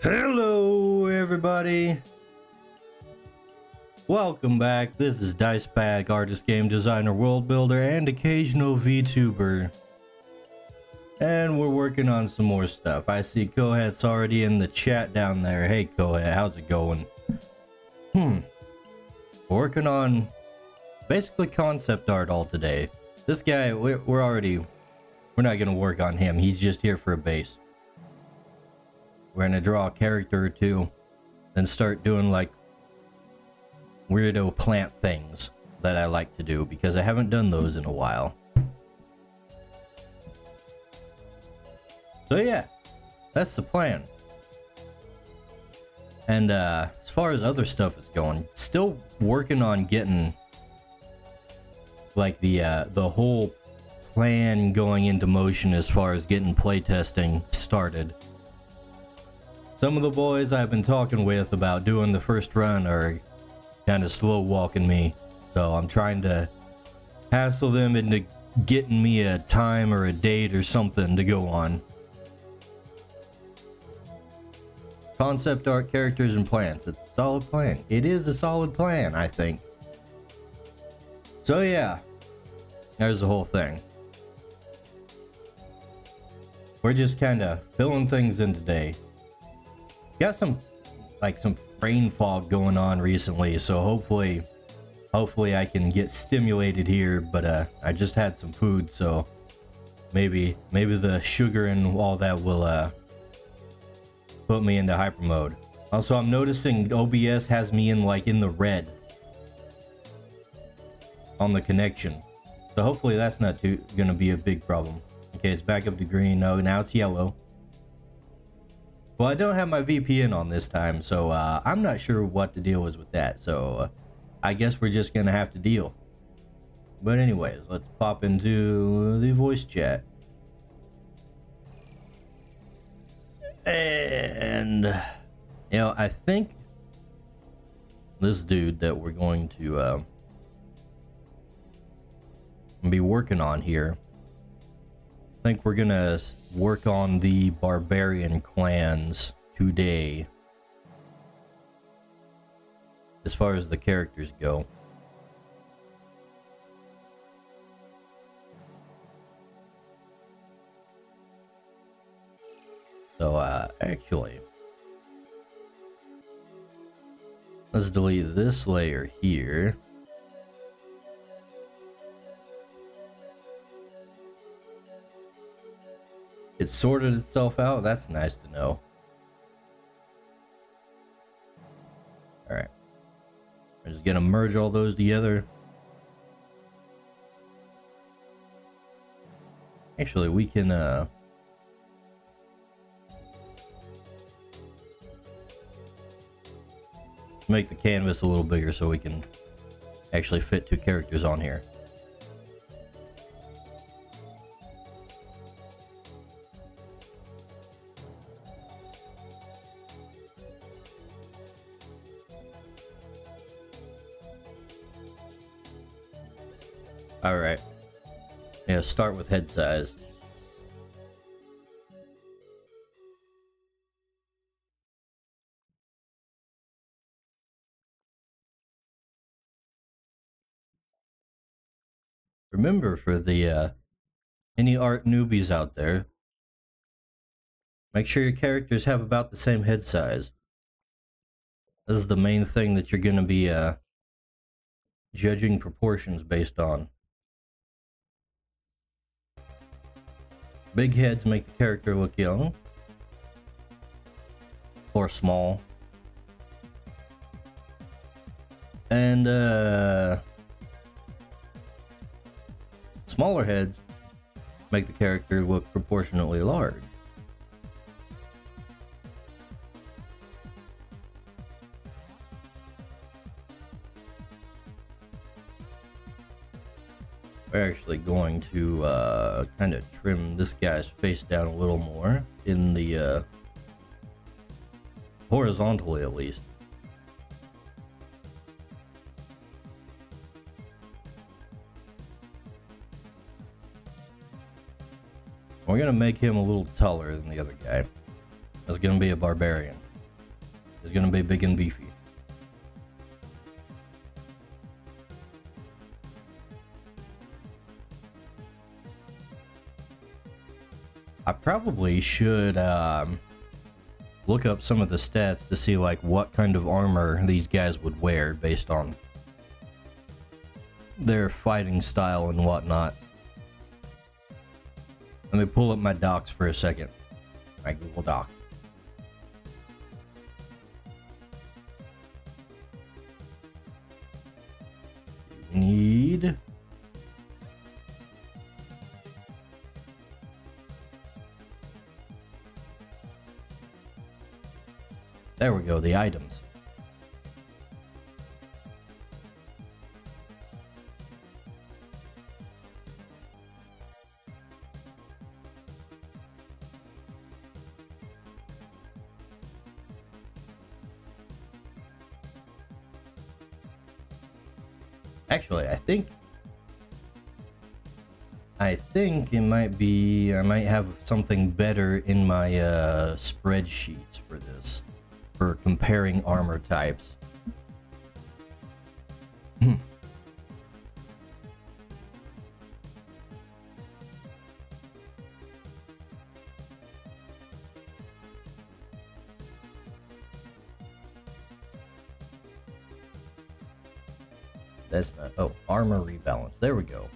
Hello everybody, welcome back. This is Dicebag, artist, game designer, world builder, and occasional VTuber. And we're working on some more stuff. I see Kohet's already in the chat down there. Hey Kohet, how's it going? Working on basically concept art all today. This guy, we're not gonna work on him. He's just here for a base. We're gonna draw a character or two, then start doing like weirdo plant things. that I like to do because I haven't done those in a while. So yeah, that's the plan. And as far as other stuff is going, still working on getting like the whole plan going into motion as far as getting playtesting started. Some of the boys I've been talking with about doing the first run are kind of slow walking me, so I'm trying to hassle them into getting me a time or a date or something to go on. Concept art, characters, and plans. It's a solid plan. It is a solid plan, I think. So yeah, there's the whole thing. We're just kind of filling things in today. Got some brain fog going on recently, so hopefully I can get stimulated here. But I just had some food, so maybe the sugar and all that will put me into hyper mode. Also, I'm noticing OBS has me in the red on the connection, so hopefully that's not gonna be a big problem. Okay, it's back up to green. No, now it's yellow. Well, I don't have my VPN on this time, so I'm not sure what the deal is with that, so I guess we're just gonna have to deal. But anyways, let's pop into the voice chat. And you know, I think this dude that we're going to be working on here, I think we're gonna work on the barbarian clans today as far as the characters go. So actually, let's delete this layer here. It sorted itself out. That's nice to know. Alright. I'm just gonna merge all those together. Actually, we can make the canvas a little bigger so we can actually fit two characters on here. Alright. Yeah, start with head size. Remember, for the any art newbies out there, make sure your characters have about the same head size. This is the main thing that you're going to be judging proportions based on. Big heads make the character look young or small, and smaller heads make the character look proportionately large. We're actually going to kind of trim this guy's face down a little more in the horizontally, at least. We're gonna make him a little taller than the other guy. That's gonna be a barbarian. He's gonna be big and beefy. I probably should look up some of the stats to see like what kind of armor these guys would wear based on their fighting style and whatnot. Let me pull up my docs for a second. My Google Doc. We upgrade. There we go, the items. Actually, I think it might be, I might have something better in my spreadsheets for this, for comparing armor types. That's not, oh, armor rebalance. There we go.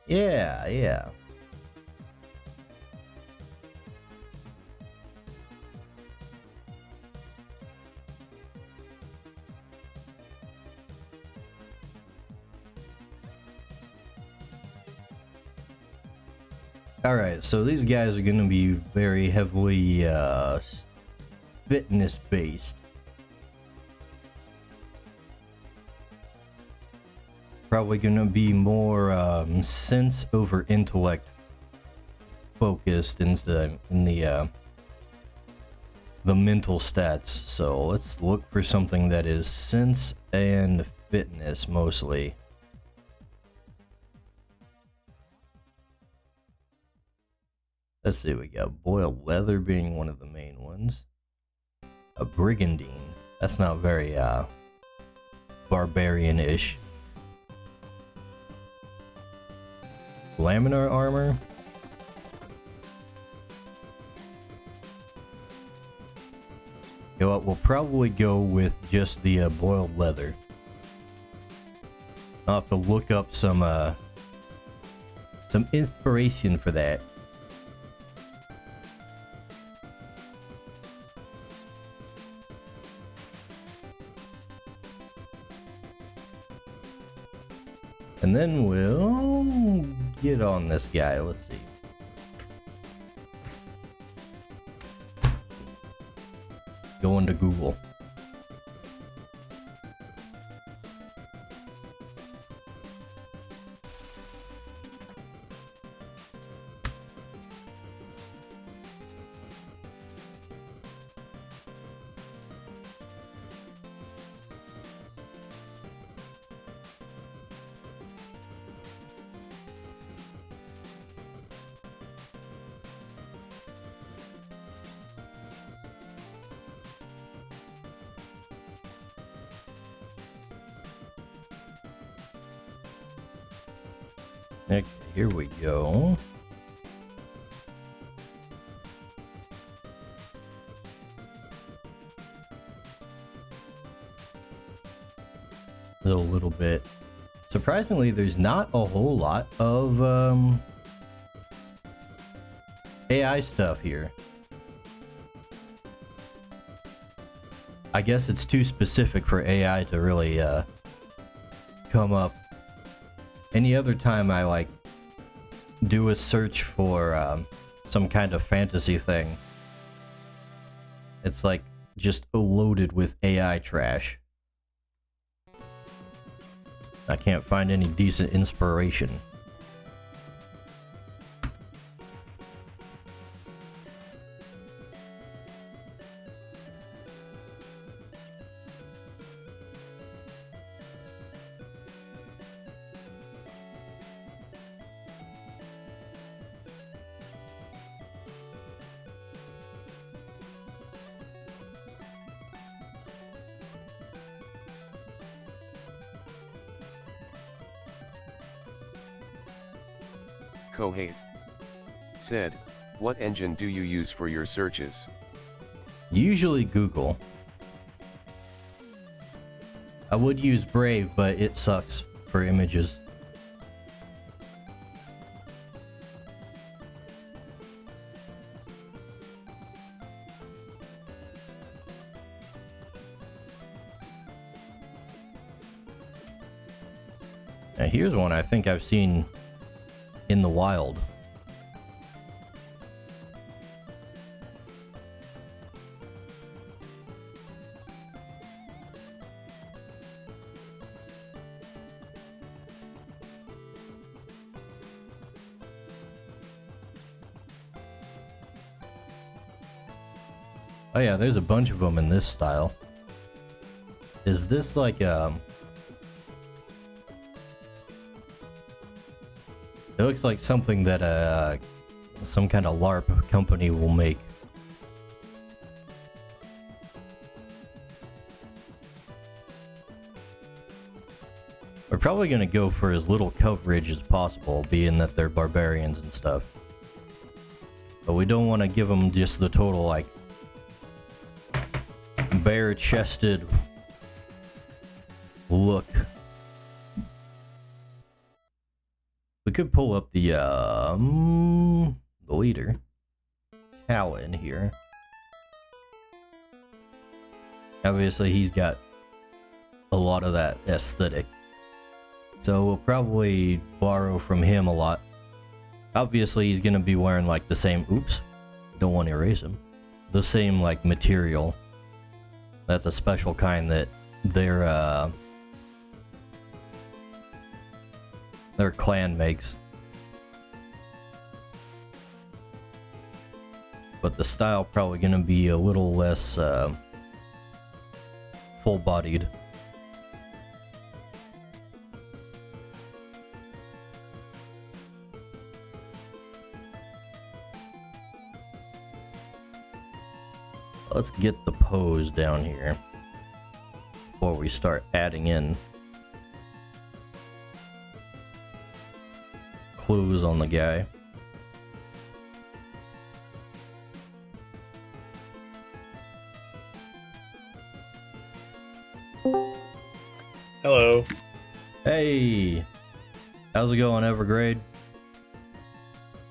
Yeah, yeah. Alright, so these guys are gonna be very heavily fitness based. Probably gonna be more sense over intellect focused in the mental stats. So let's look for something that is sense and fitness mostly. Let's see, we got boiled leather being one of the main ones. A brigandine. That's not very barbarian-ish. Laminar armor. You know what, we'll probably go with just the boiled leather. I'll have to look up some inspiration for that. And then we'll get on this guy. Let's see. Go into Google. Okay, here we go. A little bit. Surprisingly, there's not a whole lot of AI stuff here. I guess it's too specific for AI to really come up. Any other time I like do a search for some kind of fantasy thing, it's like just loaded with AI trash. I can't find any decent inspiration. Kohate said, "What engine do you use for your searches?" Usually Google. I would use Brave, but it sucks for images. Now here's one I think I've seen in the wild. Oh yeah, there's a bunch of them in this style. Is this like it looks like something that some kind of LARP company will make. We're probably gonna go for as little coverage as possible, being that they're barbarians and stuff. But we don't want to give them just the total like bare-chested look. We could pull up the leader, Cal, in here. Obviously, he's got a lot of that aesthetic, so we'll probably borrow from him a lot. Obviously, he's gonna be wearing like the same. Oops, don't want to erase him. The same like material. That's a special kind that their clan makes. But the style probably gonna be a little less full-bodied. Let's get the pose down here before we start adding in clues on the guy. Hello. Hey, how's it going, Evergrade?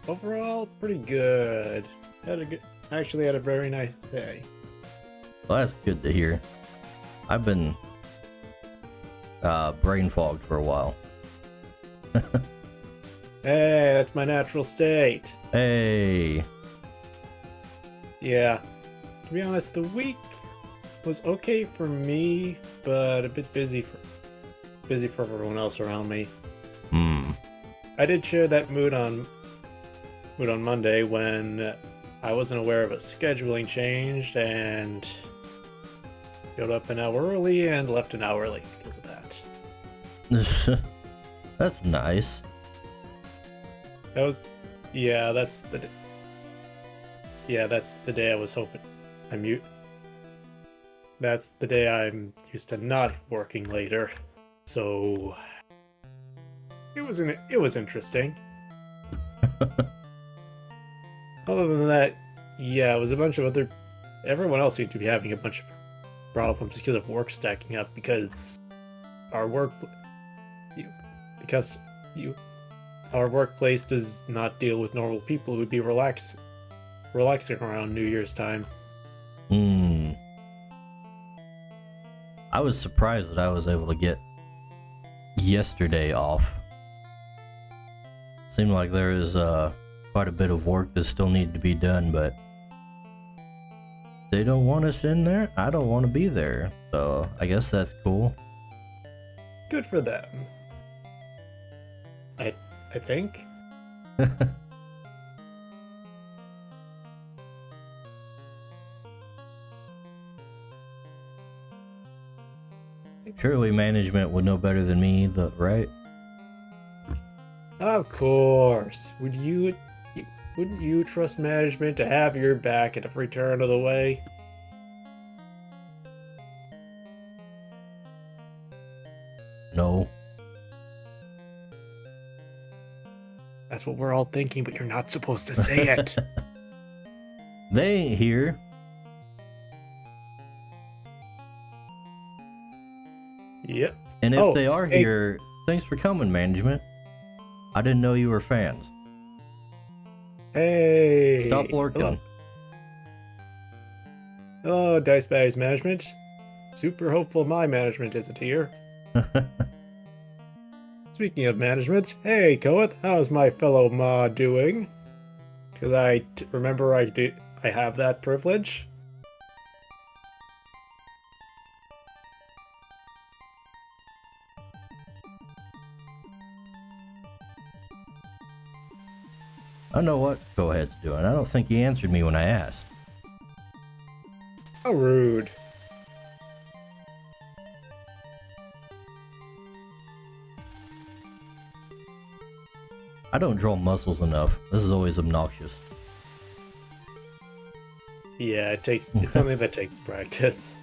Overall, pretty good. Actually had a very nice day. Well, that's good to hear. I've been brain fogged for a while. Hey, that's my natural state. Hey. Yeah. To be honest, the week was okay for me, but a bit busy for everyone else around me. I did share that mood on Monday when I wasn't aware of a scheduling change and showed up an hour early and left an hour late because of that. That's nice. That's the day I was hoping. That's the day I'm used to not working later. So it was interesting. Other than that, yeah, it was a bunch of everyone else seemed to be having a bunch of problems because of work stacking up because our workplace does not deal with normal people who would be relaxing around New Year's time. I was surprised that I was able to get yesterday off. Seemed like there is quite a bit of work that still needed to be done, but they don't want us in there. I don't want to be there, so I guess that's cool. Good for them. I think. Surely management would know better than me, right? Of course. Wouldn't you trust management to have your back at every turn of the way? No. That's what we're all thinking, but you're not supposed to say it. They ain't here. Yep. And if they are here, thanks for coming, management. I didn't know you were fans. Hey. Stop lurking. Hello, Dice Bags management. Super hopeful my management isn't here. It's Speaking of management, hey Koeth, how's my fellow Ma doing? Because remember I have that privilege. I don't know what Cohead's doing. I don't think he answered me when I asked. How rude. I don't draw muscles enough. This is always obnoxious. Yeah, it's something that takes practice.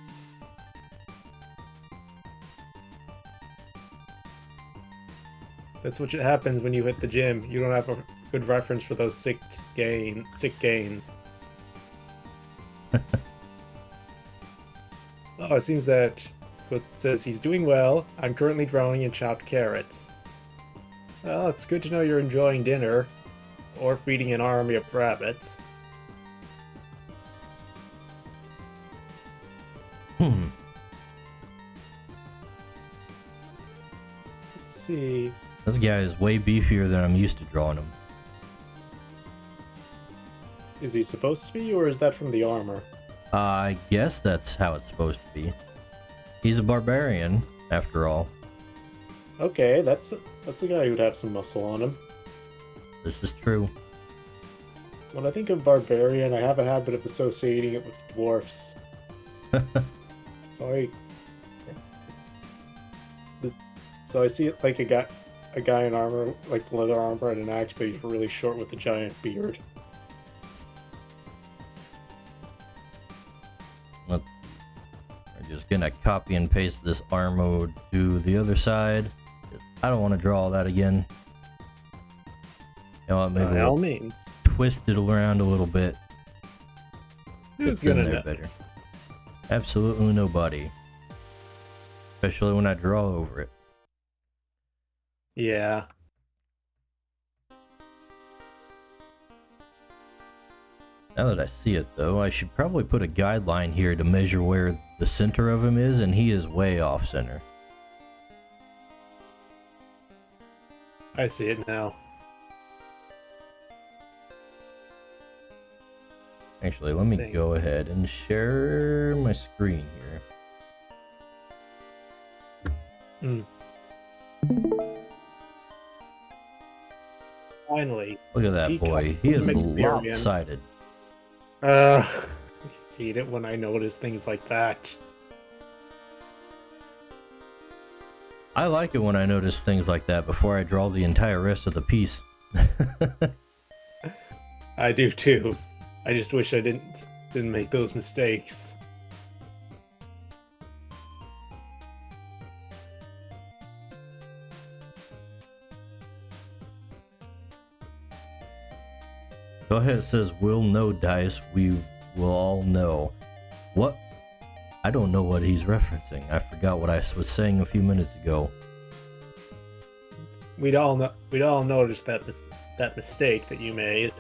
That's what happens when you hit the gym. You don't have a good reference for those sick gains. Oh, it seems that it says he's doing well. I'm currently drowning in chopped carrots. Well, it's good to know you're enjoying dinner, or feeding an army of rabbits. Let's see. This guy is way beefier than I'm used to drawing him. Is he supposed to be, or is that from the armor? I guess that's how it's supposed to be. He's a barbarian, after all. Okay, that's the guy who'd have some muscle on him. This is true. When I think of barbarian, I have a habit of associating it with dwarfs. So I see it like a guy in armor, like leather armor and an axe, but he's really short with a giant beard. We're just gonna copy and paste this arm mode to the other side. I don't want to draw all that again. You know what, maybe By all we'll means. twist it around a little bit. Who's Fits in gonna there know? better. Absolutely nobody. Especially when I draw over it. Yeah. Now that I see it though, I should probably put a guideline here to measure where the center of him is, and he is way off center. I see it now. Actually, let me go ahead and share my screen here. Finally. Look at that boy. He is lopsided. I hate it when I notice things like that. I like it when I notice things like that before I draw the entire rest of the piece. I do too. I just wish I didn't make those mistakes. Go ahead, it says we'll know dice, we will all know. What? I don't know what he's referencing. I forgot what I was saying a few minutes ago. We'd all notice that mistake that you made.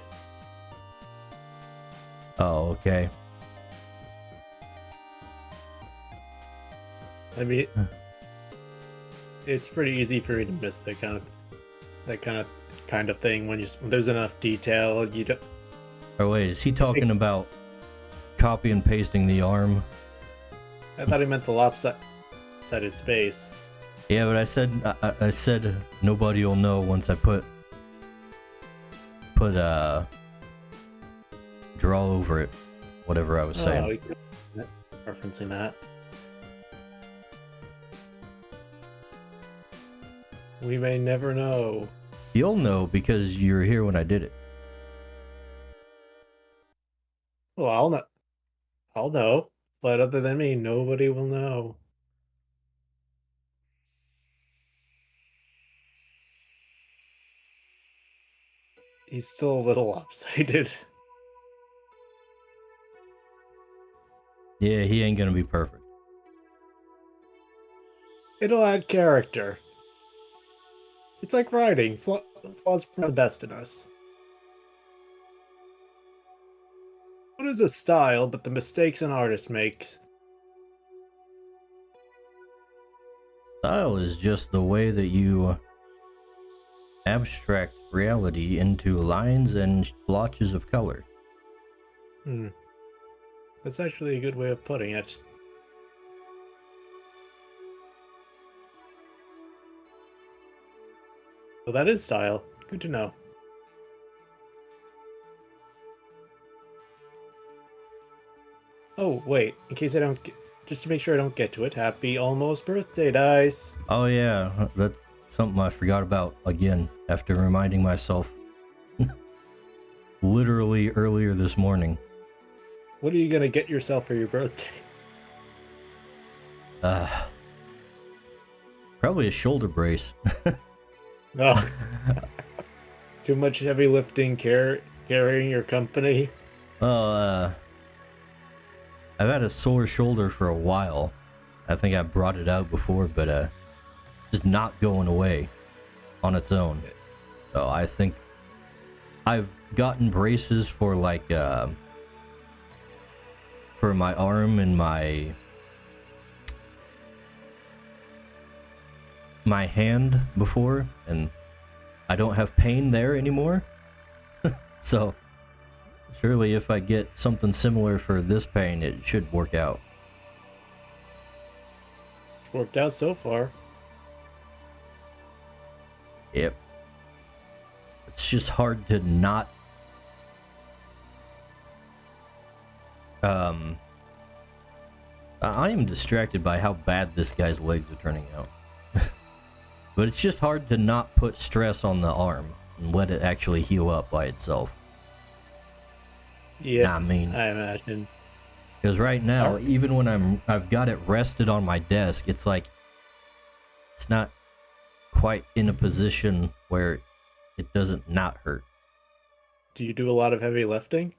Oh, okay. I mean, it's pretty easy for me to miss that kind of thing when there's enough detail. You don't. Oh wait, is he talking about copy and pasting the arm? I thought he meant the lopsided space. Yeah, but I said nobody will know once I put draw over it, whatever I was saying. Oh, referencing that. We may never know. You'll know because you were here when I did it. Well, I'll know, but other than me, nobody will know. He's still a little lopsided. Yeah, he ain't gonna be perfect. It'll add character. It's like writing. Flaws are the best in us. What is a style but the mistakes an artist makes? Style is just the way that you abstract reality into lines and blotches of color. That's actually a good way of putting it. So that is style. Good to know. Oh, wait. In case I don't get... Just to make sure I don't get to it, happy almost birthday, Dice. Oh yeah, that's something I forgot about again after reminding myself literally earlier this morning. What are you gonna get yourself for your birthday? Probably a shoulder brace. No. Too much heavy lifting carrying your company? Well, I've had a sore shoulder for a while. I think I brought it out before, but just not going away on its own. So I think I've gotten braces for like for my arm and my hand before, and I don't have pain there anymore. So surely if I get something similar for this pain, it should work out. It's worked out so far. Yep. It's just hard to not I am distracted by how bad this guy's legs are turning out. But it's just hard to not put stress on the arm and let it actually heal up by itself. Yeah, I mean, I imagine. because right now, even when I've got it rested on my desk, it's like it's not quite in a position where it doesn't not hurt. Do you do a lot of heavy lifting?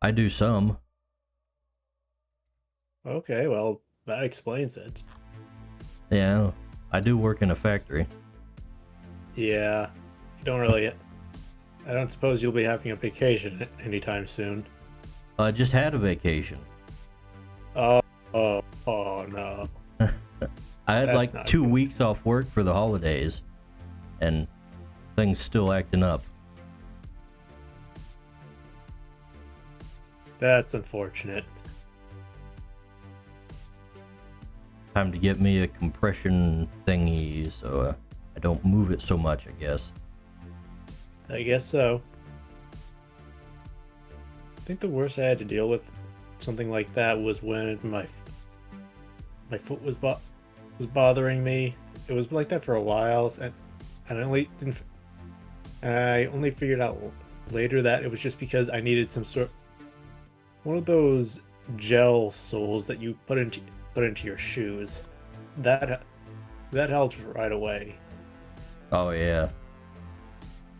I do some. Okay, well, that explains it. Yeah, I do work in a factory. Yeah, you don't really... I don't suppose you'll be having a vacation anytime soon. I just had a vacation. Oh no. I had That's like not 2 good. weeks off work for the holidays, and things still acting up. That's unfortunate. Time to get me a compression thingy so I don't move it so much, I guess. I guess so. I think the worst I had to deal with something like that was when my foot was bothering me. It was like that for a while, and I only figured out later that it was just because I needed some sort one of those gel soles that you put into your shoes. That helped right away. Oh yeah,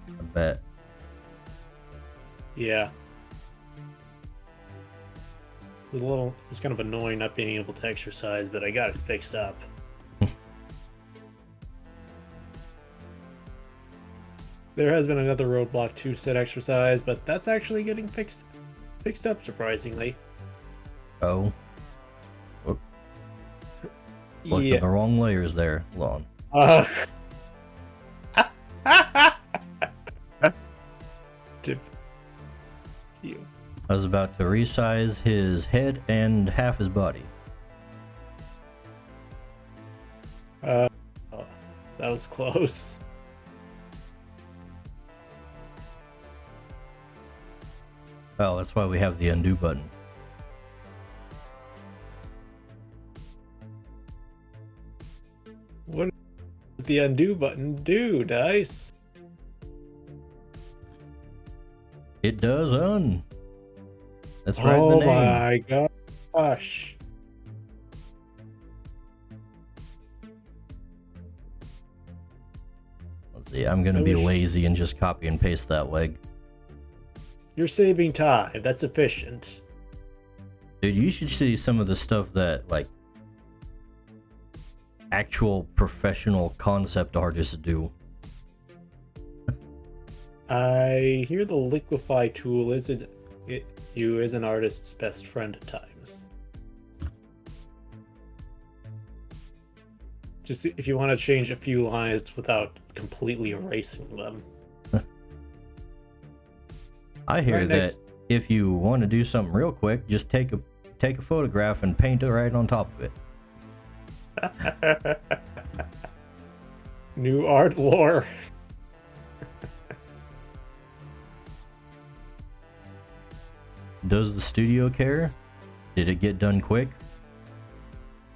I bet. Yeah. It was kind of annoying not being able to exercise, but I got it fixed up. There has been another roadblock to said exercise, but that's actually getting fixed up surprisingly. Oh. Looked at the wrong layers there. Hold on. You. I was about to resize his head and half his body. That was close. Well, that's why we have the undo button. What does the undo button do, Dice? It does un. That's right in the Oh name. my gosh. Let's see, I'm gonna be lazy and just copy and paste that leg. You're saving time. That's efficient. Dude, you should see some of the stuff that, like, actual professional concept artists do. I hear the liquefy tool is an artist's best friend at times. Just if you want to change a few lines without completely erasing them. I hear Right that next- if you want to do something real quick, just take a photograph and paint it right on top of it. New art lore. Does the studio care? Did it get done quick?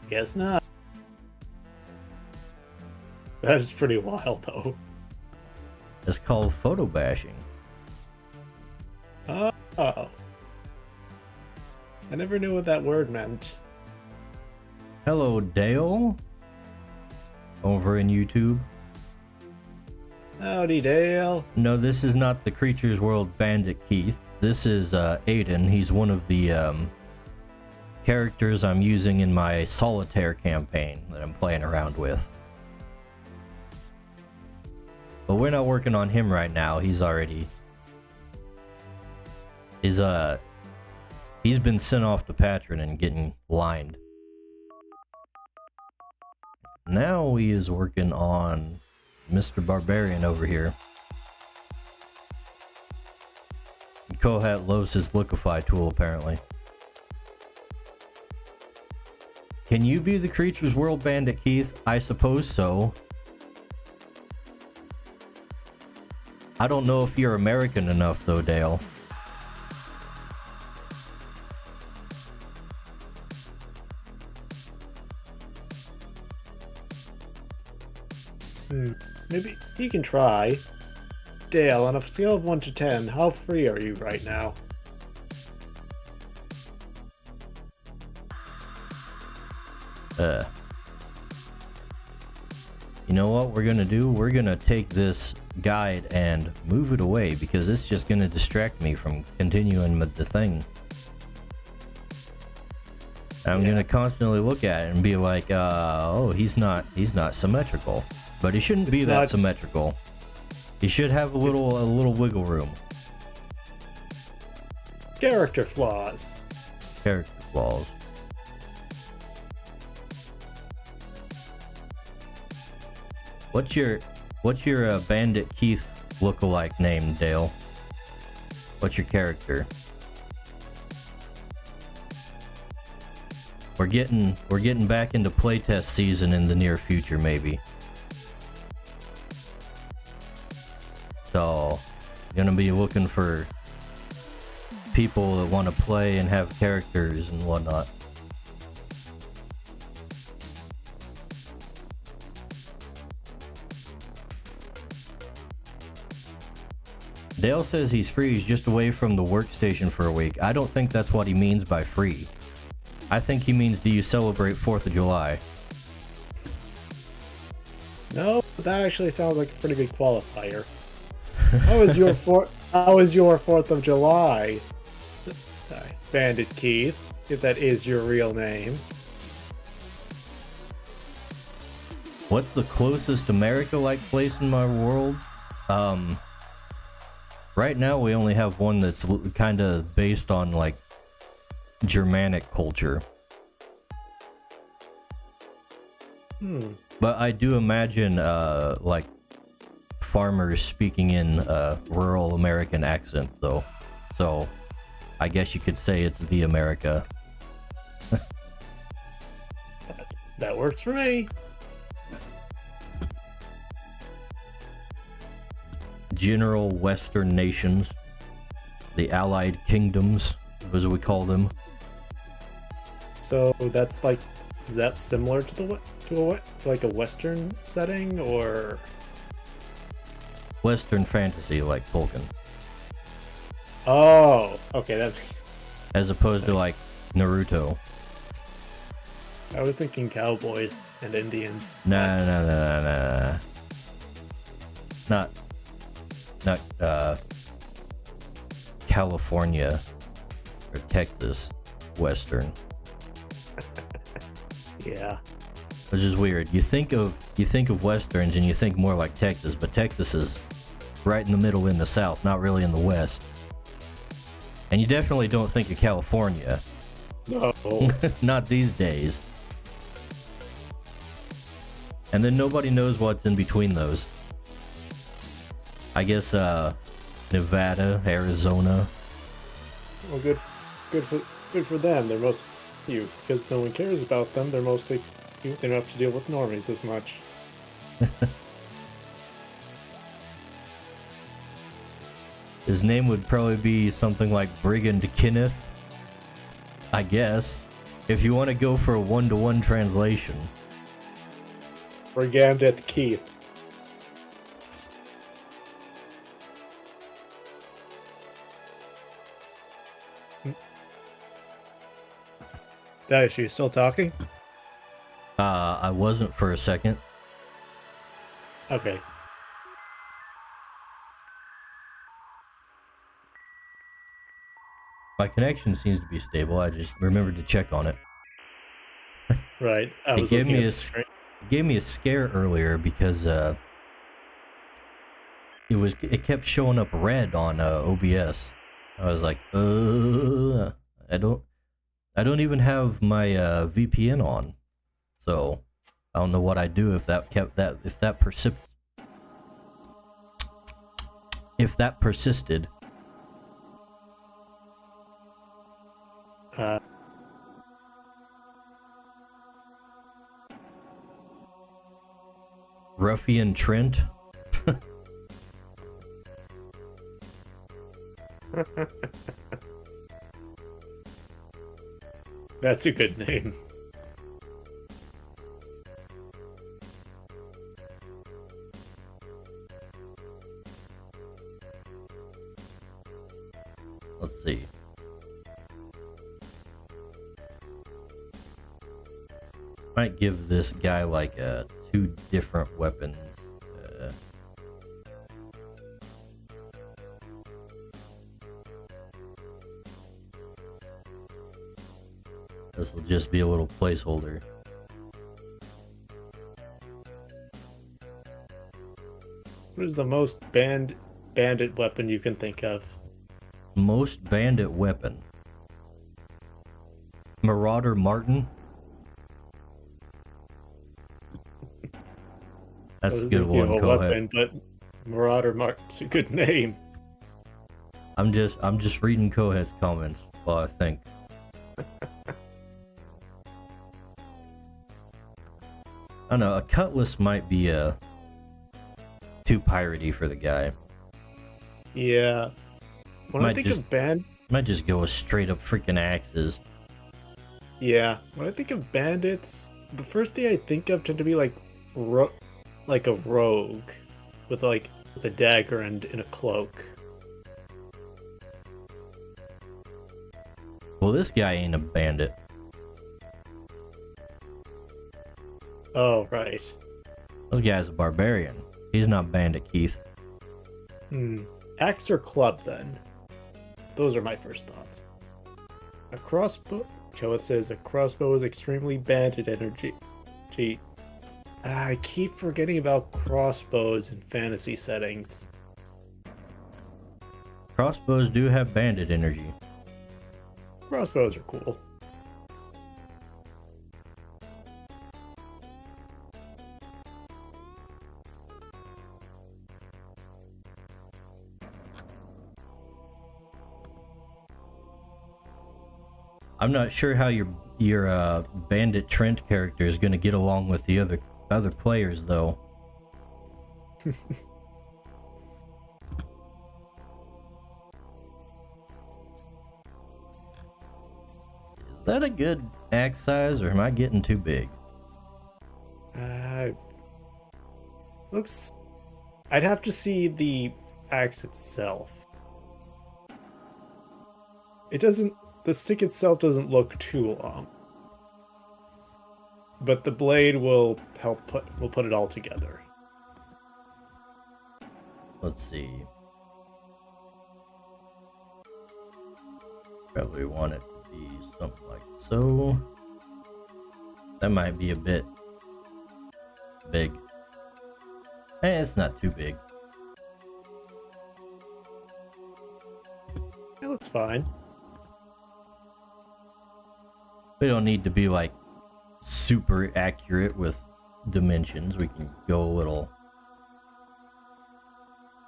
Guess not. That is pretty wild, though. It's called photo bashing. Oh. I never knew what that word meant. Hello, Dale. Over in YouTube. Howdy, Dale. No, this is not the Creatures World Bandit Keith. This is Aiden. He's one of the characters I'm using in my solitaire campaign that I'm playing around with. But we're not working on him right now. He's been sent off to Patron and getting lined. Now he is working on Mr. Barbarian over here. Kohat loves his Lookify tool, apparently. Can you be the Creatures World Bandit, Keith? I suppose so. I don't know if you're American enough, though, Dale. Maybe he can try. Dale, on a scale of 1 to 10, how free are you right now? You know what we're gonna do? We're gonna take this guide and move it away because it's just gonna distract me from continuing with the thing. I'm gonna constantly look at it and be like, oh, he's not symmetrical. But he shouldn't be that symmetrical. He should have a little wiggle room. Character flaws. Character flaws. What's your Bandit Keith lookalike name, Dale? What's your character? We're getting back into playtest season in the near future, maybe. So, gonna be looking for people that want to play and have characters and whatnot. Dale says he's free, he's just away from the workstation for a week. I don't think that's what he means by free. I think he means, do you celebrate 4th of July? No, that actually sounds like a pretty big qualifier. How was your 4th of July? Bandit Keith, if that is your real name. What's the closest America-like place in my world? Right now we only have one that's kind of based on like Germanic culture. But I do imagine like farmers speaking in a rural American accent though. So I guess you could say it's the America. That works for me. General Western nations, the Allied Kingdoms, as we call them. So that's like, is that similar to like a Western setting or Western fantasy like Tolkien, Oh, okay. That as opposed to like Naruto. I was thinking cowboys and Indians. Nah. Not California or Texas Western. Yeah. Which is weird. You think of Westerns and you think more like Texas, but Texas is right in the middle in the South, not really in the West. And you definitely don't think of California. No. Not these days. And then nobody knows what's in between those. I guess Nevada, Arizona. Well, good for them. They're most few because no one cares about them. They're mostly few. They don't have to deal with normies as much. His name would probably be something like Brigand Kenneth, I guess, if you want to go for a one-to-one translation. Brigandeth Keith. Dash, you still talking? I wasn't for a second. Okay. My connection seems to be stable. I just remembered to check on it. Right. I It was gave looking me at a the screen. it gave me a scare earlier because it kept showing up red on OBS. I was like, I don't even have my VPN on, so I don't know what I'd do if that persisted. Ruffian Trent. That's a good name. Let's see. Might give this guy like two different weapons. This will just be a little placeholder. What is the most bandit weapon you can think of? Most bandit weapon. Marauder Martin. That's a good one. Go ahead. But Marauder Martin's a good name. I'm just reading Cohead's comments while I think. I don't know, a cutlass might be too piratey for the guy. Yeah. When I think of might just go with straight up freaking axes. Yeah. When I think of bandits, the first thing I think of tend to be like a rogue with a dagger and in a cloak. Well, this guy ain't a bandit. Oh, right. This guy's a barbarian. He's not bandit, Keith. Axe or club, then? Those are my first thoughts. A crossbow... Kill it says a crossbow is extremely bandit energy. Gee. I keep forgetting about crossbows in fantasy settings. Crossbows do have bandit energy. Crossbows are cool. I'm not sure how your bandit Trent character is going to get along with the other players, though. Is that a good axe size, or am I getting too big? Looks... I'd have to see the axe itself. It doesn't... The stick itself doesn't look too long. But the blade will put it all together. Let's see. Probably want it to be something like so. That might be a bit big. It's not too big. It looks fine. We don't need to be like super accurate with dimensions. We can go a little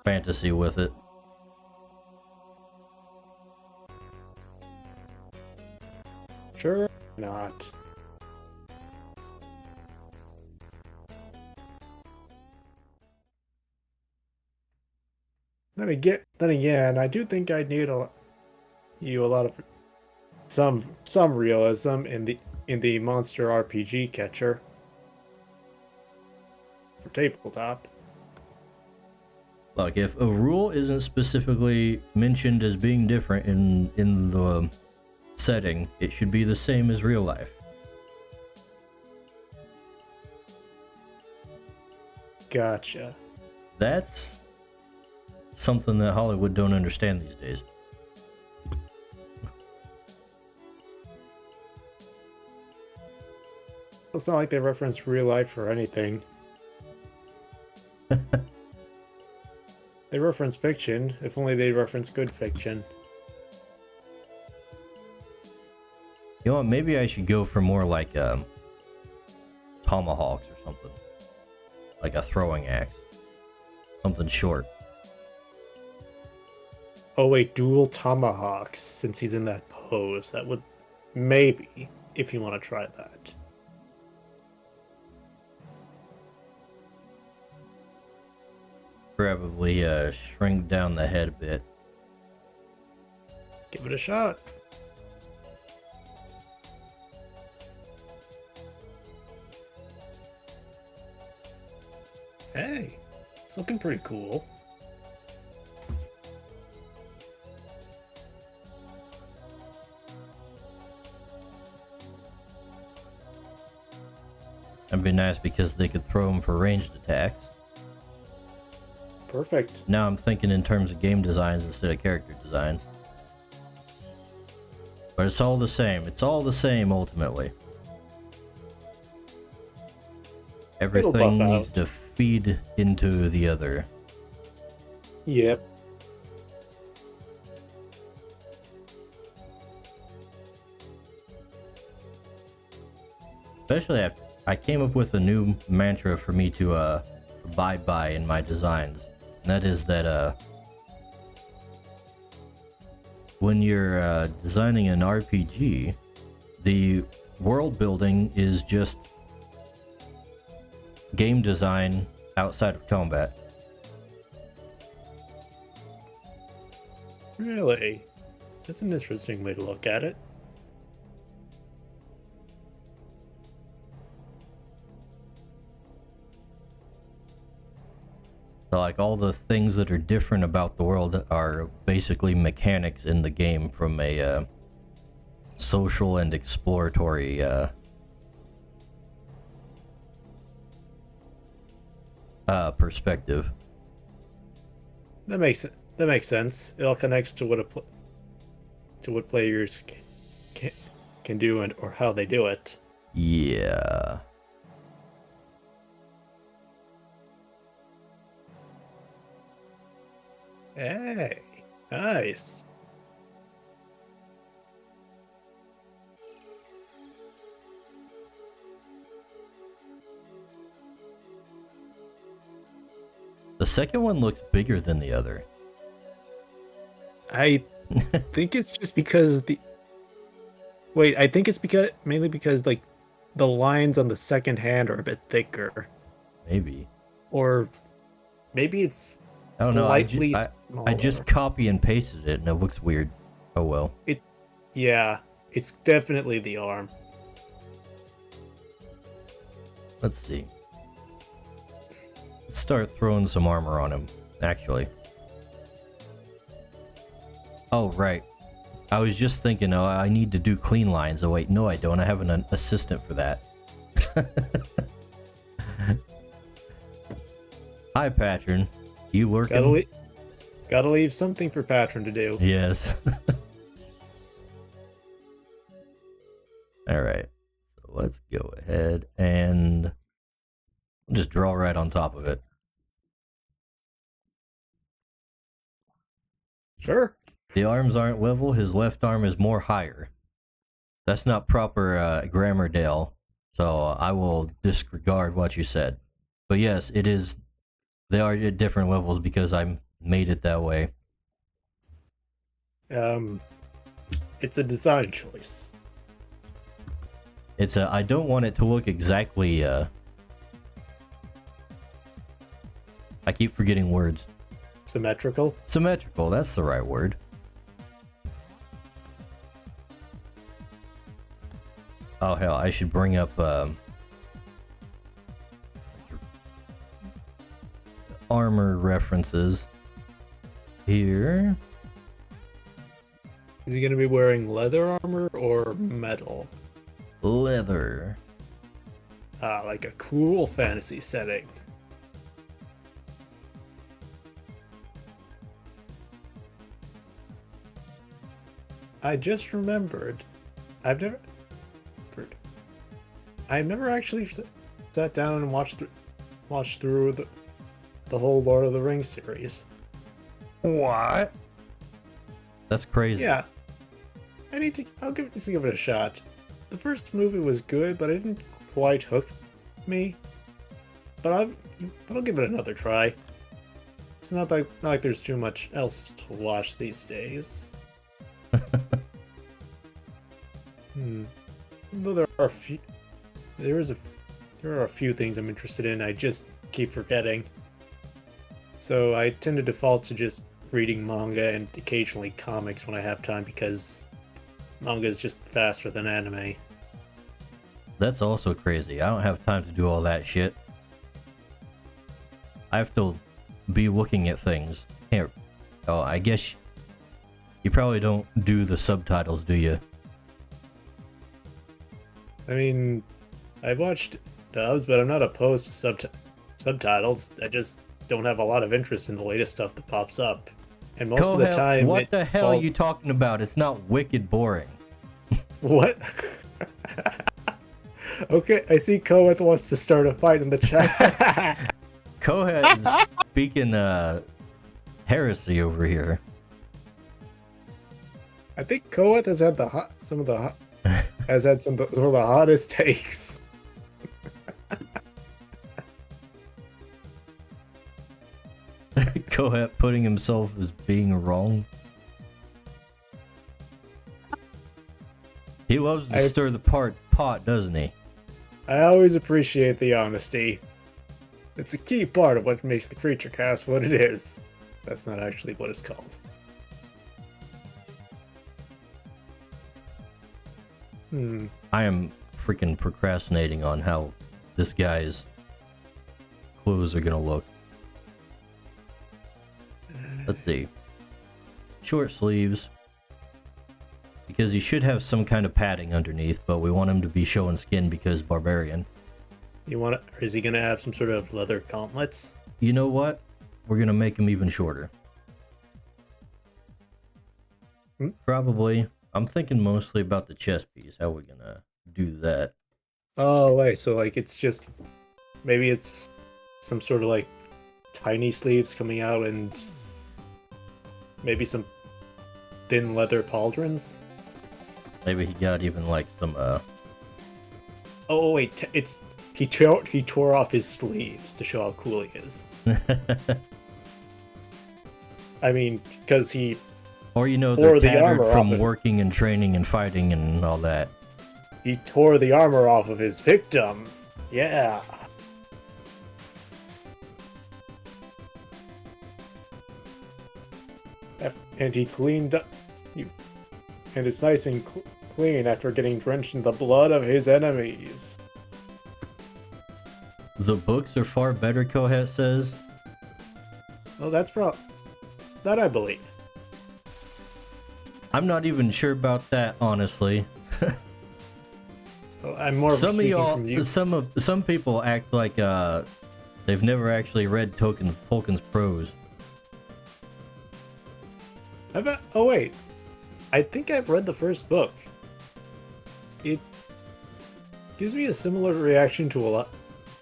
fantasy with it. Sure not. Then again, I do think I need a lot of some realism in the monster RPG catcher for tabletop. Look, if a rule isn't specifically mentioned as being different in the setting, it should be the same as real life. Gotcha. That's something that Hollywood don't understand these days. It's not like they reference real life or anything. They reference fiction. If only they reference good fiction. You know what, maybe I should go for more like tomahawks or something. Like a throwing axe. Something short. Oh wait, dual tomahawks, since he's in that pose. That would... maybe, if you want to try that. Probably shrink down the head a bit. Give it a shot. Hey, it's looking pretty cool. That'd be nice because they could throw them for ranged attacks. Perfect. Now I'm thinking in terms of game designs instead of character designs. But it's all the same. It's all the same ultimately. Everything needs to feed into the other. Yep. Especially I came up with a new mantra for me to abide by in my designs. And that is that when you're designing an RPG, the world building is just game design outside of combat. Really? That's an interesting way to look at it. So like all the things that are different about the world are basically mechanics in the game from a social and exploratory perspective. That makes sense. It all connects to what players can do and or how they do it. Yeah. Hey, nice. The second one looks bigger than the other. I think it's just because I think it's mainly because like the lines on the second hand are a bit thicker. Maybe. Or maybe it's I don't know. slightly I just copy and pasted it and it looks weird. Oh well. Yeah, it's definitely the arm. Let's see. Let's start throwing some armor on him, actually. Oh, right. I was just thinking, oh, I need to do clean lines. Oh, wait, no, I don't. I have an assistant for that. Hi, Patron. You working? Gotta leave something for Patron to do. Yes. Alright. So let's go ahead and just draw right on top of it. Sure. The arms aren't level. His left arm is more higher. That's not proper grammar, Dale. So I will disregard what you said. But yes, it is. They are at different levels because I'm made it that way? It's a design choice. It's a, I don't want it to look exactly, I keep forgetting words. Symmetrical? Symmetrical, that's the right word. Oh hell, I should bring up, armor references here. Is he going to be wearing leather armor or metal? Leather. Ah, like a cool fantasy setting. I just remembered. I've never actually sat down and watched through the whole Lord of the Rings series. What? That's crazy. Yeah, I'll give it a shot. The first movie was good, but it didn't quite hook me. But I'll give it another try. It's not like there's too much else to watch these days. Though there are a few things I'm interested in. I just keep forgetting. So I tend to default to just reading manga and occasionally comics when I have time, because manga is just faster than anime. That's also crazy. I don't have time to do all that shit. I have to be looking at things. Here. Oh, I guess you probably don't do the subtitles, do you? I mean, I've watched dubs, but I'm not opposed to subtitles. I just don't have a lot of interest in the latest stuff that pops up. And most of the time, what the hell are you talking about? It's not wicked boring. What? Okay, I see Koeth wants to start a fight in the chat. Kohet is speaking heresy over here. I think Koeth has had some of the hottest takes. Kohet putting himself as being wrong. He loves to stir the pot, doesn't he? I always appreciate the honesty. It's a key part of what makes the Creature Cast what it is. That's not actually what it's called. I am freaking procrastinating on how this guy's clothes are gonna look. Let's see. Short sleeves. Because he should have some kind of padding underneath, but we want him to be showing skin because barbarian. Is he gonna have some sort of leather gauntlets? You know what? We're gonna make him even shorter. Probably. I'm thinking mostly about the chest piece. How we're gonna do that. Oh, wait, so like maybe it's some sort of like tiny sleeves coming out and maybe some thin leather pauldrons? Maybe he got even like some Oh wait, he tore off his sleeves to show how cool he is. I mean, because he... Or they're the tattered armor from working and training and fighting and all that. He tore the armor off of his victim. Yeah. And he cleaned up... And it's nice and clean after getting drenched in the blood of his enemies. The books are far better, Kohet says. Well, that I believe. I'm not even sure about that, honestly. Well, I'm more some of y'all, from you. some people act like they've never actually read Tolkien's prose. Oh wait, I think I've read the first book. It gives me a similar reaction to a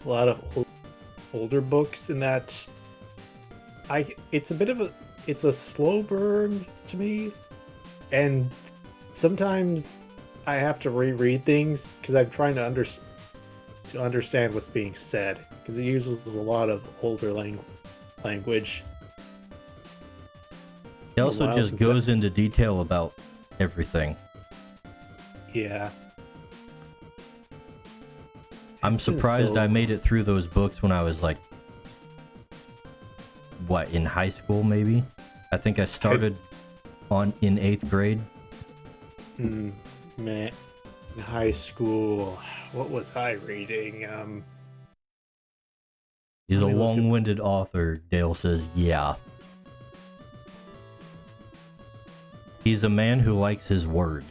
lot of older books in that it's a slow burn to me, and sometimes I have to reread things because I'm trying to understand what's being said, because it uses a lot of older language. He also while just since goes into detail about everything. Yeah. I'm It's been surprised so- I made it through those books when I was like, what, in high school maybe? I think I started in 8th grade. Man, in high school, what was I reading? He's a Let me look at- long-winded author, Dale says, yeah. He's a man who likes his words.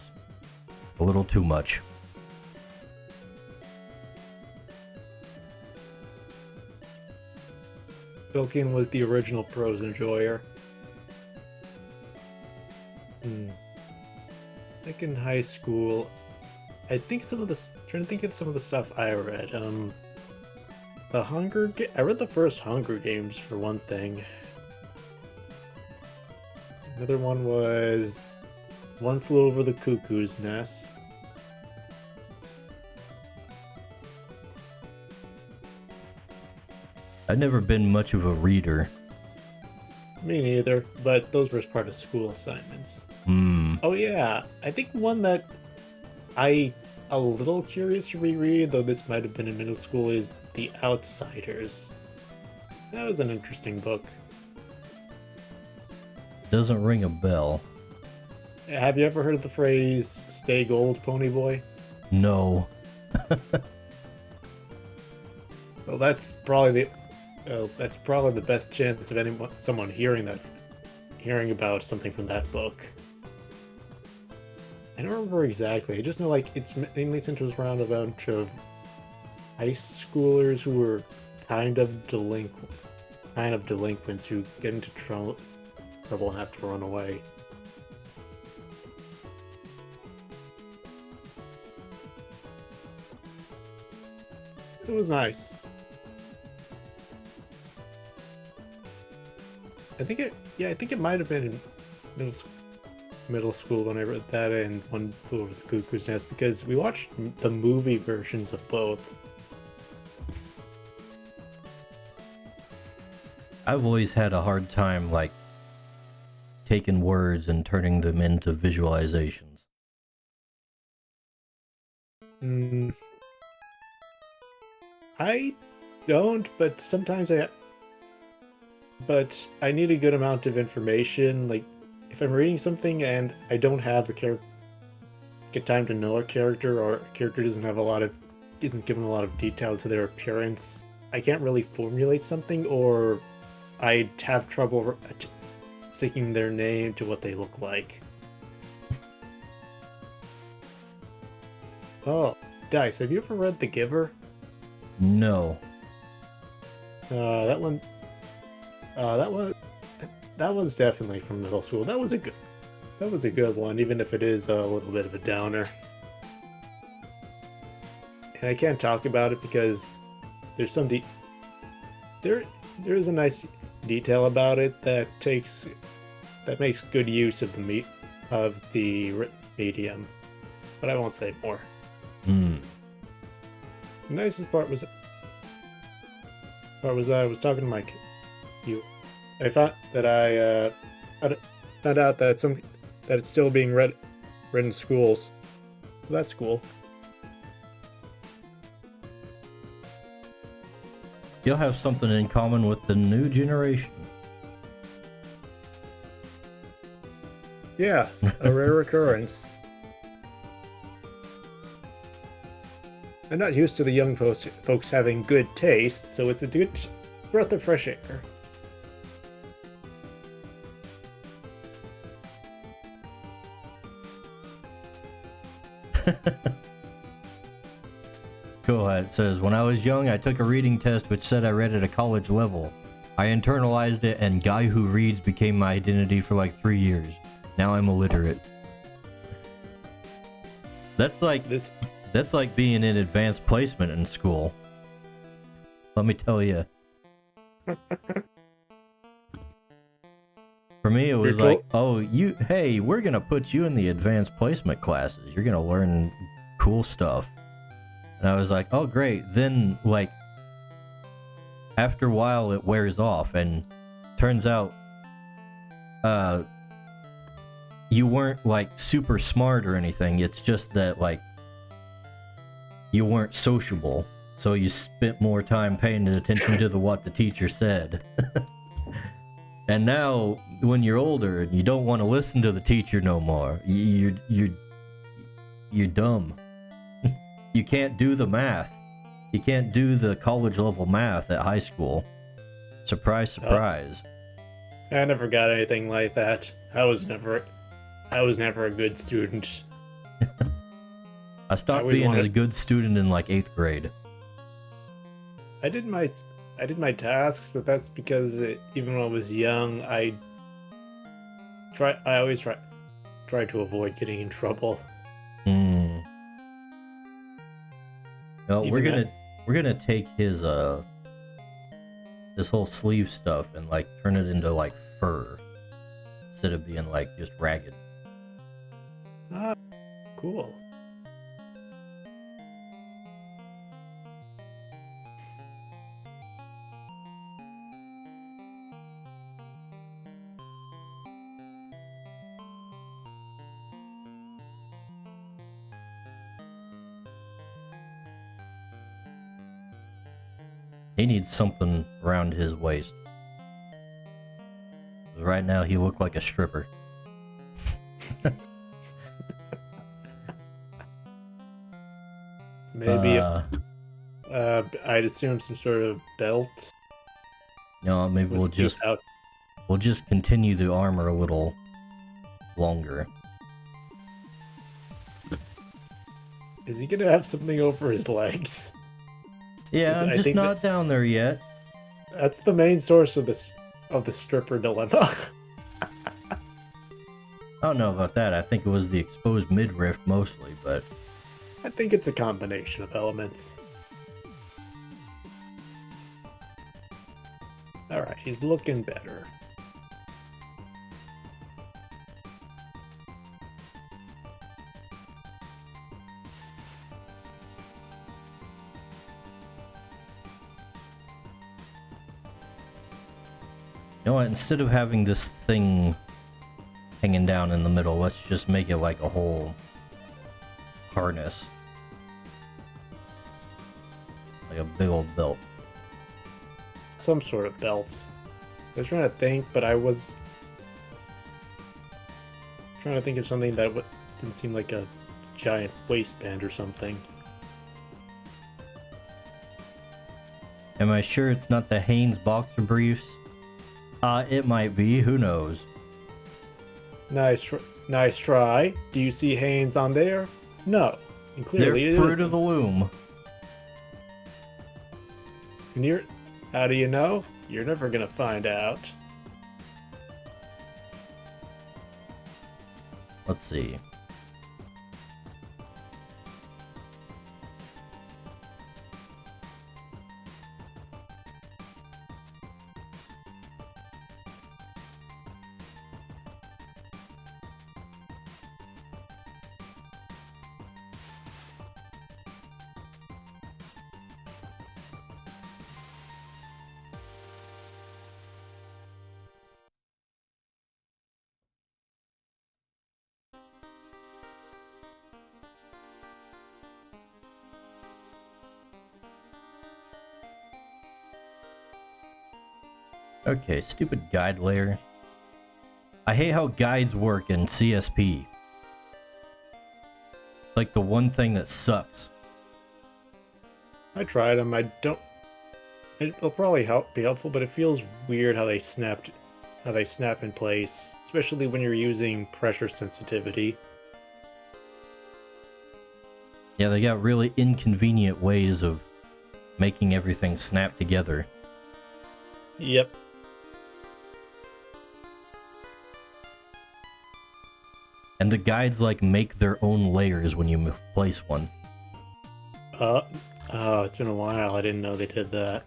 A little too much. Tolkien was the original prose enjoyer. Like in high school, I think trying to think of some of the stuff I read. I read the first Hunger Games for one thing. Another one was One Flew Over the Cuckoo's Nest. I've never been much of a reader. Me neither, but those were as part of school assignments. Hmm. Oh yeah, I think one that a little curious to reread, though this might have been in middle school, is The Outsiders. That was an interesting book. Doesn't ring a bell. Have you ever heard of the phrase "stay gold, pony boy"? No. Well, that's probably the best chance of someone hearing about something from that book. I don't remember exactly. I just know like it's mainly centers around a bunch of high schoolers who were kind of delinquents who get into trouble and have to run away. It was nice. I think it might have been in middle school when I read that and One Flew Over the Cuckoo's Nest, because we watched the movie versions of both. I've always had a hard time, like, taking words and turning them into visualizations. I don't, but sometimes but I need a good amount of information. Like, if I'm reading something and I don't have get time to know a character, or a character isn't given a lot of detail to their appearance, I can't really formulate something, or I'd have trouble sticking their name to what they look like. Oh, Dice, have you ever read The Giver? No. That was definitely from middle school. That was a good one, even if it is a little bit of a downer. And I can't talk about it because there's there is a nice detail about it that makes good use of the written medium, but I won't say more. Hmm. The nicest part was that I was talking to Mike. I found out that it's still being read in schools. So that's cool. You'll have something in common with the new generation. Yeah, a rare occurrence. I'm not used to the young folks having good taste, so it's a good breath of fresh air. Cool. It says, when I was young, I took a reading test which said I read at a college level. I internalized it, and guy who reads became my identity for like 3 years. Now I'm illiterate. That's like being in advanced placement in school. Let me tell you. For me, it was like, oh, hey, we're gonna put you in the advanced placement classes. You're gonna learn cool stuff. And I was like, oh, great. Then, like, after a while, it wears off, and turns out, you weren't like super smart or anything. It's just that like you weren't sociable, so you spent more time paying attention to what the teacher said. And now, when you're older and you don't want to listen to the teacher no more, you're dumb. You can't do the math. You can't do the college level math at high school. Surprise, surprise. I never got anything like that. I was never a good student. I stopped being a good student in like 8th grade. I did my tasks, but that's because even when I was young, I always try to avoid getting in trouble. No, we're gonna take his this whole sleeve stuff and like turn it into like fur instead of being like just ragged. Ah, cool. He needs something around his waist. Right now, he looked like a stripper. Maybe I'd assume some sort of belt. No, maybe we'll just continue the armor a little longer. Is he gonna have something over his legs? Yeah, I'm just not down there yet. That's the main source of the stripper dilemma. I don't know about that. I think it was the exposed midriff mostly, but I think it's a combination of elements. Alright, he's looking better. you know what? Instead of having this thing hanging down in the middle, let's just make it like a whole harness. Like a big old belt. Some sort of belts. I was trying to think, but I was trying to think of something that didn't seem like a giant waistband or something. Am I sure it's not the Hanes boxer briefs? It might be. Who knows? Nice try. Do you see Hanes on there? No. And clearly They're fruit of the loom. And how do you know? You're never gonna find out. Let's see. Okay, stupid guide layer. I hate how guides work in CSP. It's like the one thing that sucks. I tried them. I don't. It'll probably be helpful, but it feels weird how they snap in place, especially when you're using pressure sensitivity. Yeah, they got really inconvenient ways of making everything snap together. Yep. And the guides like make their own layers when you place one. Oh, it's been a while. I didn't know they did that.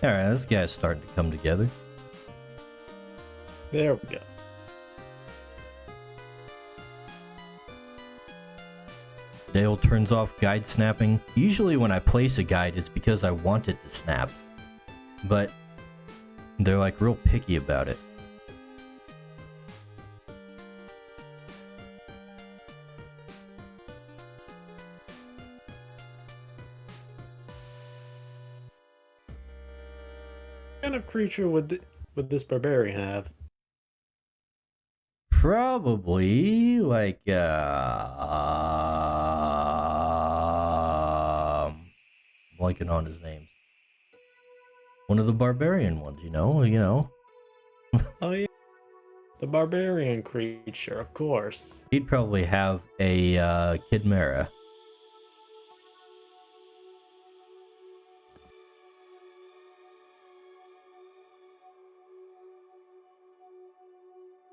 Alright, this guy's starting to come together. There we go. Dale turns off guide snapping. Usually when I place a guide, it's because I want it to snap. But they're like real picky about it. What kind of creature would this barbarian have? Probably like blanking on his names. One of the barbarian ones, you know. Oh yeah, the barbarian creature, of course. He'd probably have a Chimera.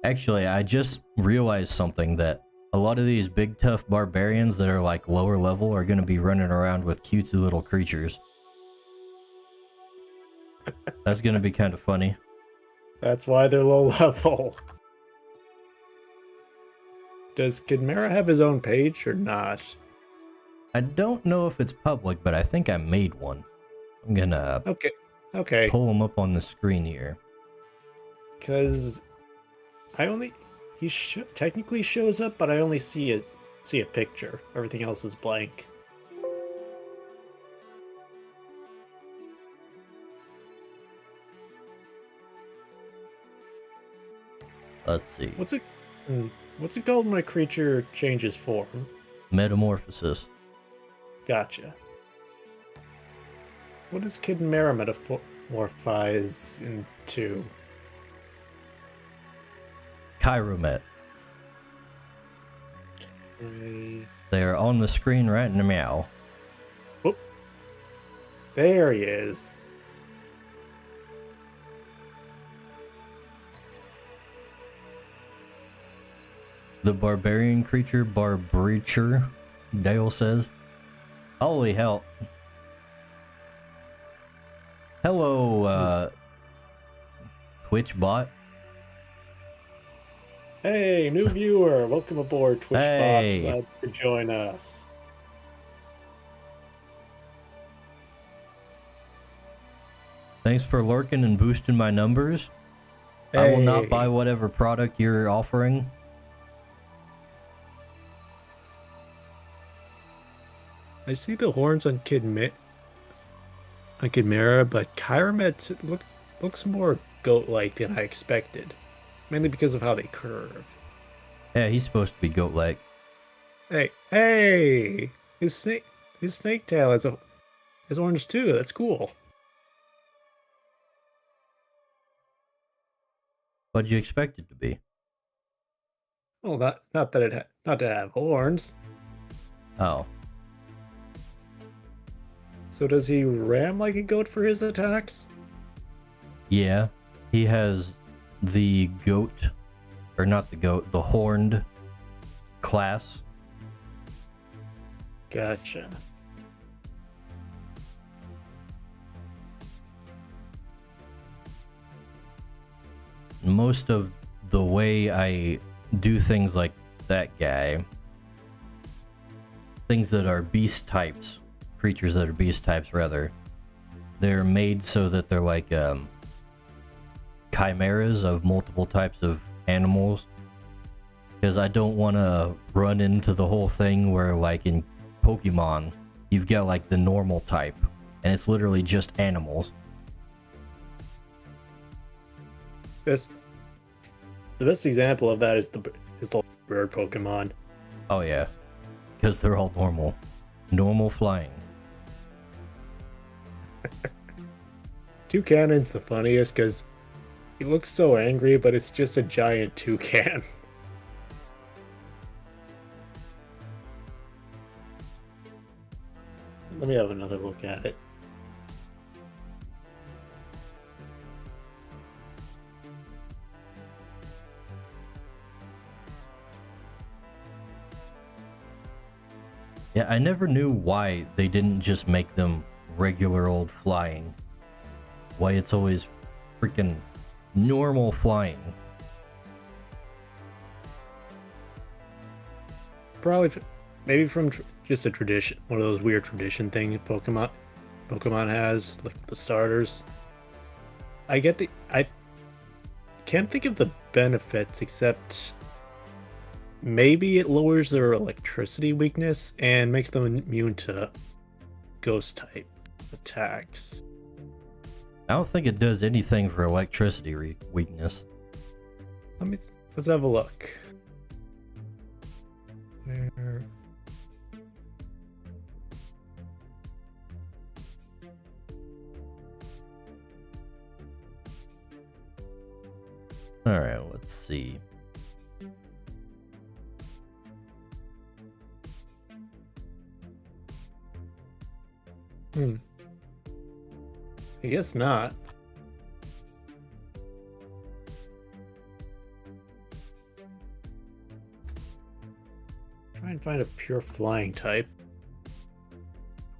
Actually, I just realized something, that a lot of these big tough barbarians that are like lower level are going to be running around with cutesy little creatures. That's going to be kind of funny. That's why they're low level. Does Chimera have his own page or not? I don't know if it's public, but I think I made one. I'm gonna Okay. pull him up on the screen here. Because he technically shows up, but I only see a picture. Everything else is blank. Let's see. What's it called when a creature changes form? Metamorphosis. Gotcha. What does Chimera metamorphize into? Chiromet. Okay. They're on the screen right now. Whoop. There he is. The barbarian creature, Barbreacher, Dale says. Holy hell. Hello, Twitch bot. Hey, new viewer. Welcome aboard, TwitchBot. Hey. Glad you could join us. Thanks for lurking and boosting my numbers. I will not Hey. buy whatever product you're offering. I see the horns on Chimera, but Chiromet looks more goat-like than I expected. Mainly because of how they curve. Yeah, he's supposed to be goat-like. Hey! His snake tail has horns too. That's cool. What'd you expect it to be? Well, not to have horns. Oh. So does he ram like a goat for his attacks? Yeah, he has the goat, or not the goat, the horned class. Gotcha. Most of the way I do things like that guy, things that are beast types, creatures that are beast types rather, they're made so that they're like chimeras of multiple types of animals, because I don't want to run into the whole thing where like in Pokemon you've got like the normal type and it's literally just animals. The best example of that is the bird Pokemon. Oh yeah, because they're all normal flying. Toucanon's the funniest because he looks so angry, but it's just a giant toucan. Let me have another look at it. Yeah, I never knew why they didn't just make them regular old flying. why it's always freaking normal flying. Probably, maybe from just a tradition, one of those weird tradition things Pokemon has, like the starters. I can't think of the benefits except maybe it lowers their electricity weakness and makes them immune to ghost type attacks. I don't think it does anything for electricity weakness. Let's have a look. Where? Alright, let's see. I guess not. Try and find a pure flying type.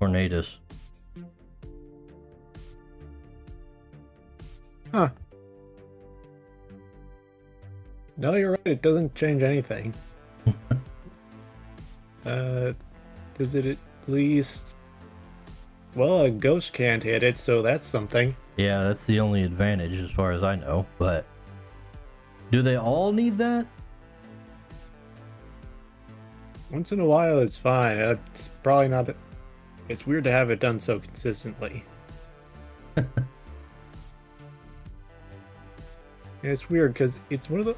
Tornadus. Huh. No, you're right. It doesn't change anything. Does it at least... Well, a ghost can't hit it, so that's something. Yeah, that's the only advantage as far as I know, but... Do they all need that? Once in a while, it's fine. It's probably not... It's weird to have it done so consistently. Yeah, it's weird, because it's one of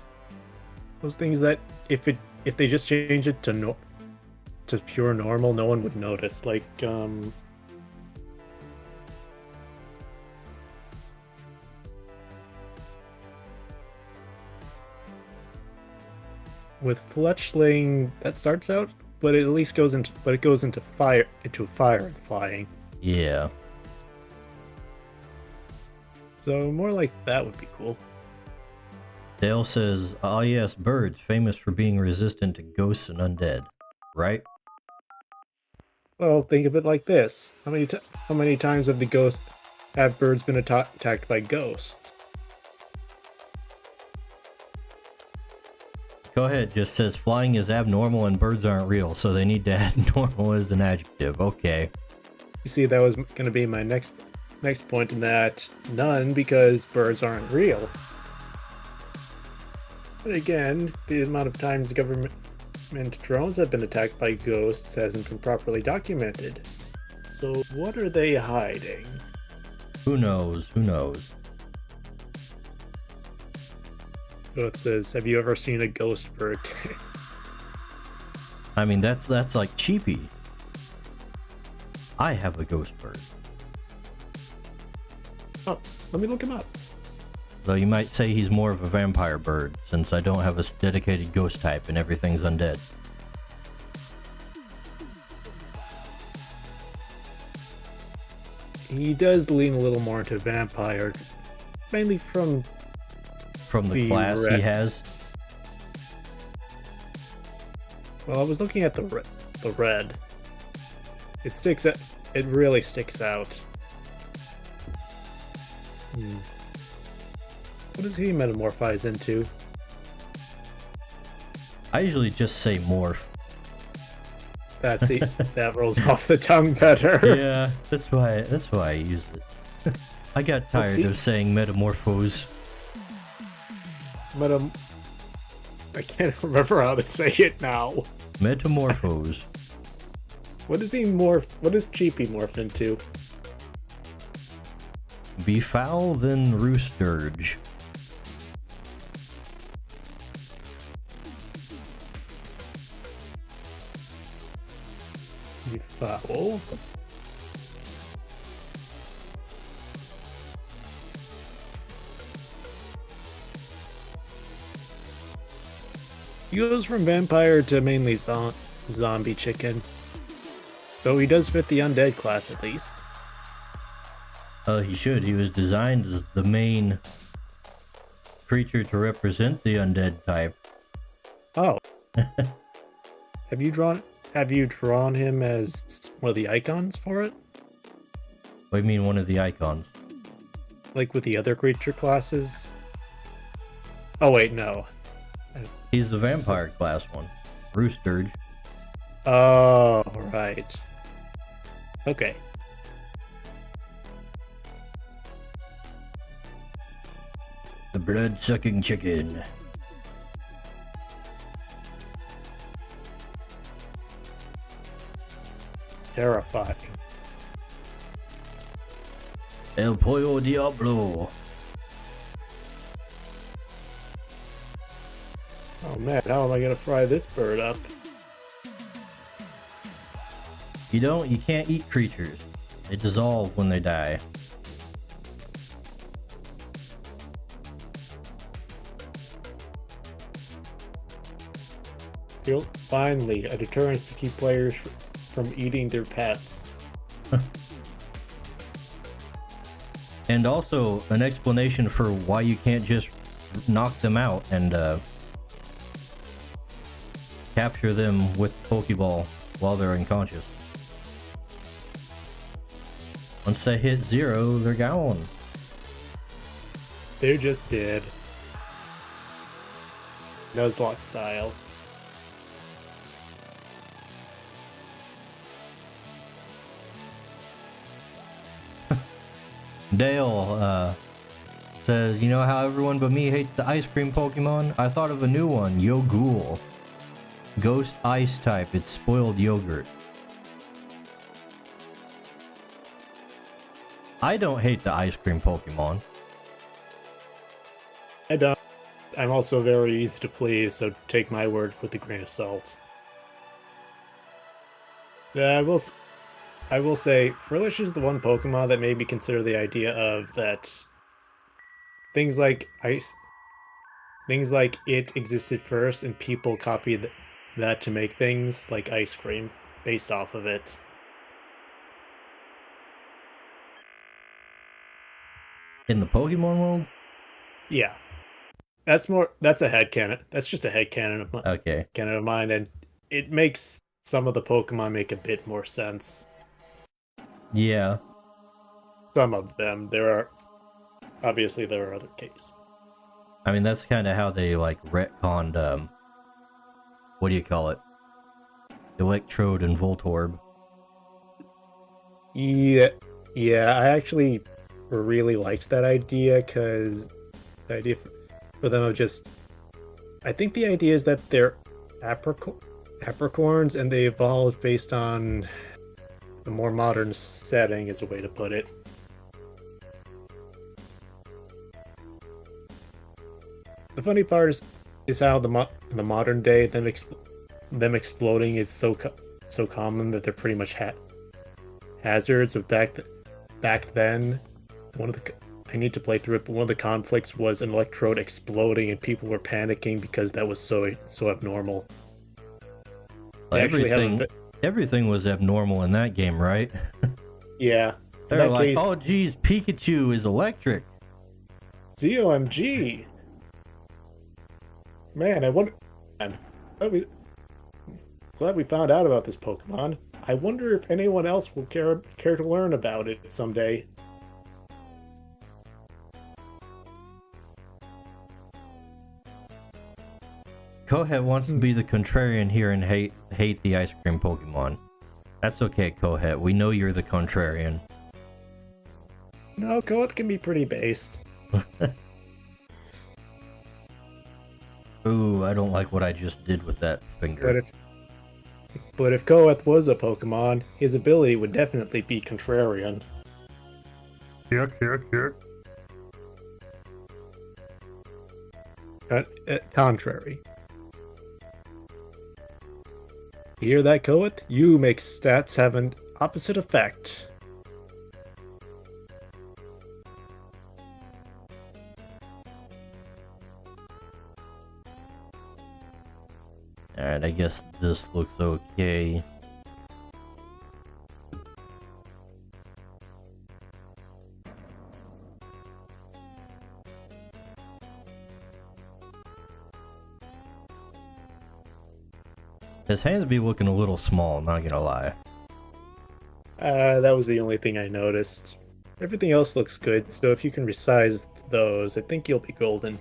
those things that if they just change it to pure normal, no one would notice. Like, with Fletchling, that starts out, but it at least goes into fire and flying. Yeah. So more like that would be cool. Dale says, "Ah yes, birds, famous for being resistant to ghosts and undead." Right? Well, think of it like this: how many times have birds been attacked by ghosts? Go ahead, just says flying is abnormal and birds aren't real, so they need to add normal as an adjective. Okay. You see, that was going to be my next point in that none, because birds aren't real. But again, the amount of times government drones have been attacked by ghosts hasn't been properly documented. So what are they hiding? Who knows? Who knows? So it says, have you ever seen a ghost bird? I mean, that's like cheapy. I have a ghost bird. Oh, let me look him up. Though you might say he's more of a vampire bird, since I don't have a dedicated ghost type and everything's undead. He does lean a little more into vampire, mainly from the class red. He has. Well, I was looking at the red. It sticks out. It really sticks out. What does he metamorphize into? I usually just say morph. That rolls off the tongue better. Yeah, that's why I use it. I got tired of saying metamorphose. I can't remember how to say it now. Metamorphose. What does Cheapy morph into? Befoul then roost dirge. Befoul. He goes from vampire to mainly zombie chicken. So he does fit the undead class at least. He should. He was designed as the main creature to represent the undead type. Oh. Have you drawn him as one of the icons for it? What do you mean one of the icons? like with the other creature classes. Oh wait, no. He's the vampire class one. Roosturge. Oh, right. Okay. The blood-sucking chicken. Terrifying. El Pollo Diablo. Oh man, how am I gonna fry this bird up? You can't eat creatures. They dissolve when they die. Finally, a deterrence to keep players from eating their pets. And also an explanation for why you can't just knock them out and capture them with Pokeball while they're unconscious. Once they hit 0, they're gone. They're just dead. Nuzlocke style. Dale says, you know how everyone but me hates the ice cream Pokemon? I thought of a new one, Yogul. Ghost ice type, it's spoiled yogurt. I don't hate the ice cream Pokemon. I don't. I'm also very easy to please, so take my word with a grain of salt. I will say, Frillish is the one Pokemon that made me consider the idea of that things like it existed first, and people copied that to make things like ice cream based off of it. In the Pokemon world? Yeah. That's a headcanon. That's just a headcanon of mine, and it makes some of the Pokemon make a bit more sense. Yeah. Some of them. There are other cases. I mean, that's kind of how they, like, retconned, what do you call it? Electrode and Voltorb. Yeah, I actually really liked that idea, because the idea for them of just... I think the idea is that they're apricorns, and they evolved based on the more modern setting, is a way to put it. The funny part is how in the modern day, them exploding is so common that they're pretty much hazards. But back then, I need to play through it, but one of the conflicts was an electrode exploding, and people were panicking because that was so abnormal. Everything was abnormal in that game, right? Yeah. They're like, oh geez, Pikachu is electric. ZOMG. Man, I wonder... Glad we found out about this Pokemon. I wonder if anyone else will care to learn about it someday. Kohet wants to be the contrarian here and hate the ice cream Pokemon. That's okay, Kohet. We know you're the contrarian. No, Kohet can be pretty based. Ooh, I don't like what I just did with that finger. But if Koeth was a Pokemon, his ability would definitely be contrarian. Contrary. You hear that, Koeth? You make stats have an opposite effect. Alright, I guess this looks okay. His hands be looking a little small, not gonna lie. That was the only thing I noticed. Everything else looks good, so if you can resize those, I think you'll be golden.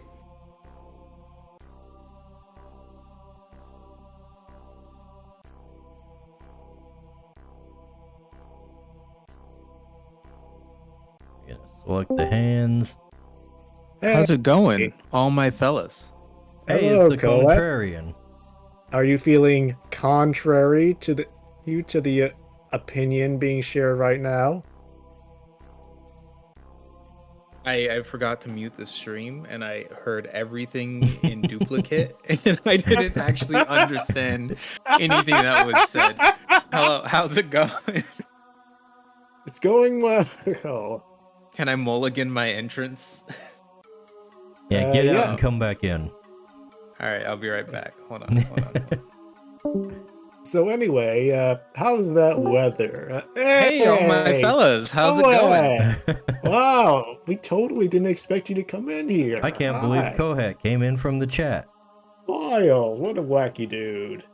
Gonna select the hands. How's it going, Hey. all my fellas? Hey, Hello, it's the Colette. contrarian. Are you feeling contrary to the opinion being shared right now? I forgot to mute the stream and I heard everything in duplicate and I didn't actually understand anything that was said. Hello, how's it going? It's going well. Can I mulligan my entrance? Yeah, get out yeah. and come back in. Alright, I'll be right back. Hold on. So anyway, how's that weather? Hey, all my fellas, how's it going? Wow, we totally didn't expect you to come in here. I can't believe Hi. Kohat came in from the chat. Lyle, what a wacky dude.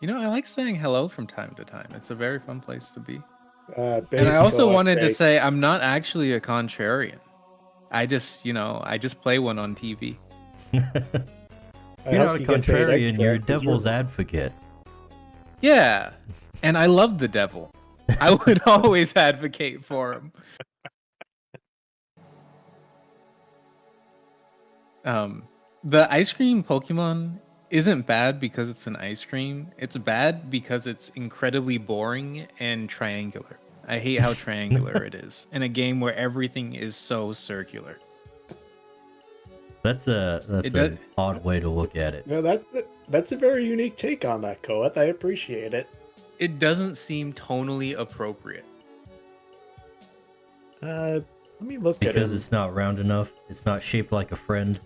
You know, I like saying hello from time to time. It's a very fun place to be. And I Basic also wanted to update. say I'm not actually a contrarian. I just play one on TV. I You're hope not a you get paid contrarian, extra, you're a 'cause devil's advocate. Yeah, and I love the devil. I would always advocate for him. The ice cream Pokemon isn't bad because it's an ice cream. It's bad because it's incredibly boring and triangular. I hate how triangular it is in a game where everything is so circular. That's an odd way to look at it. No, that's a very unique take on that, Koeth. I appreciate it. It doesn't seem tonally appropriate. Let me look at it. Because it's not round enough. It's not shaped like a friend.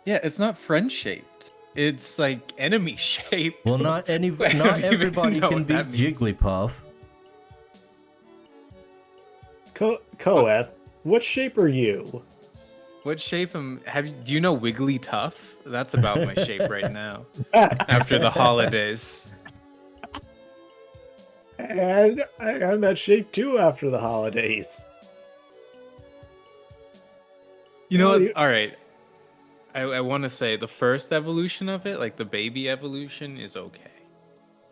Yeah, it's not friend shaped. It's like enemy shaped. Well, not I don't even everybody know can what beat that means. Jigglypuff. Koeth, what shape are you? What shape am do you know Wigglytuff? That's about my shape right now. After the holidays. And I'm that shape too after the holidays. You know Well, what? All right. I want to say the first evolution of it, like the baby evolution, is okay.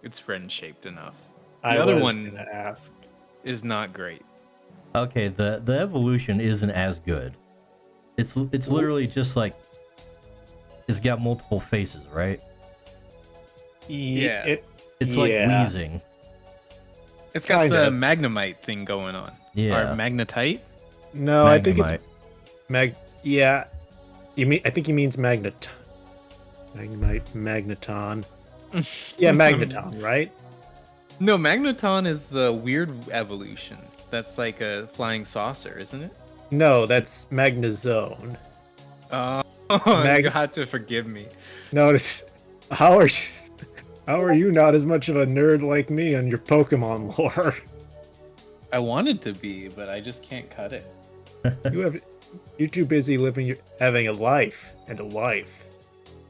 It's friend shaped enough. The other one gonna ask. is not great. Okay, the evolution isn't as good. It's literally just like it's got multiple faces, right? Yeah. It's like wheezing. It's got Kinda. the Magnemite thing going on. Yeah. Or Magnetite? No, I think it's Magnemite. Yeah, I think he means Magneton. Magneton. Yeah, Magneton, right? No, Magneton is the weird evolution. That's like a flying saucer, isn't it? No, that's Magnezone. You have to forgive me. Notice how are you not as much of a nerd like me on your Pokemon lore? I wanted to be, but I just can't cut it. You're too busy having a life and a life.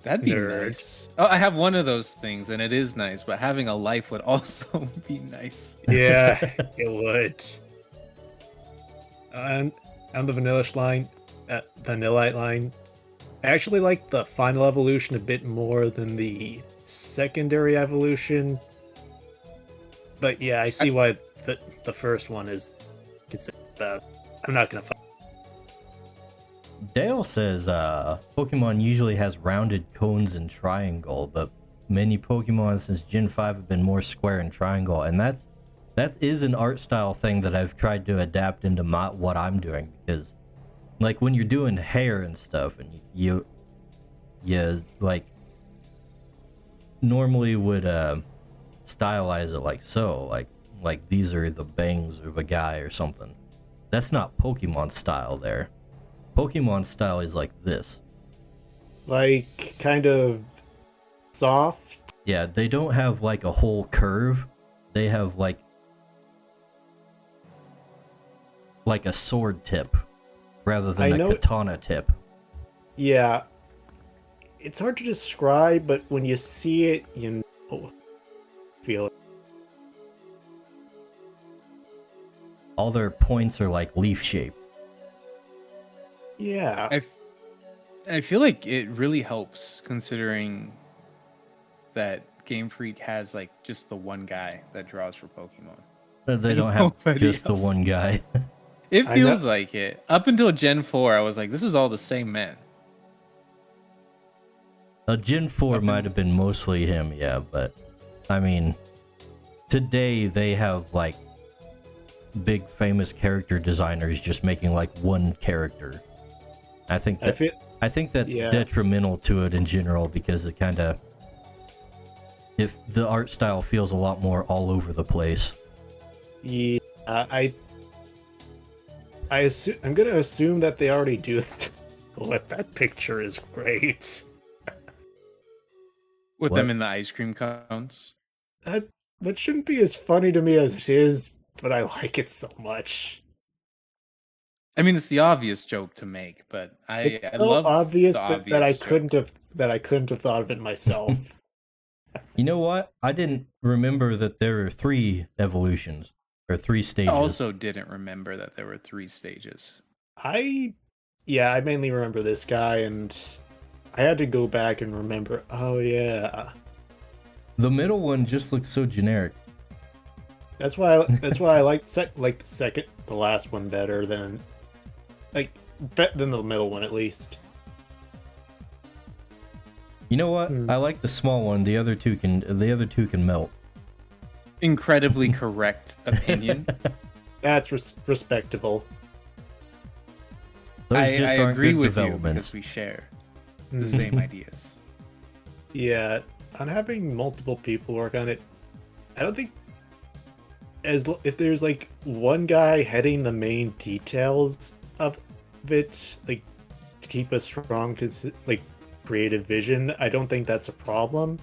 That'd be Nerd. nice. Oh, I have one of those things, and it is nice, but having a life would also be nice. Yeah, it would. And on the Vanillite line, I actually like the final evolution a bit more than the secondary evolution. But yeah, I see why the first one is considered best. I'm not gonna fight. Dale says Pokemon usually has rounded cones and triangle, but many Pokemon since Gen 5 have been more square and triangle, and that is an art style thing that I've tried to adapt into what I'm doing, because like when you're doing hair and stuff and you like normally would stylize it like so, like these are the bangs of a guy or something. That's not Pokemon style there. Pokemon style is like this. Like kind of soft. Yeah, they don't have like a whole curve. They have like a sword tip rather than a katana tip. Yeah. It's hard to describe, but when you see it, you know, feel it. all their points are like leaf shaped. Yeah. I feel like it really helps considering that Game Freak has like just the one guy that draws for Pokemon. They don't have Nobody just the else. one guy. It I feels know- like it. Up until Gen 4, I was like, this is all the same man. Gen 4 might have been mostly him, yeah, but I mean, today they have like big famous character designers just making like one character. I think that's Yeah. detrimental to it in general because it kind of, if the art style feels a lot more all over the place. Yeah, I'm gonna assume that they already do. What, that picture is great. With What? them in the ice cream cones. That shouldn't be as funny to me as it is, but I like it so much. I mean, it's the obvious joke to make, but It's I so love obvious, the but that I obvious joke. couldn't have thought of it myself. You know what? I didn't remember that there are 3 evolutions or 3 I stages. also didn't remember that there were 3 stages. I mainly remember this guy, and I had to go back and remember. Oh yeah, The middle one just looks so generic. that's why I like the last one better than than the middle one at least. You know what? I like the small one. The other two can melt. Incredibly correct opinion. That's respectable. Those I just aren't agree good with you developments. because we share the same ideas. Yeah, on having multiple people work on it, I don't think if there's like one guy heading the main details of it, like to keep a strong creative vision, I don't think that's a problem.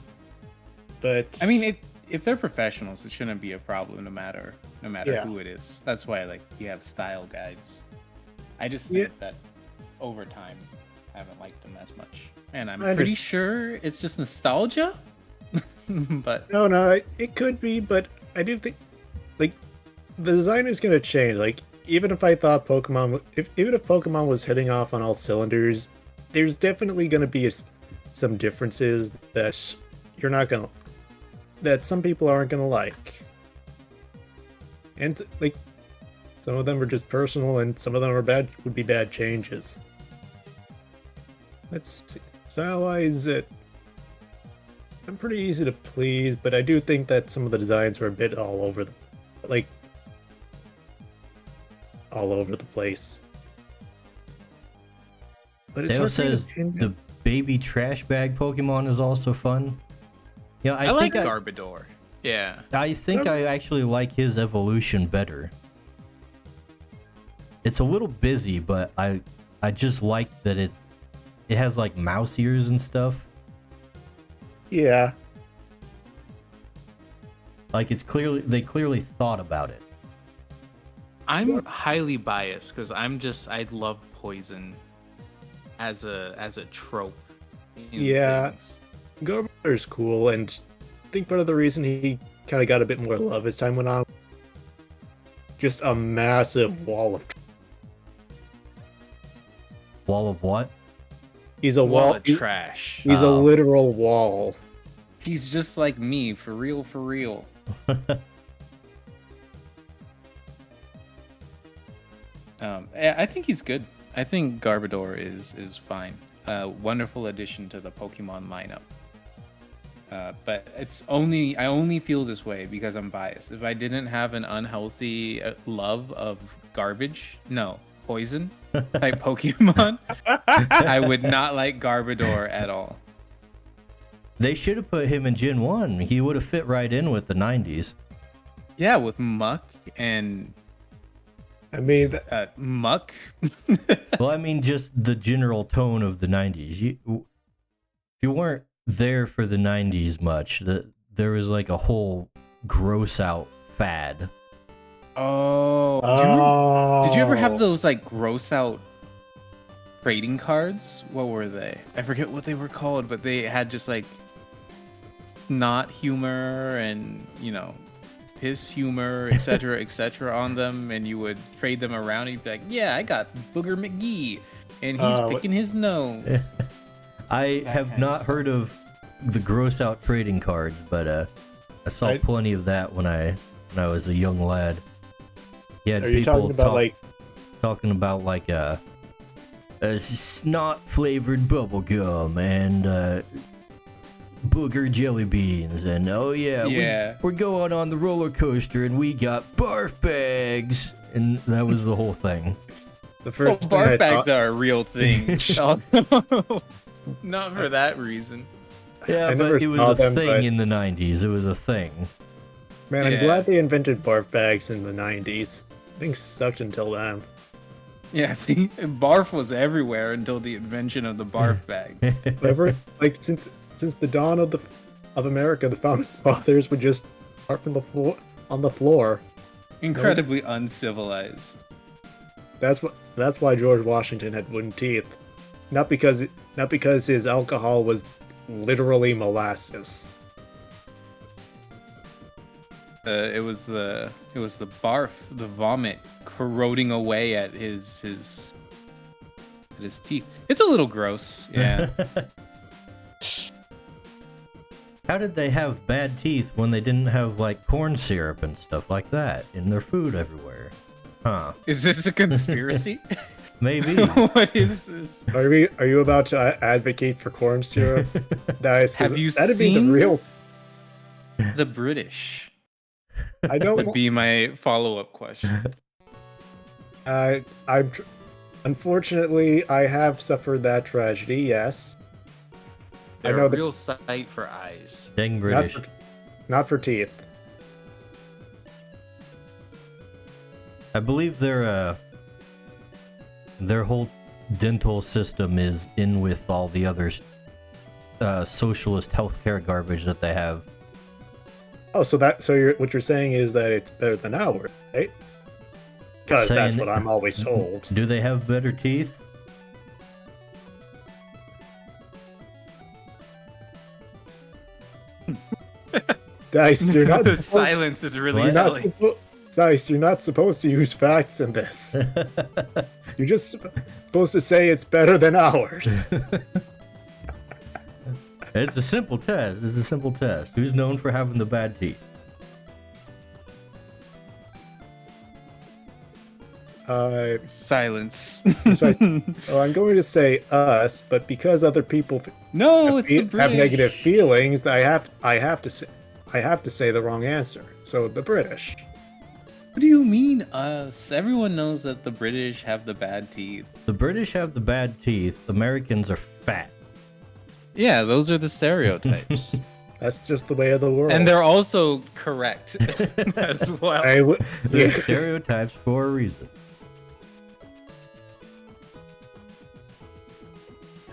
But I mean, if they're professionals, it shouldn't be a problem no matter Yeah. who it is. That's why like you have style guides. I just think that over time I haven't liked them as much. And I'm I pretty sure it's just nostalgia. But no, it could be, but I do think like the design is going to change. Like even if I thought even if Pokemon was hitting off on all cylinders, there's definitely going to be some differences that that some people aren't going to like. And like some of them are just personal and some of them would be bad changes. Let's see. Style-wise, I'm pretty easy to please, but I do think that some of the designs are a bit all over the place. But it's Dale hard for me to says pin the baby trash bag Pokemon is also fun. Yeah, I like Garbodor. Yeah. I think I actually like his evolution better. It's a little busy, but I just like that it has like mouse ears and stuff. Yeah. Like they clearly thought about it. I'm highly biased because I love poison as a trope. in Yeah. things. Garbodor's cool, and I think part of the reason he kind of got a bit more love as time went on, just a massive wall of. Wall of what? He's a Wall wall. of trash. He's a Oh. literal wall. He's just like me, for real, for real. I think he's good. I think Garbodor is fine. Wonderful addition to the Pokemon lineup. But I only feel this way because I'm biased. If I didn't have an unhealthy love of poison type Pokemon, I would not like Garbodor at all. They should have put him in Gen 1. He would have fit right in with the 90s. Yeah, with Muck and I mean, Muck. Well, I mean, just the general tone of the 90s. You weren't there for the 90s much. There was like a whole gross out fad. Oh, did you ever have those like gross out trading cards? What were they? I forget what they were called, but they had just like not humor and piss humor, etc., on them, and you would trade them around. And you'd be like, "Yeah, I got Booger McGee, and he's picking his nose." I That have kind of not stuff. heard of the gross out trading cards, but I saw plenty of that when I was a young lad. Yeah, Are you talking about talking about like a snot flavored bubble gum and booger jelly beans, and oh yeah, we're going on the roller coaster and we got barf bags, and that was the whole thing. the first thing barf I bags thought- are a real thing. Not for that reason. Yeah, I but never it was saw a them, thing but- in the 90s. It was a thing. Man, I'm Yeah. glad they invented barf bags in the 90s. Things sucked until then. Yeah, barf was everywhere until the invention of the barf bag. Whatever, like since the dawn of America, the founding fathers would just barf on the floor. Incredibly uncivilized. That's why George Washington had wooden teeth, not because his alcohol was literally molasses. It was the barf, the vomit corroding away at his teeth. It's a little gross. Yeah. How did they have bad teeth when they didn't have like corn syrup and stuff like that in their food everywhere? Huh? Is this a conspiracy? Maybe. What is this? Are you about to advocate for corn syrup, guys? 'Cause Have you that'd be the seen- real? The British I don't. would be my follow-up question. Unfortunately, I have suffered that tragedy. Yes, They're know a the- real sight for eyes. Dang British. not for teeth. I believe their whole dental system is in with all the other socialist healthcare garbage that they have. Oh, so what you're saying is that it's better than ours, right? Because that's Saying- what I'm always told. Do they have better teeth? Dice, you're not The supposed, silence is really What? telling. Dice, you're not supposed to use facts in this. You're just supposed to say it's better than ours. It's a simple test. It's a simple test. Who's known for having the bad teeth? Silence. Oh, I'm going to say us, but because other people No, it's the have British. negative feelings, I have to say the wrong answer. So the British. What do you mean us? Everyone knows that the British have the bad teeth. The British have the bad teeth. Americans are fat. Yeah, those are the stereotypes. That's just the way of the world. And they're also correct as well. They're Yeah. stereotypes for a reason.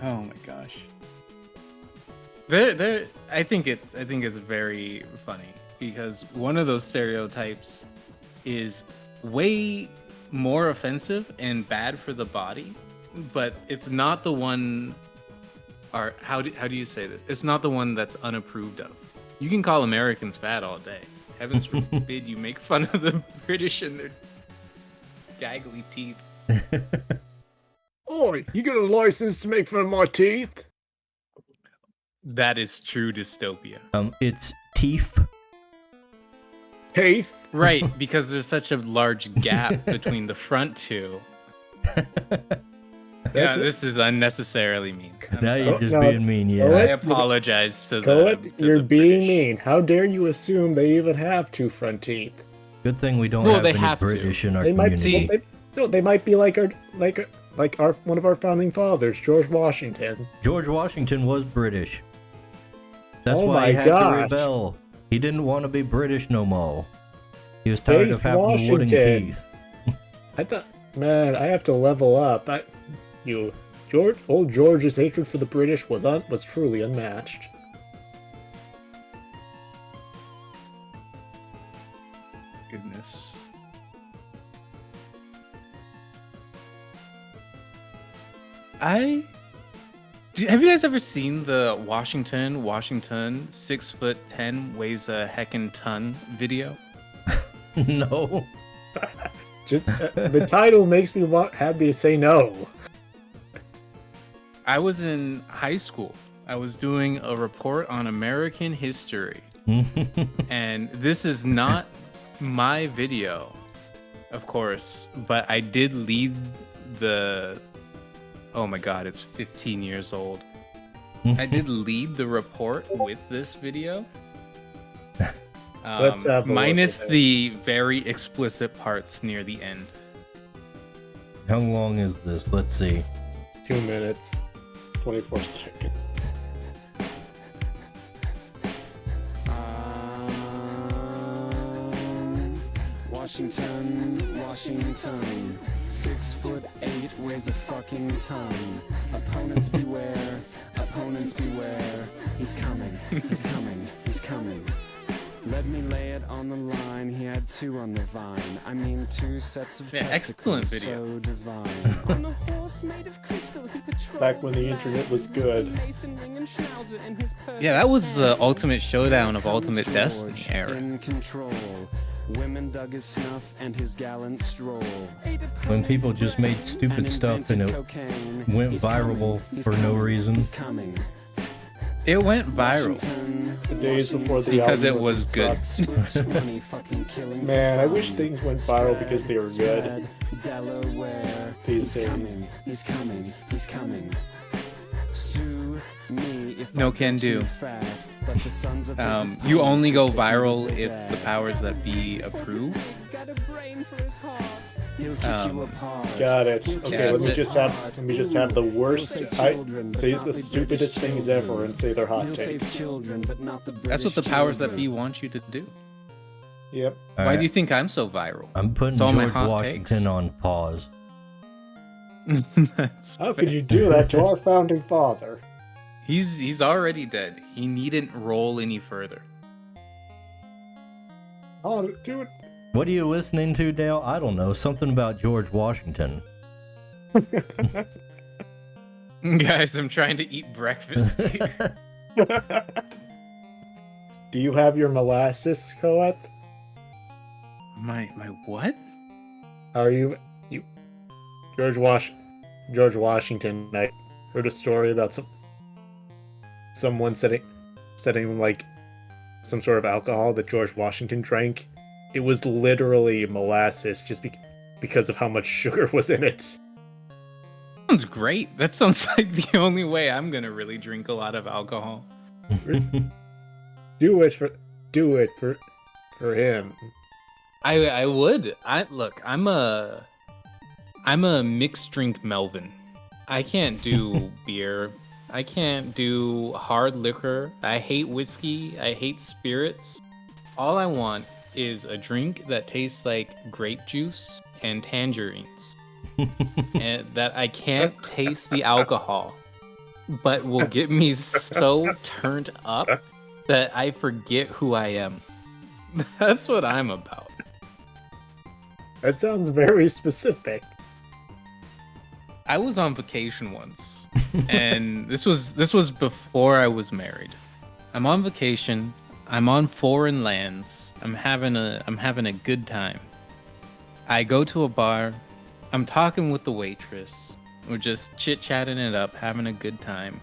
Oh my gosh. I think it's very funny because one of those stereotypes is way more offensive and bad for the body, but it's not the one. Or how do you say this? It's not the one that's unapproved of. You can call Americans fat all day. Heavens forbid you make fun of the British and their gaggly teeth. Oi, you got a license to make fun of my teeth? That is true dystopia. It's teeth. Teeth? Right, because there's such a large gap between the front two. Yeah, That's it. this is unnecessarily mean. I'm Now sorry. you're just No, being mean, I yeah. what? apologize to Go the. it, to you're the being British. mean. How dare you assume they even have two front teeth? Good thing we don't Well, have they any have to. British in our They might community. they might be like our one of our founding fathers, George Washington. George Washington was British. That's Oh why my he had gosh. to rebel. He didn't want to be British no more. He was tired Based of having wooden Washington. teeth. I thought, man, I have to level up. Old George's hatred for the British was truly unmatched. Goodness. Have you guys ever seen the Washington 6'10" weighs a heckin' ton video? No. Just the title makes me happy to say no. I was in high school. I was doing a report on American history. And this is not my video, of course, but I did lead the... Oh my god, it's 15 years old. I did lead the report with this video. Let's have a minus look at the very explicit parts near the end. How long is this? Let's see. 2 minutes, 24 seconds. Washington, 6'8", weighs a fucking ton. Opponents beware, he's coming, he's coming, he's coming. Let me lay it on the line, he had 2 on the vine. I mean 2 sets of excellent testicles, video. so divine. On a horse made of crystal, he patrolled Back when the internet was good. Yeah, that was the Ultimate Showdown of Ultimate Destiny era. In control. Women dug his snuff and his gallant stroll. When people just made stupid stuff and it went viral for no reason. He's coming. It went viral The days before the because it album was good. Man, I wish things went viral because they were good. Delaware. These days. He's coming. He's coming. Sue me if No I can go do. too fast, but the sons of his You opponents only go wish they could viral use if their the dad. powers that be approve. He'll kick you apart. Got it. He'll Okay, kick let you me just apart. have the worst. He'll save I children, say but the not the stupidest British things children. ever and say they're hot He'll save takes. children, but not the That's what the British powers that children. be want you to do. Yep. Why do you think I'm so viral? I'm putting It's all my George hot Washington takes. on pause. That's How could you do that to our founding father? He's already dead. He needn't roll any further. Oh, dude. What are you listening to, Dale? I don't know. Something about George Washington. Guys, I'm trying to eat breakfast here. Do you have your molasses, Colette? My what? How are you? George Washington. I heard a story about someone setting like some sort of alcohol that George Washington drank. It was literally molasses, just because of how much sugar was in it. Sounds great. That sounds like the only way I'm gonna really drink a lot of alcohol. Do it for him. I would. I'm a mixed drink Melvin. I can't do beer. I can't do hard liquor. I hate whiskey. I hate spirits. All I want is a drink that tastes like grape juice and tangerines. And that I can't taste the alcohol, but will get me so turned up that I forget who I am. That's what I'm about. That sounds very specific. I was on vacation once, and this was before I was married. I'm on vacation. I'm on foreign lands. I'm having a good time. I go to a bar. I'm talking with the waitress. We're just chit-chatting it up, having a good time.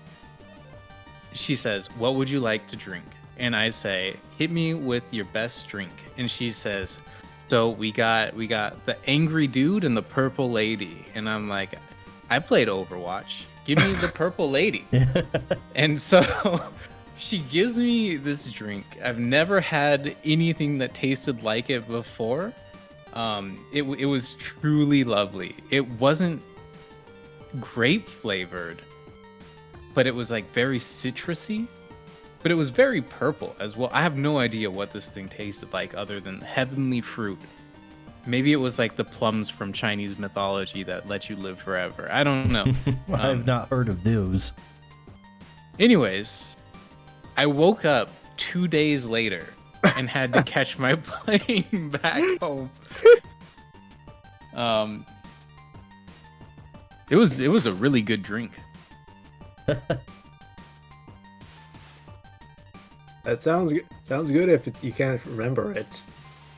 She says, "What would you like to drink?" And I say, "Hit me with your best drink." And she says, "So we got the angry dude and the purple lady." And I'm like, "I played Overwatch. Give me the purple lady." And so she gives me this drink. I've never had anything that tasted like it before. It was truly lovely. It wasn't grape flavored, but it was like very citrusy, but it was very purple as well. I have no idea what this thing tasted like other than heavenly fruit. Maybe it was like the plums from Chinese mythology that let you live forever. I don't know. I've not heard of those. Anyways, I woke up 2 days later and had to catch my plane back home. It was a really good drink. That sounds good if you can't remember it.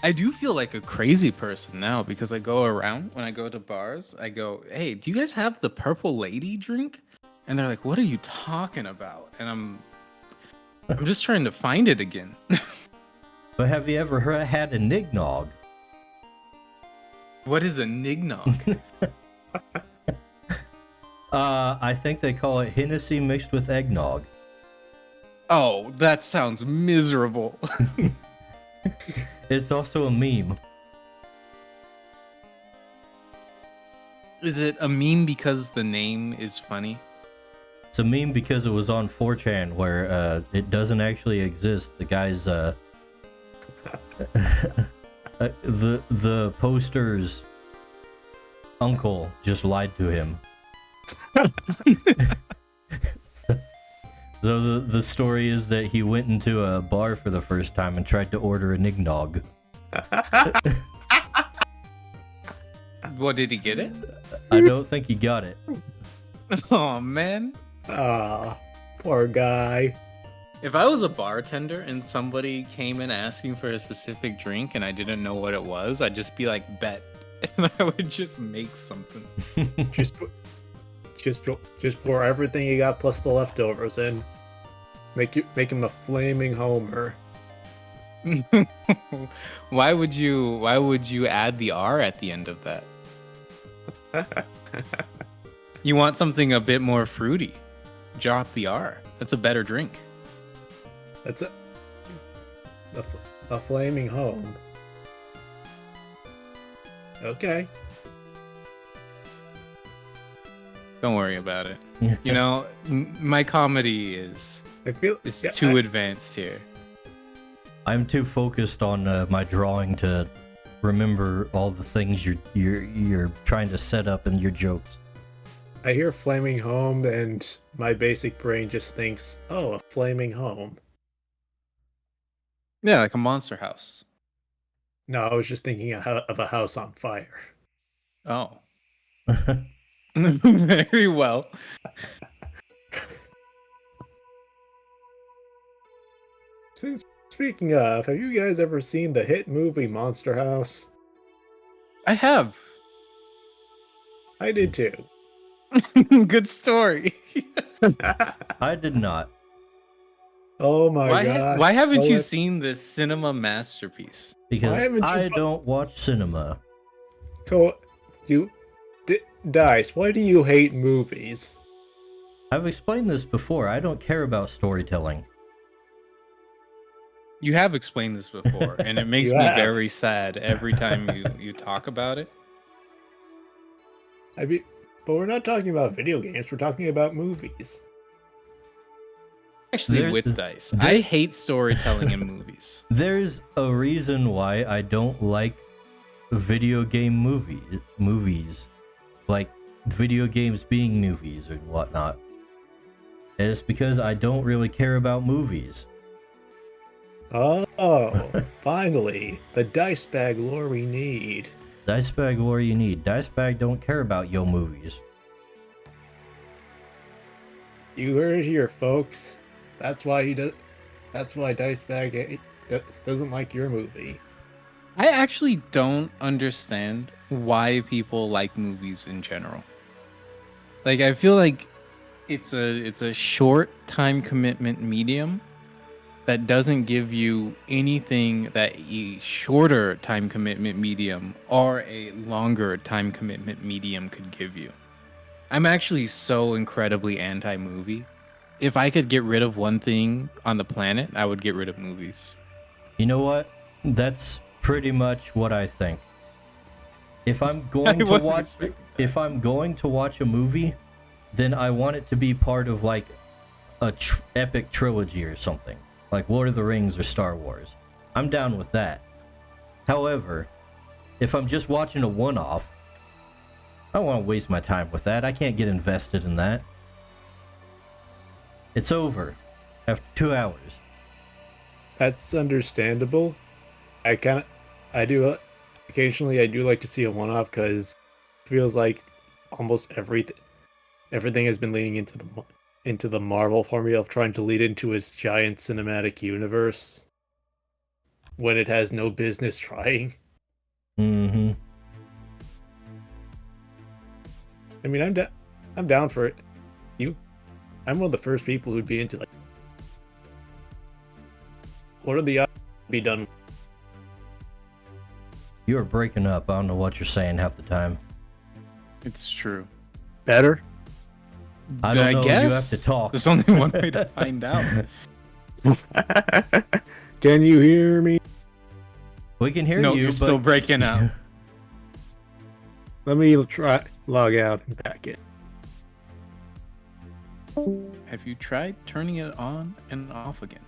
I do feel like a crazy person now because I go around when I go to bars. I go, "Hey, do you guys have the purple lady drink?" And they're like, "What are you talking about?" And I'm just trying to find it again. But have you ever had a nignog? What is a nignog? I think they call it Hennessy mixed with eggnog. Oh, that sounds miserable. It's also a meme. Is it a meme because the name is funny? It's a meme because it was on 4chan where it doesn't actually exist. The guy's the poster's uncle just lied to him. So the story is that he went into a bar for the first time and tried to order a nignog. What, did he get it? I don't think he got it. Oh man. Ah, poor guy. If I was a bartender and somebody came in asking for a specific drink and I didn't know what it was, I'd just be like, bet. And I would just make something. Just pour everything you got plus the leftovers in. Make him a flaming homer. Why would you add the R at the end of that? You want something a bit more fruity. Drop the R. That's a better drink. That's a flaming home. Okay. Don't worry about it. You know, my comedy is I feel too advanced here. I'm too focused on my drawing to remember all the things you're trying to set up in your jokes. I hear flaming home and my basic brain just thinks, oh, a flaming home. Yeah, like a monster house. No, I was just thinking of a house on fire. Oh. Very well. Speaking of, have you guys ever seen the hit movie Monster House? I have. I did too. Good story. I did not. Oh my god. Why haven't you seen this cinema masterpiece? Because Why haven't you I don't watch cinema. Dice, why do you hate movies? I've explained this before. I don't care about storytelling. You have explained this before, and it makes me very sad every time you talk about it. But we're not talking about video games, we're talking about movies. Actually, with Dice, I hate storytelling in movies. There's a reason why I don't like video game movies. Like video games being movies and whatnot. And it's because I don't really care about movies. Oh, finally, the dice bag lore we need. Dice bag lore you need. Dice bag don't care about yo movies. You heard it here, folks. That's why he does. That's why dice bag doesn't like your movie. I actually don't understand why people like movies in general. Like, I feel like it's a short time commitment medium that doesn't give you anything that a shorter time commitment medium or a longer time commitment medium could give you. I'm actually so incredibly anti-movie. If I could get rid of one thing on the planet, I would get rid of movies. You know what? That's pretty much what I think. If I'm going to watch a movie, then I want it to be part of like a epic trilogy or something, like Lord of the Rings or Star Wars. I'm down with that. However, if I'm just watching a one-off, I don't want to waste my time with that. I can't get invested in that. It's over after 2 hours. That's understandable. Occasionally I do like to see a one-off because it feels like almost everything has been leading into the Marvel formula of trying to lead into its giant cinematic universe. when it has no business trying. Mm-hmm. I mean, I'm down for it. I'm one of the first people who'd be into like, what are the odds to be done? You are breaking up. I don't know what you're saying half the time. It's true. Better? I don't know. Guess You have to talk. there's only one way to find out. Can you hear me? We can hear No, you, you're but still breaking out. Let me try log out and back in. Have you tried turning it on and off again?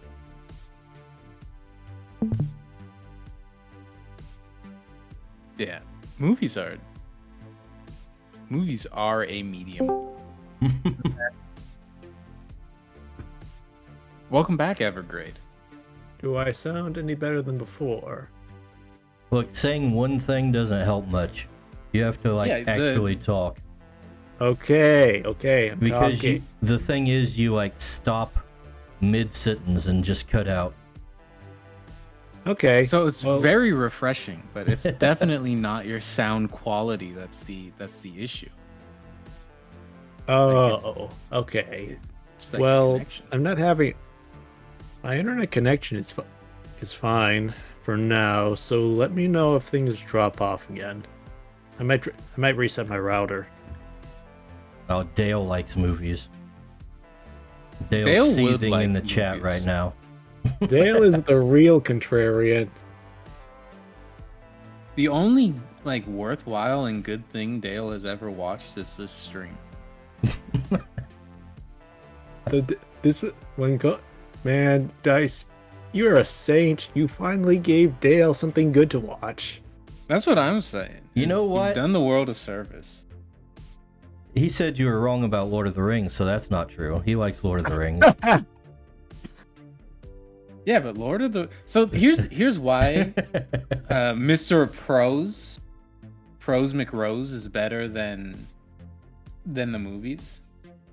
Yeah, movies are a medium. Welcome back, Evergrade. Do I sound any better than before? Look, saying one thing doesn't help much. You have to like Yeah, actually talk. Okay, I'm Because talking. the thing is, you like stop mid-sentence and just cut out. Okay, So it's well, very refreshing, but it's definitely not your sound quality that's the issue. Oh, okay. It's like Well, connection. I'm not having. My internet connection is fine for now. So let me know if things drop off again. I might reset my router. Oh, Dale likes movies. Dale Dale's would seething like in the chat movies. right now. Dale is the real contrarian. The only like worthwhile and good thing Dale has ever watched is this stream. Man, Dice, you're a saint. You finally gave Dale something good to watch. That's what I'm saying. You know You've what? done the world a service. He said you were wrong about Lord of the Rings, so that's not true. He likes Lord of the Rings. Yeah, but Lord of the here's why Mr. Prose McRose is better than the movies.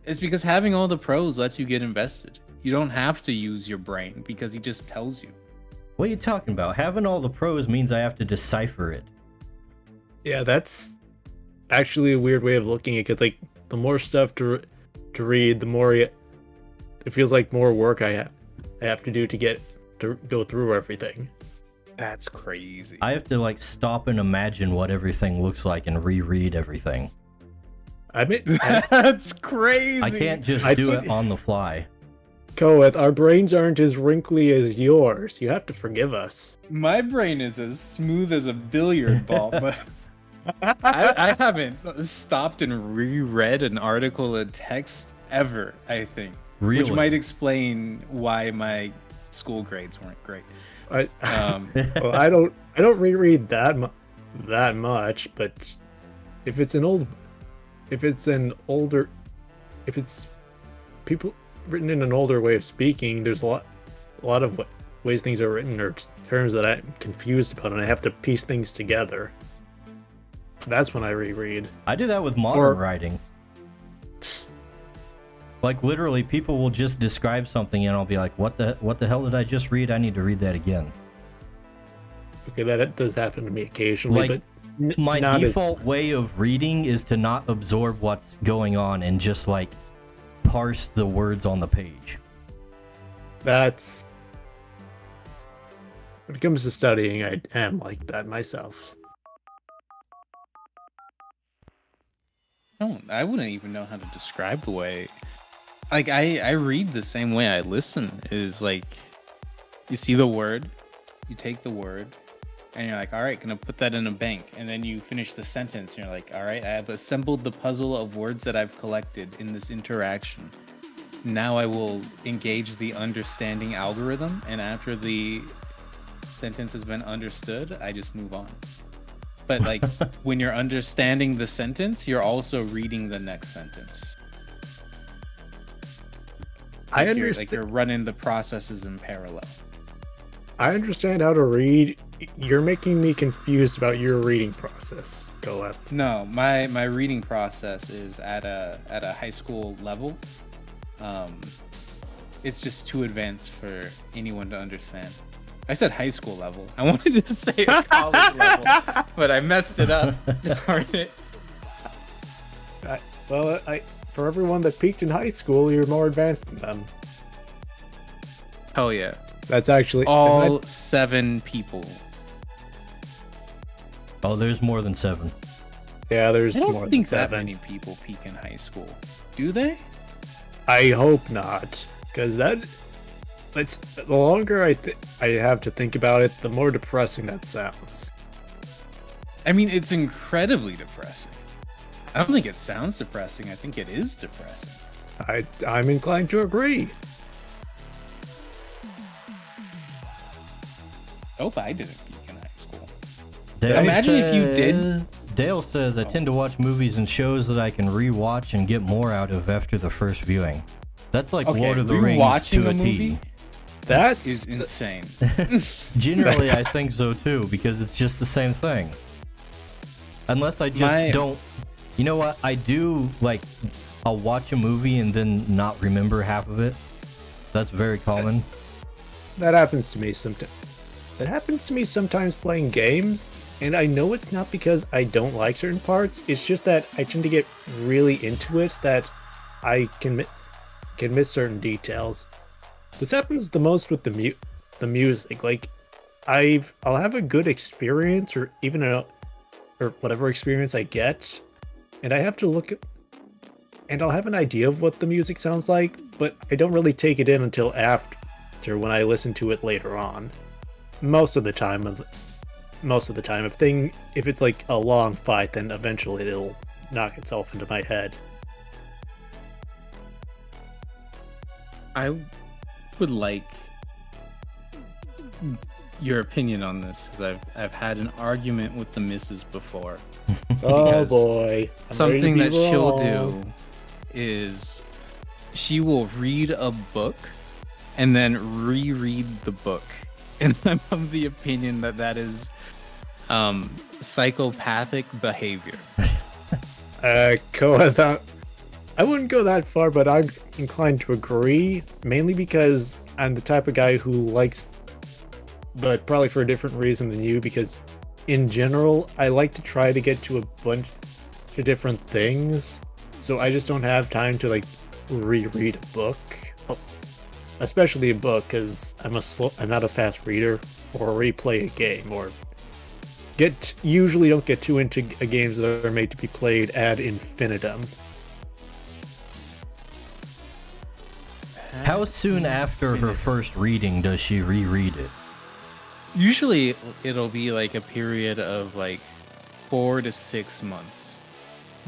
It's because having all the pros lets you get invested. You don't have to use your brain because he just tells you. What are you talking about? Having all the pros means I have to decipher it. Yeah, that's actually a weird way of looking at it. Because like the more stuff to read, the more it feels like more work I have to do to go through everything. That's crazy. I have to like stop and imagine what everything looks like and reread everything. I mean, That's crazy. I can't just I do took- it on the fly. Koeth, our brains aren't as wrinkly as yours. You have to forgive us. My brain is as smooth as a billiard ball, but I haven't stopped and reread an article of text ever, I think. Really? Which might explain why my school grades weren't great. Well, I don't reread that much, but if it's people written in an older way of speaking, there's a lot of ways things are written or terms that I'm confused about, and I have to piece things together. That's when I reread. I do that with modern writing. Like literally, people will just describe something and I'll be like, "What the hell did I just read? I need to read that again." Okay, that does happen to me occasionally, Like, but my not default way of reading is to not absorb what's going on and just like parse the words on the page. That's when it comes to studying, I am like that myself. I wouldn't even know how to describe the way. Like I read the same way I listen. Is like you see the word, you take the word, and you're like, all right, gonna put that in a bank. And then you finish the sentence, and you're like, all right, I have assembled the puzzle of words that I've collected in this interaction. Now I will engage the understanding algorithm, and after the sentence has been understood, I just move on. But like when you're understanding the sentence, you're also reading the next sentence. I Like understand. you're running the processes in parallel. I understand how to read. You're making me confused about your reading process. Go up. No, my reading process is at a high school level. It's just too advanced for anyone to understand. I said high school level. I wanted to say college level, but I messed it up. Darn it. For everyone that peaked in high school, you're more advanced than them. Hell yeah. That's actually All 7 people. Oh, there's more than 7. Yeah, there's I more don't than think that 7. many people peak in high school. Do they? I hope not, because it's the longer I have to think about it, the more depressing that sounds. I mean, it's incredibly depressing. I don't think it sounds depressing. I think it is depressing. I'm inclined to agree. Hope I didn't peak in high school. Dale Imagine if you did. Dale says, I tend to watch movies and shows that I can rewatch and get more out of after the first viewing. That's like Okay, Lord of the Rings rewatching to a a movie? T. That's Is insane. Generally, I think so too, because it's just the same thing. Unless I just don't... You know what? I do, like, I'll watch a movie and then not remember half of it. That's very common. that happens to me sometimes. That happens to me sometimes playing games, and I know it's not because I don't like certain parts. It's just that I tend to get really into it that I can miss certain details. This happens the most with the music. Like, I'll have a good experience, or even or whatever experience I get, and I have to look at, and I'll have an idea of what the music sounds like, but I don't really take it in until after when I listen to it later on. Most of the time, if it's like a long fight, then eventually it'll knock itself into my head. I would like your opinion on this, because I've had an argument with the missus before. Oh Because boy. something that she'll do is she will read a book and then reread the book. And I'm of the opinion that that is psychopathic behavior. I wouldn't go that far, but I'm inclined to agree, mainly because I'm the type of guy who likes, but probably for a different reason than you, because in general, I like to try to get to a bunch of different things, so I just don't have time to like reread a book, especially a book, because I'm not a fast reader, or replay a game, or usually don't get too into games that are made to be played ad infinitum. How soon after her first reading does she reread it? Usually it'll be like a period of like 4 to 6 months.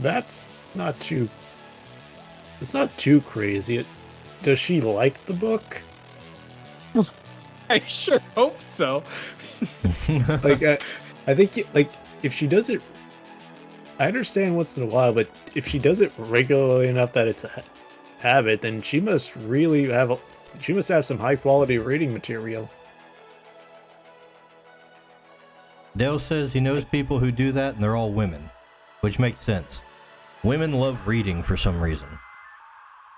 It's not too crazy. Does she like the book? I sure hope so. Like, I think if she does it, I understand once in a while, but if she does it regularly enough that it's a habit, then she must have some high quality reading material. Dale says he knows people who do that and they're all women, which makes sense. Women love reading for some reason.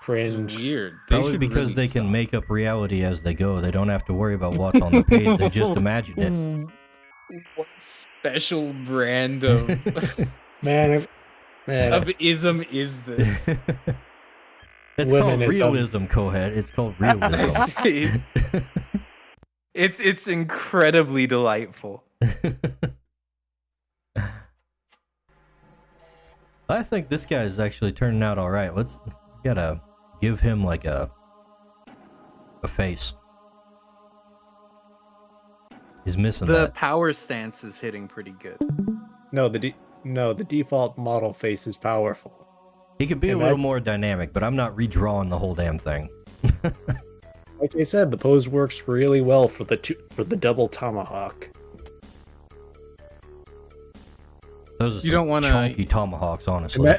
Cringe. It's weird. Probably because they can make up reality as they go. They don't have to worry about what's on the page. They just imagine it. What special brand of Man, of ism is this? It's called realism, Cohead. It's called realism. It's incredibly delightful. I think this guy is actually turning out all right. Gotta give him like a face. He's missing The that. power stance is hitting pretty good. no, the default model face is powerful. He could be a little more dynamic, but I'm not redrawing the whole damn thing. Like I said, the pose works really well for the double tomahawk. Those are You don't some wanna- chunky tomahawks, honestly.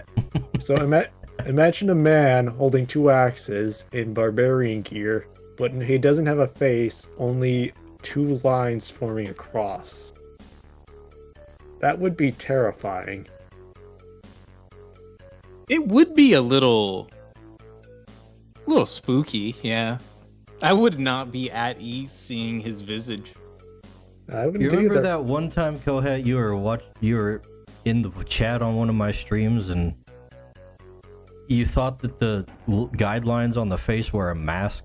Imagine a man holding 2 axes in barbarian gear, but he doesn't have a face, only 2 lines forming a cross. That would be terrifying. It would be a little spooky, yeah. I would not be at ease seeing his visage. I wouldn't You remember either. that one time, Kohet, you were in the chat on one of my streams and you thought that the guidelines on the face were a mask?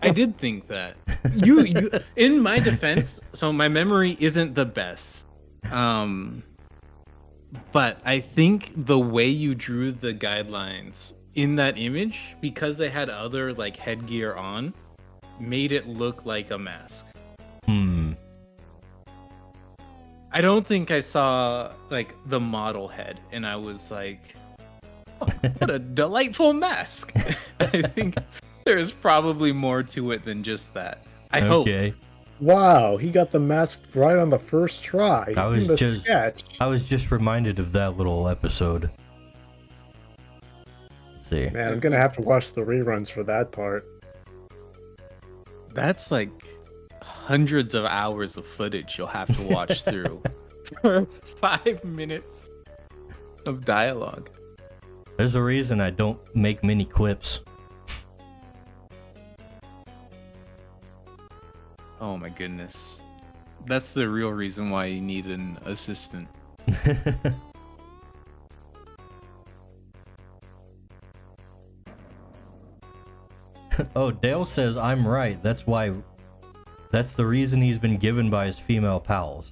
I did think that. You in my defense, so my memory isn't the best. But I think the way you drew the guidelines in that image, because they had other like headgear on, made it look like a mask. I don't think I saw like the model head and I was like, oh, what a delightful mask. I think there's probably more to it than just that. I hope. Wow, he got the mask right on the first try. I was in the just- sketch. I was just reminded of that little episode. Let's see. Man, I'm gonna have to watch the reruns for that part. That's like hundreds of hours of footage you'll have to watch through for 5 minutes of dialogue. There's a reason I don't make mini clips. Oh my goodness. That's the real reason why you need an assistant. Oh, Dale says I'm right. That's the reason he's been given by his female pals.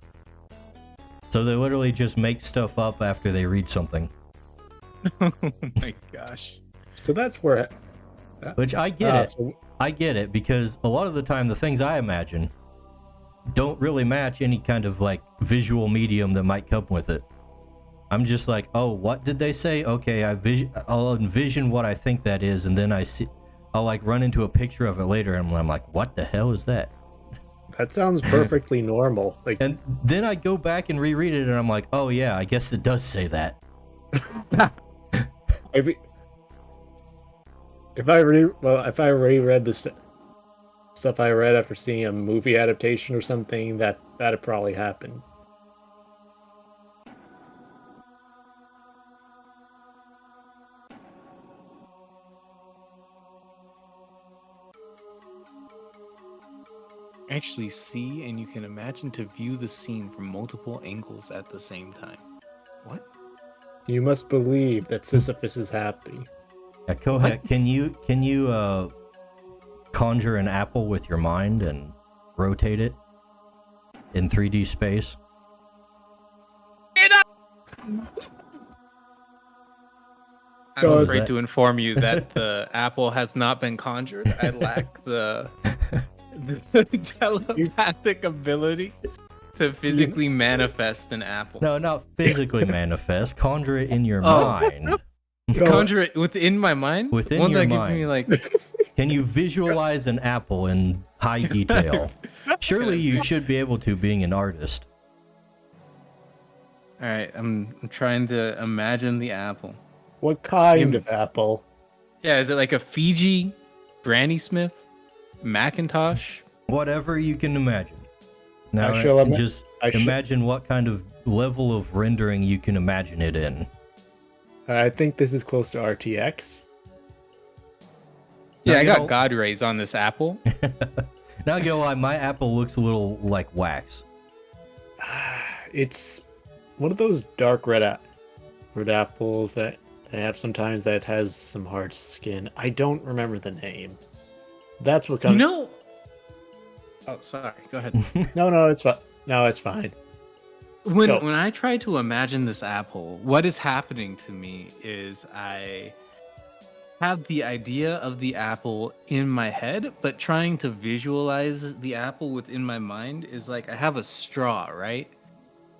So they literally just make stuff up after they read something. Oh my gosh. So that's where. Which I get it. So, I get it, because a lot of the time the things I imagine don't really match any kind of like visual medium that might come with it. I'm just like, oh, what did they say? Okay, I'll envision what I think that is, and then I'll like run into a picture of it later, and I'm like, what the hell is that? that sounds perfectly normal. Like, And then I go back and reread it, and I'm like, oh yeah, I guess it does say that. if I reread the stuff I read after seeing a movie adaptation or something, that'd probably happen. Actually see and you can imagine to view the scene from multiple angles at the same time. What? You must believe that Sisyphus is happy. Yeah, Kohet, can you conjure an apple with your mind and rotate it in 3D space? I'm What was afraid that? to inform you that the apple has not been conjured. I lack the telepathic ability to physically manifest an apple. No, not physically manifest. Conjure it in your Oh. mind. Conjure it within my mind? Within Won't your that mind. give me like Can you visualize an apple in high detail? Surely you should be able to, being an artist. Alright, I'm trying to imagine the apple. What kind of apple? Yeah, is it like a Fiji, Granny Smith, Macintosh? Whatever you can imagine. Now, Actually, just I should- imagine what kind of level of rendering you can imagine it in. I think this is close to RTX. Yeah, Now, I you got know- God rays on this apple. Now, go lie, my apple looks a little like wax. It's one of those dark red apples that I have sometimes that has some hard skin. I don't remember the name. That's what You comes. know. Oh, sorry. Go ahead. No, it's fine. No, it's fine. When Go. I try to imagine this apple, what is happening to me is I have the idea of the apple in my head, but trying to visualize the apple within my mind is like I have a straw, right?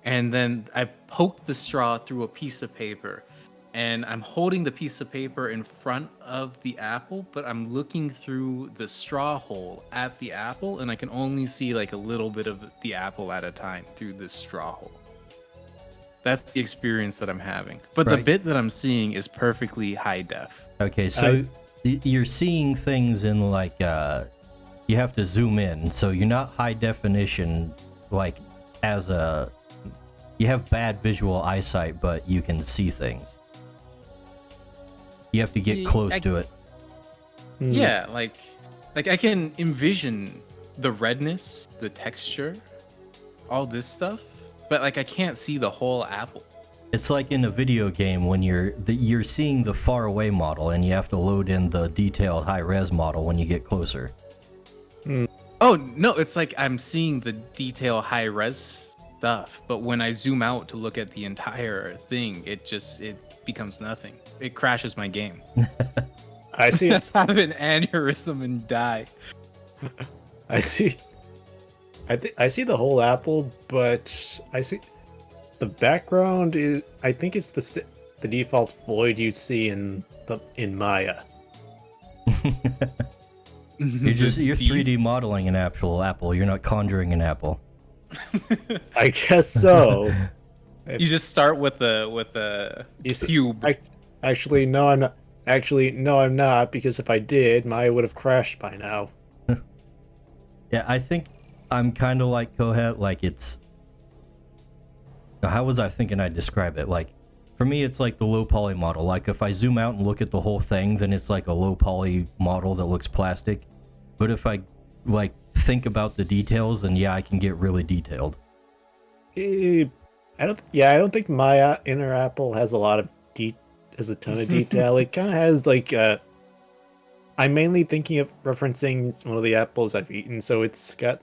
And then I poke the straw through a piece of paper, and I'm holding the piece of paper in front of the apple, but I'm looking through the straw hole at the apple, and I can only see like a little bit of the apple at a time through this straw hole. That's the experience that I'm having. But the Right. bit that I'm seeing is perfectly high def. Okay, so you're seeing things in like, you have to zoom in, so you're not high definition, like, you have bad visual eyesight, but you can see things. You have to get Yeah, close to it. Hmm. Yeah, like I can envision the redness, the texture, all this stuff, but like I can't see the whole apple. It's like in a video game when you're seeing the far away model and you have to load in the detailed high res model when you get closer. Oh no, it's like I'm seeing the detail high res stuff, but when I zoom out to look at the entire thing, it becomes nothing. It crashes my game. I see. I have an aneurysm and die. I see. I see the whole apple, but I see the background is. I think it's the default void you see in Maya. You're 3D modeling an actual apple. You're not conjuring an apple. I guess so. You just start with a cube. Actually, no, I'm not. Actually, no, I'm not, because if I did, Maya would have crashed by now. Yeah, I think I'm kind of like Kohet. Like it's. How was I thinking I'd describe it? Like, for me, it's like the low poly model. Like, if I zoom out and look at the whole thing, then it's like a low poly model that looks plastic. But if I, like, think about the details, then yeah, I can get really detailed. I don't think Maya Inner Apple has a lot of a ton of detail. It kind of has like I'm mainly thinking of referencing one of the apples I've eaten, so it's got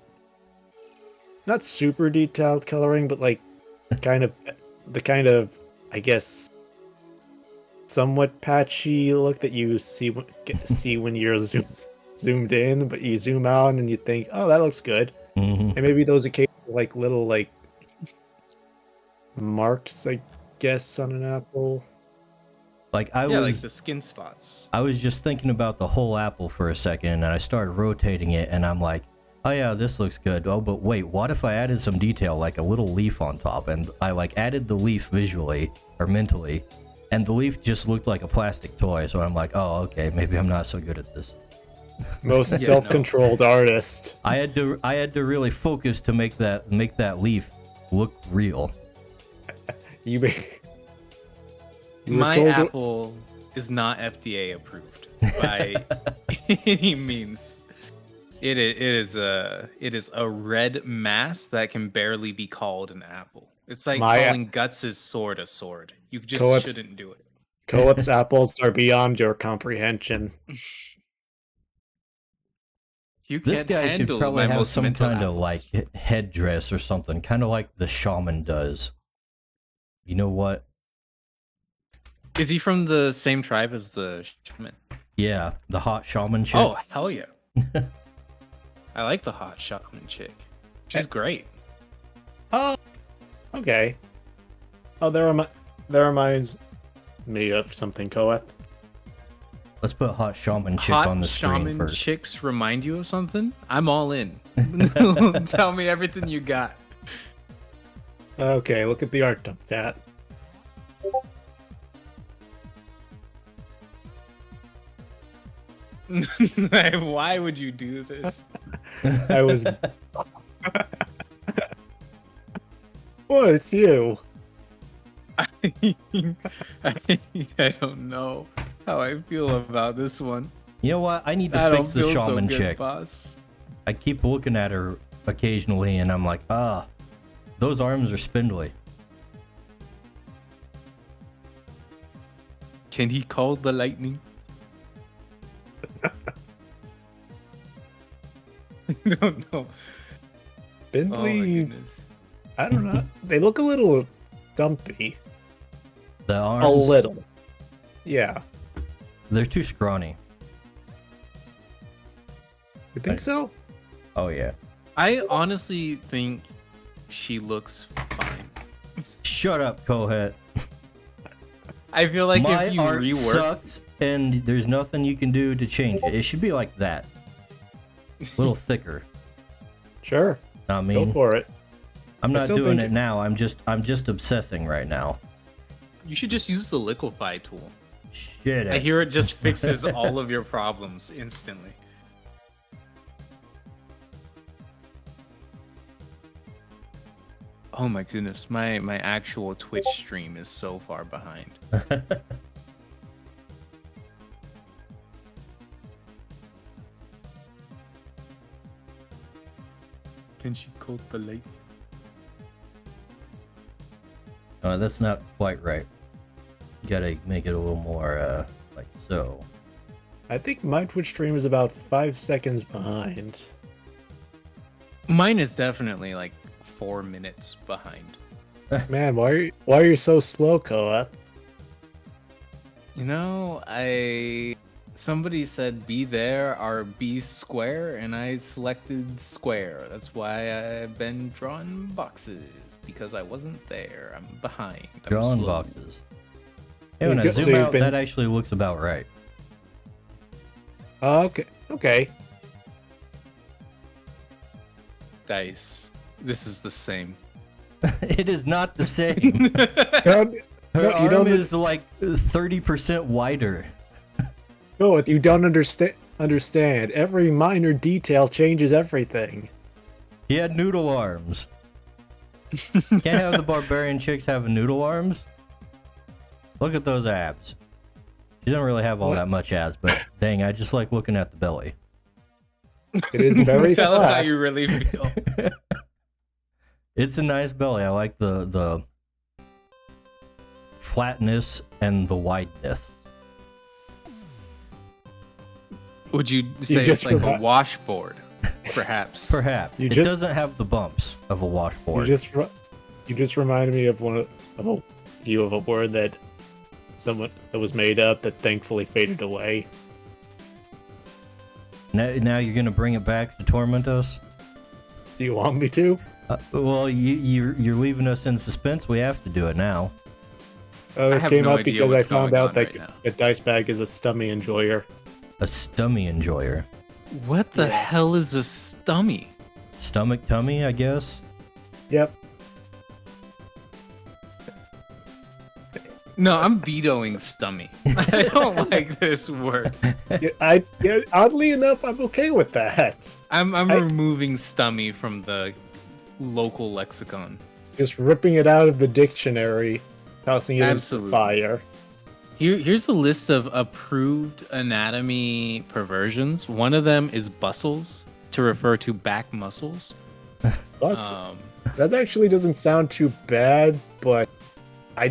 not super detailed coloring, but like kind of I guess somewhat patchy look that you see when you're zoomed in, but you zoom out and you think, oh, that looks good. Mm-hmm. And maybe those occasional like little like marks, I guess, on an apple. Like like the skin spots. I was just thinking about the whole apple for a second, and I started rotating it, and I'm like, oh yeah, this looks good. Oh, but wait, what if I added some detail, like a little leaf on top? And I like added the leaf visually or mentally, and the leaf just looked like a plastic toy. So I'm like, oh, okay, maybe I'm not so good at this. Most self-controlled artist. I had to really focus to make that leaf look real. My apple is not FDA approved by any means. It is a red mass that can barely be called an apple. It's like calling Guts' sword a sword. You just shouldn't do it. Koet's apples are beyond your comprehension. This guy should probably have some kind of like headdress or something, kind of like the shaman does. You know what? Is he from the same tribe as the shaman? Yeah, the hot shaman chick. Oh, hell yeah. I like the hot shaman chick. She's great. Oh, okay. Oh, that reminds me of something, Koeth. Let's put hot shaman chick on the screen Hot shaman first. chicks remind you of something? I'm all in. Tell me everything you got. Okay, look at the art dump, chat. Why would you do this? I was. What? It's you. I don't know how I feel about this one. You know what? I need to fix the shaman chick. Boss. I keep looking at her occasionally, and I'm like, those arms are spindly. Can he call the lightning? I don't know. Spindly. I don't know. They look a little dumpy. The arms. A little. Yeah. They're too scrawny. You think so? Oh yeah. I honestly think she looks fine. Shut up, Kohet. I feel like My if you art rework, sucks, and there's nothing you can do to change it. It should be like that. A little thicker. Sure. I mean, Go for it. I'm not still doing think- it now. I'm just obsessing right now. you should just use the liquefy tool. Shit. I hear it just fixes all of your problems instantly. Oh my goodness, my actual Twitch stream is so far behind. Can she call the late? That's not quite right. You gotta make it a little more, like so. I think my Twitch stream is about 5 seconds behind. Mine is definitely like 4 minutes behind. Man, why are you so slow, Koa? You know, somebody said be there or be square, and I selected square. That's why I've been drawing boxes, because I wasn't there. I'm behind. I'm Drawing slow. boxes. Hey, when I So zoom you've out, been- that actually looks about right. Okay. Dice. This is the same. It is not the same. Don't- Her No, you arm don't- is like 30% wider. No, you don't understand. Every minor detail changes everything. He had noodle arms. Can't have the barbarian chicks having noodle arms. Look at those abs. She doesn't really have all What? that much abs, but dang, I just like looking at the belly. It is very Tell us how flat. you really feel. It's a nice belly. I like the flatness and the wideness. Would you say it's just like a forgot- washboard? Perhaps. Perhaps You it just- doesn't have the bumps of a washboard. You just reminded me of a word that was made up that thankfully faded away. Now you're gonna bring it back to torment us. Do you want me to? Well, you're leaving us in suspense. We have to do it now. This have came no up idea because I what's found going out on that right now. the dice bag is a stummy enjoyer. A stummy enjoyer. What the Yeah. hell is a stummy? Stomach tummy, I guess. Yep. No, I'm vetoing stummy. I don't like this word. Oddly enough, I'm okay with that. I'm I- removing stummy from the local lexicon. Just ripping it out of the dictionary, tossing it Absolutely. into fire. Here's a list of approved anatomy perversions. One of them is bustles, to refer to back muscles. Plus, Um, that actually doesn't sound too bad, but I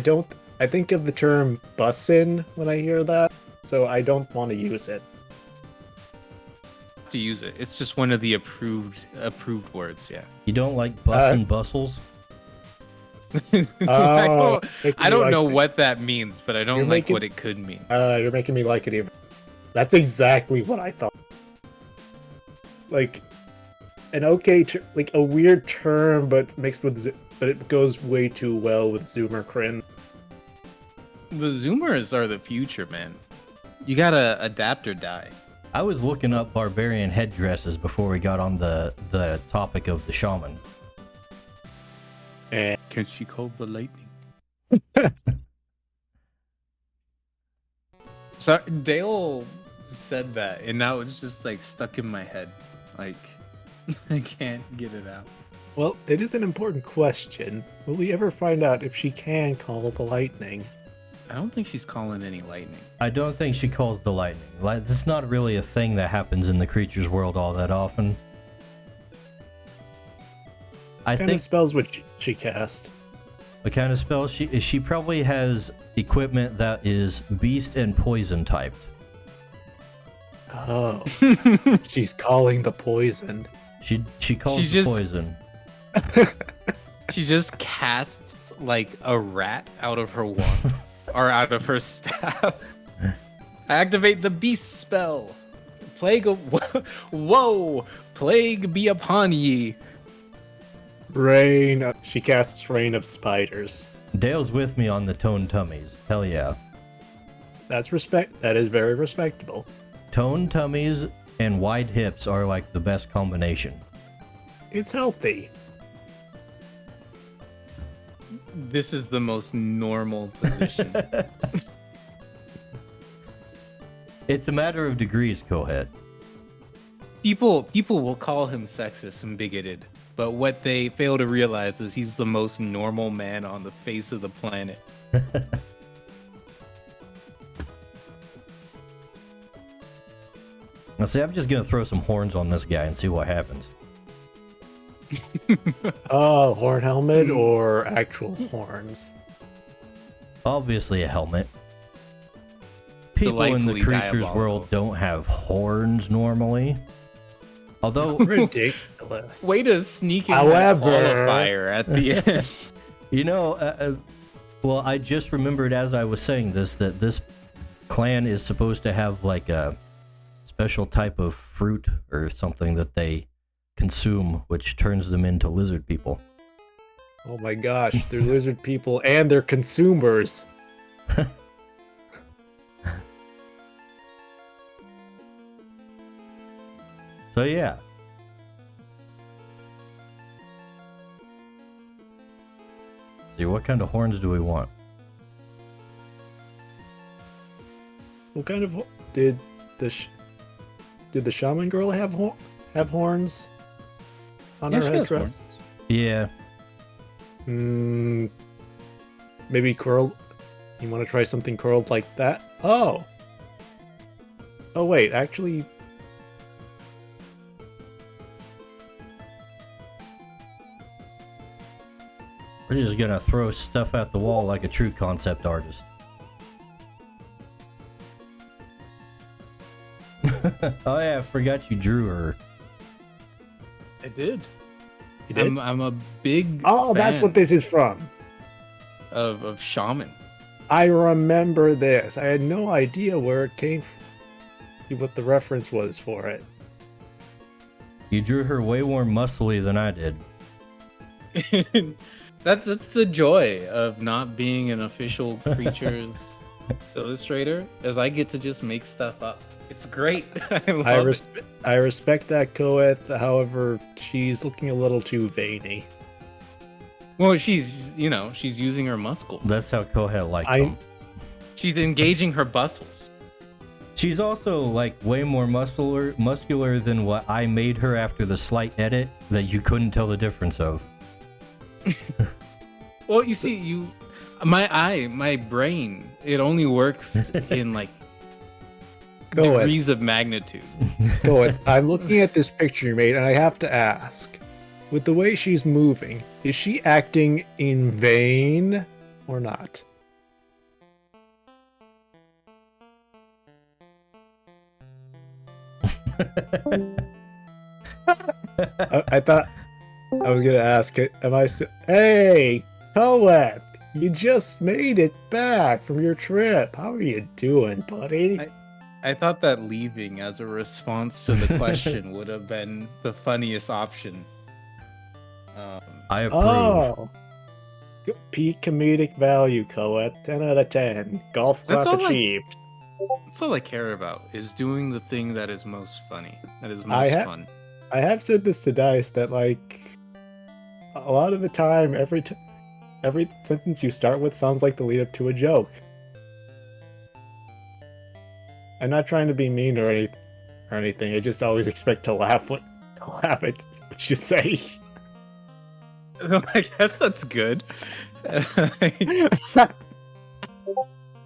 think of the term bussin when I hear that, so I don't want to use it. to use it. It's just one of the approved words. Yeah. You don't like bussin' bustles? Oh, I don't know what. what that means, but I don't You're like making- what it could mean. You're making me like it even. That's exactly what I thought. Like an like a weird term, but mixed with, but it goes way too well with Zoomer Crin. The Zoomers are the future, man. You gotta adapt or die. I was looking up barbarian headdresses before we got on the topic of the shaman. And Can she call the lightning? So Dale said that, and now it's just like stuck in my head. Like I can't get it out. well, it is an important question. Will we ever find out if she can call the lightning? I don't think she's calling any lightning. I don't think she calls the lightning. Like, that's not really a thing that happens in the creature's world all that often. I What kind think of spells would she cast? the kind of spell she probably has equipment that is beast and poison typed. Oh, she's calling the poison. She calls She the just- poison. She just casts like a rat out of her wand or out of her staff. Activate the beast spell. Plague of whoa! Plague be upon ye. Rain. She casts rain of spiders. Dale's with me on the toned tummies. Hell yeah. That's respect. That is very respectable. Toned tummies and wide hips are like the best combination. It's healthy. This is the most normal position. It's a matter of degrees, Cohead. People will call him sexist and bigoted, but what they fail to realize is he's the most normal man on the face of the planet. Now see, I'm just gonna throw some horns on this guy and see what happens. Horn helmet or actual horns? Obviously a helmet. People in the Delightfully creature's diabolical. world don't have horns normally. Although, Ridiculous. Way to sneak in However- that qualifier at the end. you know, well, I just remembered as I was saying this that this clan is supposed to have like a special type of fruit or something that they consume, which turns them into lizard people. Oh my gosh, they're lizard people and they're consumers. So yeah. See, what kind of horns do we want? What kind of did the shaman girl have horns on Yeah, her she has headdress? Yeah. Maybe curled. You want to try something curled like that? Oh. Oh wait, actually. We're just gonna throw stuff at the wall like a true concept artist. Oh yeah, I forgot you drew her. I did. You did? I'm a big Oh, that's fan what this is from. of Shaman. I remember this. I had no idea where it came from, what the reference was for it. You drew her way more muscly than I did. That's the joy of not being an official creatures illustrator, as I get to just make stuff up. It's great. I respect that, Koeth. However, she's looking a little too veiny. Well, she's using her muscles. That's how Kohet liked them. She's engaging her bustles. She's also like way more muscular than what I made her after the slight edit that you couldn't tell the difference of. Well, you see, my brain, it only works in like Go ahead. degrees of magnitude. Go ahead. I'm looking at this picture you made, and I have to ask, with the way she's moving, is she acting in vain or not? I thought I was gonna ask it. Hey, Colette, you just made it back from your trip. How are you doing, buddy? I thought that leaving as a response to the question would have been the funniest option. I approve. Oh, peak comedic value, Colette. 10 out of 10. Golf clap That's all achieved. That's all I care about, is doing the thing that is most funny, that is I most ha- fun. I have said this to Dice that like a lot of the time, every sentence you start with sounds like the lead up to a joke. I'm not trying to be mean or anything. I just always expect to laugh at what you say. I guess that's good.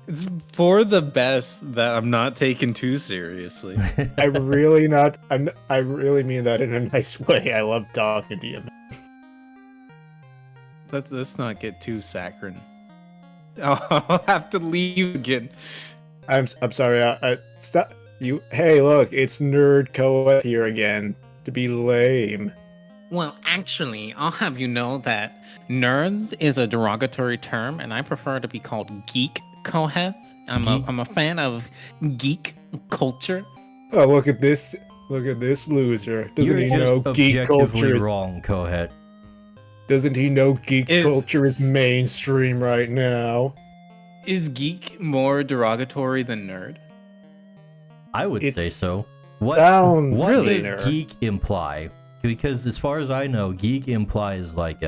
It's for the best that I'm not taken too seriously. I really mean that in a nice way. I love talking to you. Let's not get too saccharine. I'll have to leave again. I'm sorry. Stop you. Hey, look, it's Nerd Koa here again to be lame. Well, actually, I'll have you know that nerds is a derogatory term, and I prefer to be called geek Koheth. I'm a fan of geek culture. Oh, look at this loser. Doesn't You're he know just geek objectively culture? wrong, Kohet. Doesn't he know geek Is- culture is mainstream right now? Is geek more derogatory than nerd? I would say It's- so. What Sounds what really does nerd. geek imply? Because as far as I know, geek implies like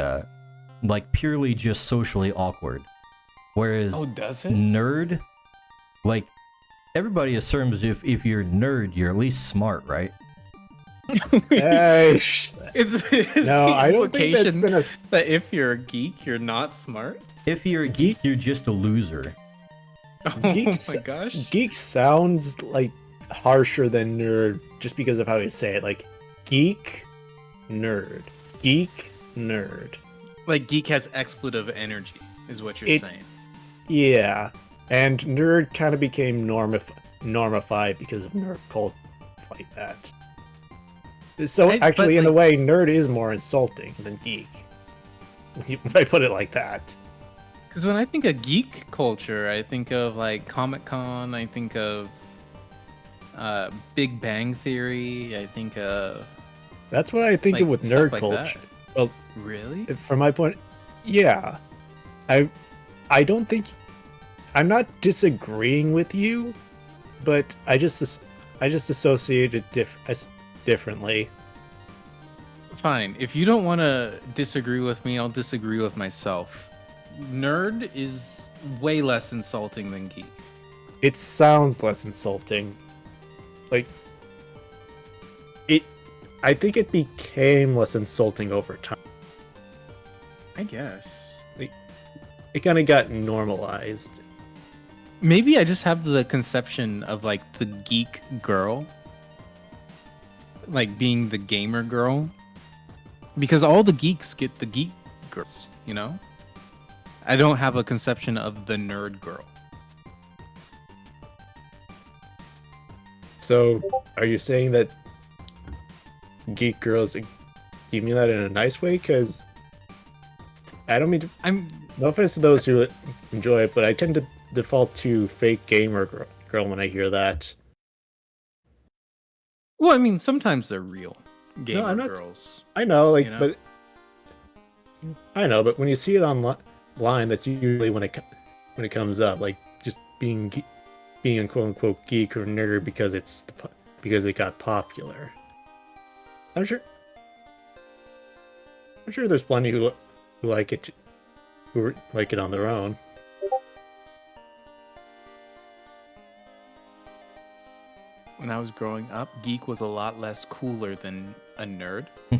purely just socially awkward. Whereas Does it? nerd, like everybody assumes if you're nerd, you're at least smart, right? Hey, Is no, the I don't think that's implication been a. that if you're a geek, you're not smart? If you're a geek, you're just a loser. Oh Geeks- my gosh. Geek sounds like harsher than nerd just because of how you say it. Like geek, nerd. geek, nerd. Like geek has expletive energy, is what you're It- saying. Yeah, and nerd kind of became normified because of nerd culture like that. So But, actually, in a like- way, nerd is more insulting than geek. If I put it like that. Because when I think of geek culture, I think of like Comic Con. I think of Big Bang Theory. I think of That's what I think like, of with stuff nerd like culture. that. Well, Really? from my point, yeah, I don't think I'm not disagreeing with you, but I just associate it differently. Fine. If you don't want to disagree with me, I'll disagree with myself. Nerd is way less insulting than geek. It sounds less insulting. Like it, I think it became less insulting over time. I guess. It kind of got normalized. Maybe I just have the conception of like the geek girl, like being the gamer girl, because all the geeks get the geek girls, you know? I don't have a conception of the nerd girl. So, are you saying that geek girls? You mean that in a nice way? Because I don't mean to. I'm No offense to those who enjoy it, but I tend to default to fake gamer girl when I hear that. well, I mean, sometimes they're real gamer I'm not- girls. I know, like, You know? but I know, but when you see it online, that's usually when it comes up, like just being a quote unquote geek or nerd because because it got popular. I'm sure there's plenty who like it, who like it on their own. When I was growing up, geek was a lot less cooler than a nerd. I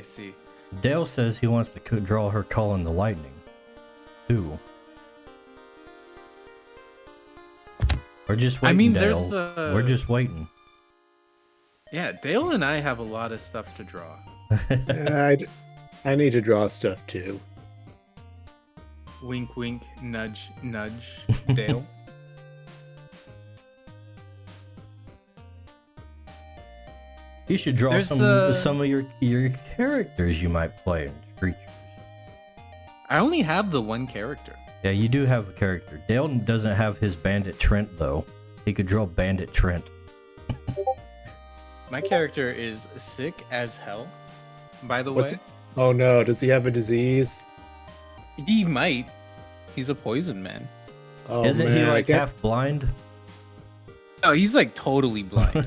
see. Dale says he wants to draw her calling the lightning. Too. We're just waiting, I mean, Dale. there's the. We're just waiting. Yeah, Dale and I have a lot of stuff to draw. I need to draw stuff too. Wink, wink, nudge, nudge, Dale. You should draw There's some of your characters you might play in creatures. I only have the one character. Yeah, you do have a character. Dale doesn't have his Bandit Trent though. He could draw Bandit Trent. My character is sick as hell. By the What's way, Oh no, does he have a disease? he might. He's a poison man. Oh, Isn't he man, I like can't- half blind? Oh, he's like totally blind.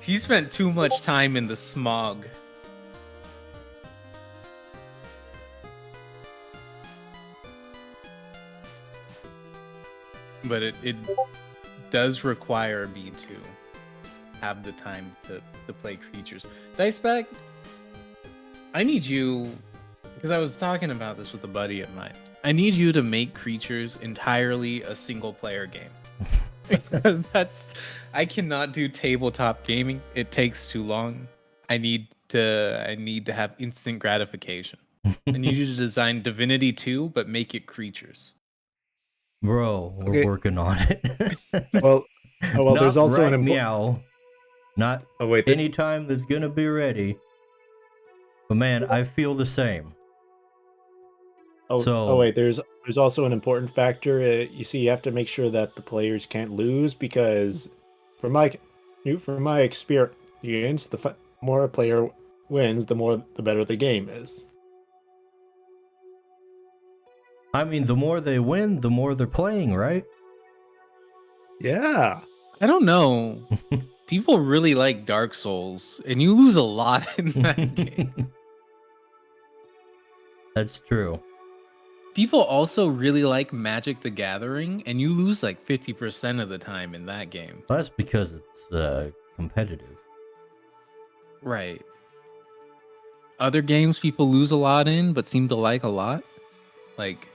He spent too much time in the smog. But it does require me to have the time to play creatures. Dice Bag, I need you, because I was talking about this with a buddy of mine. I need you to make creatures entirely a single player game. Because I cannot do tabletop gaming. It takes too long. I need to have instant gratification. I need you to design Divinity 2, but make it creatures. Bro, we're Okay. working on it. Well, there's Not also right an important. meow. Not Oh wait, anytime that's gonna be ready. But man, I feel the same. So- wait, there's also an important factor. You see, you have to make sure that the players can't lose because, from my experience, the more a player wins, the better the game is. I mean, the more they win, the more they're playing, right? Yeah. I don't know. People really like Dark Souls, and you lose a lot in that game. That's true. People also really like Magic the Gathering, and you lose like 50% of the time in that game. Well, that's because it's competitive. Right. Other games people lose a lot in, but seem to like a lot. Like,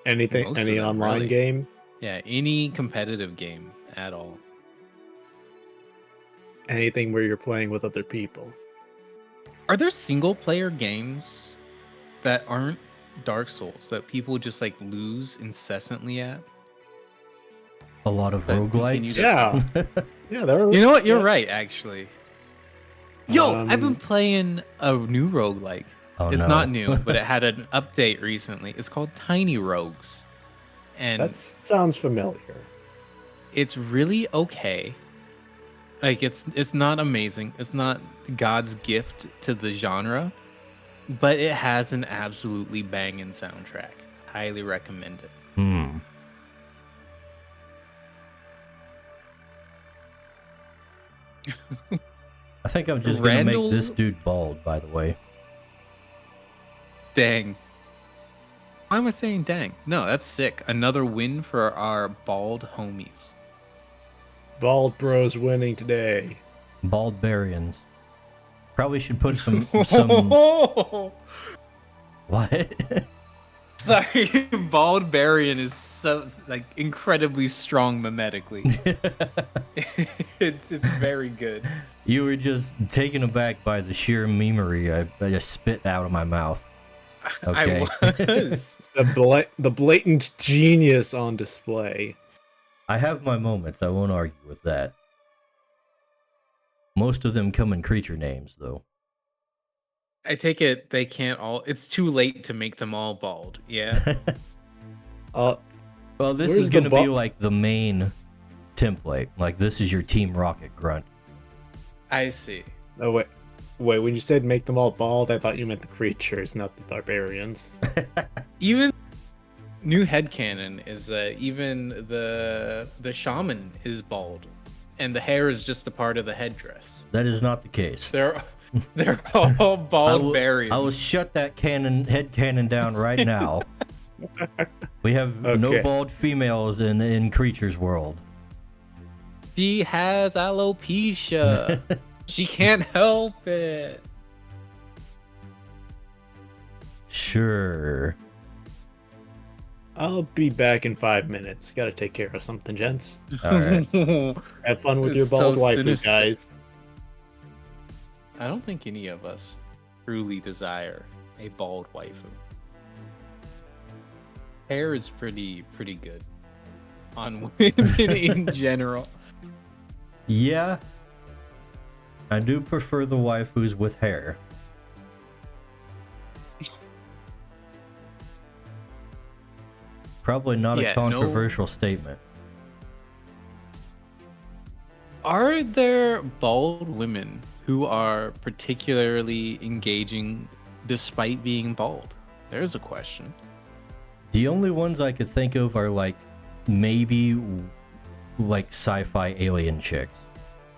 Most of Any them, online really. game. yeah, any competitive game at all. anything where you're playing with other people. Are there single player games that aren't Dark Souls that people just like lose incessantly at? A lot of That continue roguelikes. to- Yeah, yeah. There. You know what? You're yeah. right, actually. Yo, I've been playing a new roguelike. Oh, It's no. not new, but it had an update recently. It's called Tiny Rogues. And That sounds familiar. it's really okay. Like it's not amazing. It's not God's gift to the genre, but it has an absolutely banging soundtrack. Highly recommend it. Hmm. I think I'm just gonna make Randall- this dude bald, by the way. Dang. Why am I saying dang? No, that's sick. Another win for our bald homies. Bald Bros winning today. Baldbarians. Probably should put some what? Sorry, Baldbarian is so like incredibly strong mimetically. it's very good. You were just taken aback by the sheer memery I just spit out of my mouth. Okay. I was. The blatant genius on display. I have my moments, I won't argue with that. Most of them come in creature names, though. I take it they can't all. It's too late to make them all bald. Yeah. Well, this Where's is the gonna be bald- like the main template. Like, this is your Team Rocket grunt. I see. Oh wait, when you said make them all bald, I thought you meant the creatures, not the barbarians. Even new headcanon is that even the shaman is bald, and the hair is just a part of the headdress. That is not the case. They're all bald I barians. will shut that head cannon down right now. We have no Okay. bald females in Creature's world. She has alopecia. She can't help it. Sure. I'll be back in 5 minutes. Gotta take care of something, gents. Alright. Have fun with It's your bald so waifu, sinister. guys. I don't think any of us truly desire a bald waifu. Hair is pretty good on women in general. Yeah. I do prefer the waifus with hair. Probably not Yeah, a no- controversial statement. Are there bald women who are particularly engaging despite being bald? There's a question. The only ones I could think of are like maybe like sci-fi alien chicks.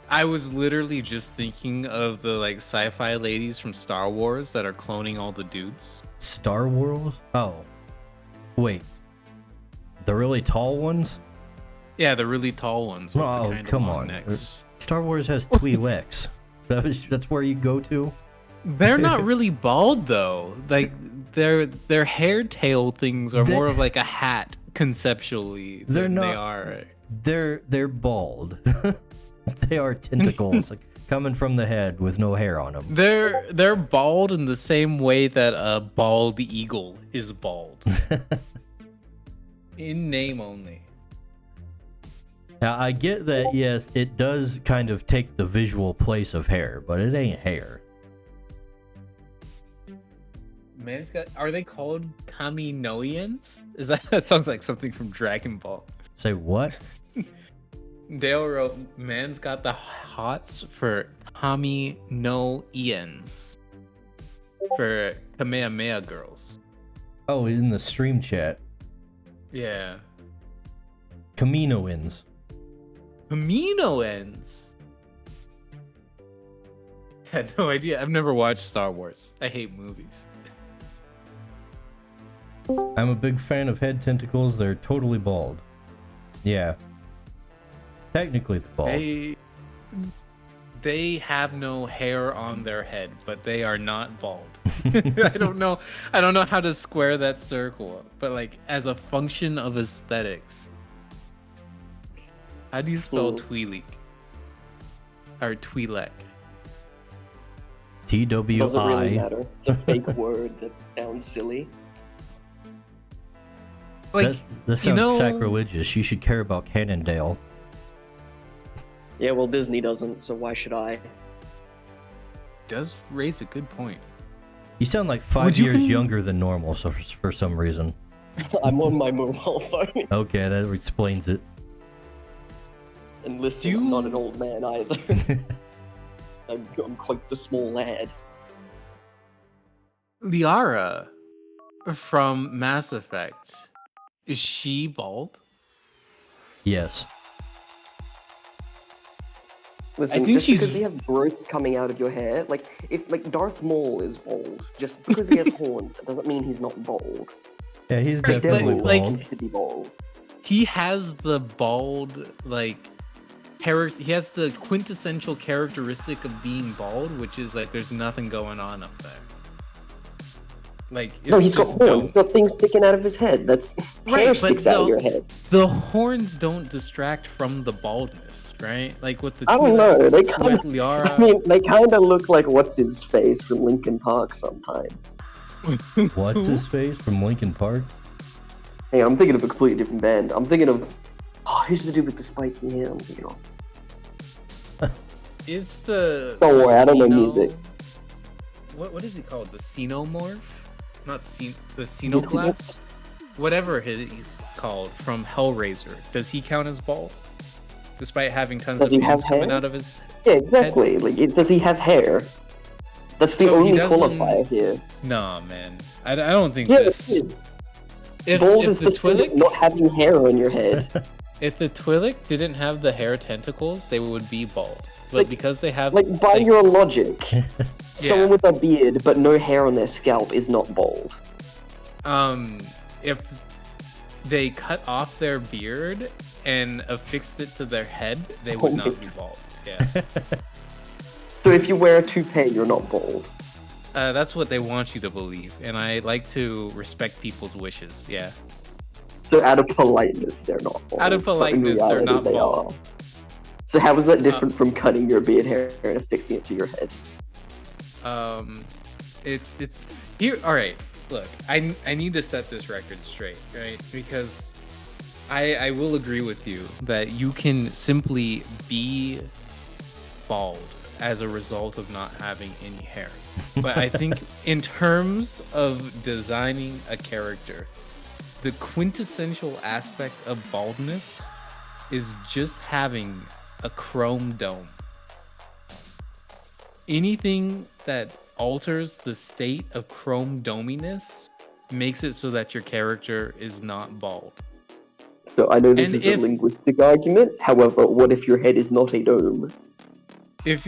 I was literally just thinking of the like sci-fi ladies from Star Wars that are cloning all the dudes. Star Wars? Oh. Wait. The really tall ones? Yeah, the really tall ones with Oh, the kind come of long on. necks. Star Wars has Twi'leks. That's where you go to? They're not really bald though. Like their hair tail things are more of like a hat conceptually They're than not- they are. They're bald. They are tentacles like, coming from the head with no hair on them. They're bald in the same way that a bald eagle is bald. In name only. Now, I get that, yes, it does kind of take the visual place of hair, but it ain't hair. Man's got. Are they called Kaminoians? Is that sounds like something from Dragon Ball? Say what? Dale wrote, "Man's got the hots for Kaminoians, for Kamehameha girls." Oh, in the stream chat. Yeah, Kaminoans. Kaminoans. Had no idea. I've never watched Star Wars. I hate movies. I'm a big fan of head tentacles. They're totally bald. Yeah. Technically they're bald. They have no hair on their head, but they are not bald. I don't know how to square that circle, but like as a function of aesthetics. How do you spell Well- Twi'lek? or Twi'lek? Doesn't really TWI. matter. It's a fake word that sounds silly. Like, That sounds sacrilegious. You should care about Cannondale. Yeah, well, Disney doesn't, so why should I? does raise a good point. You sound like 5 years younger than normal, so for some reason. I'm on my mobile phone. Okay, that explains it. And listen, I'm not an old man either. I'm quite the small lad. Liara from Mass Effect, is she bald? Yes. Listen, think just because you have growth coming out of your hair, like if Darth Maul is bald, just because he has horns, that doesn't mean he's not bald. Yeah, he's He definitely definitely bald. needs to be bald. He has the bald, like, he has the quintessential characteristic of being bald, which is like there's nothing going on up there. Like, No, it's he's got just horns. dope. He's got things sticking out of his head. That's hair Right, sticks but out of your head. The horns don't distract from the baldness, right? Like with the I don't know. They kind of. Liara. I mean, they kind of look like what's his face from Linkin Park sometimes. What's his face from Linkin Park? Hey, I'm thinking of a completely different band. I'm thinking of. Oh, who's the dude with the spiky hair? I'm thinking of. Is the Don't worry, I don't know Xeno- music. What is he called? The Xenomorph? Not the Xenoblast? Whatever he's called from Hellraiser. Does he count as bald? Despite having tons Does of he have beams coming hair? out of his Yeah, exactly. Like, does he have hair? That's the So he only doesn't- qualifier here. Nah, man. I don't think Yeah, this. it is. If, Bald if is the the thing of Twi'lek, not having hair on your head. if the Twi'lek didn't have the hair tentacles, they would be bald. But Like- because they have, Like, by your logic, someone Yeah. with a beard but no hair on their scalp is not bald. if they cut off their beard and affixed it to their head, they would Oh not my be bald. Yeah. So if you wear a toupee, you're not bald. That's what they want you to believe, and I like to respect people's wishes. Yeah. So out of politeness, they're not bald. Out of but in politeness, they're reality, not they bald. are. So how is that different from cutting your beard hair and affixing it to your head? It's here. All right. Look, I need to set this record straight, right? Because I will agree with you that you can simply be bald as a result of not having any hair. But I think in terms of designing a character, the quintessential aspect of baldness is just having a chrome dome. Anything that alters the state of chrome dominess makes it so that your character is not bald. So I know this And is if- a linguistic argument. However, what if your head is not a dome? If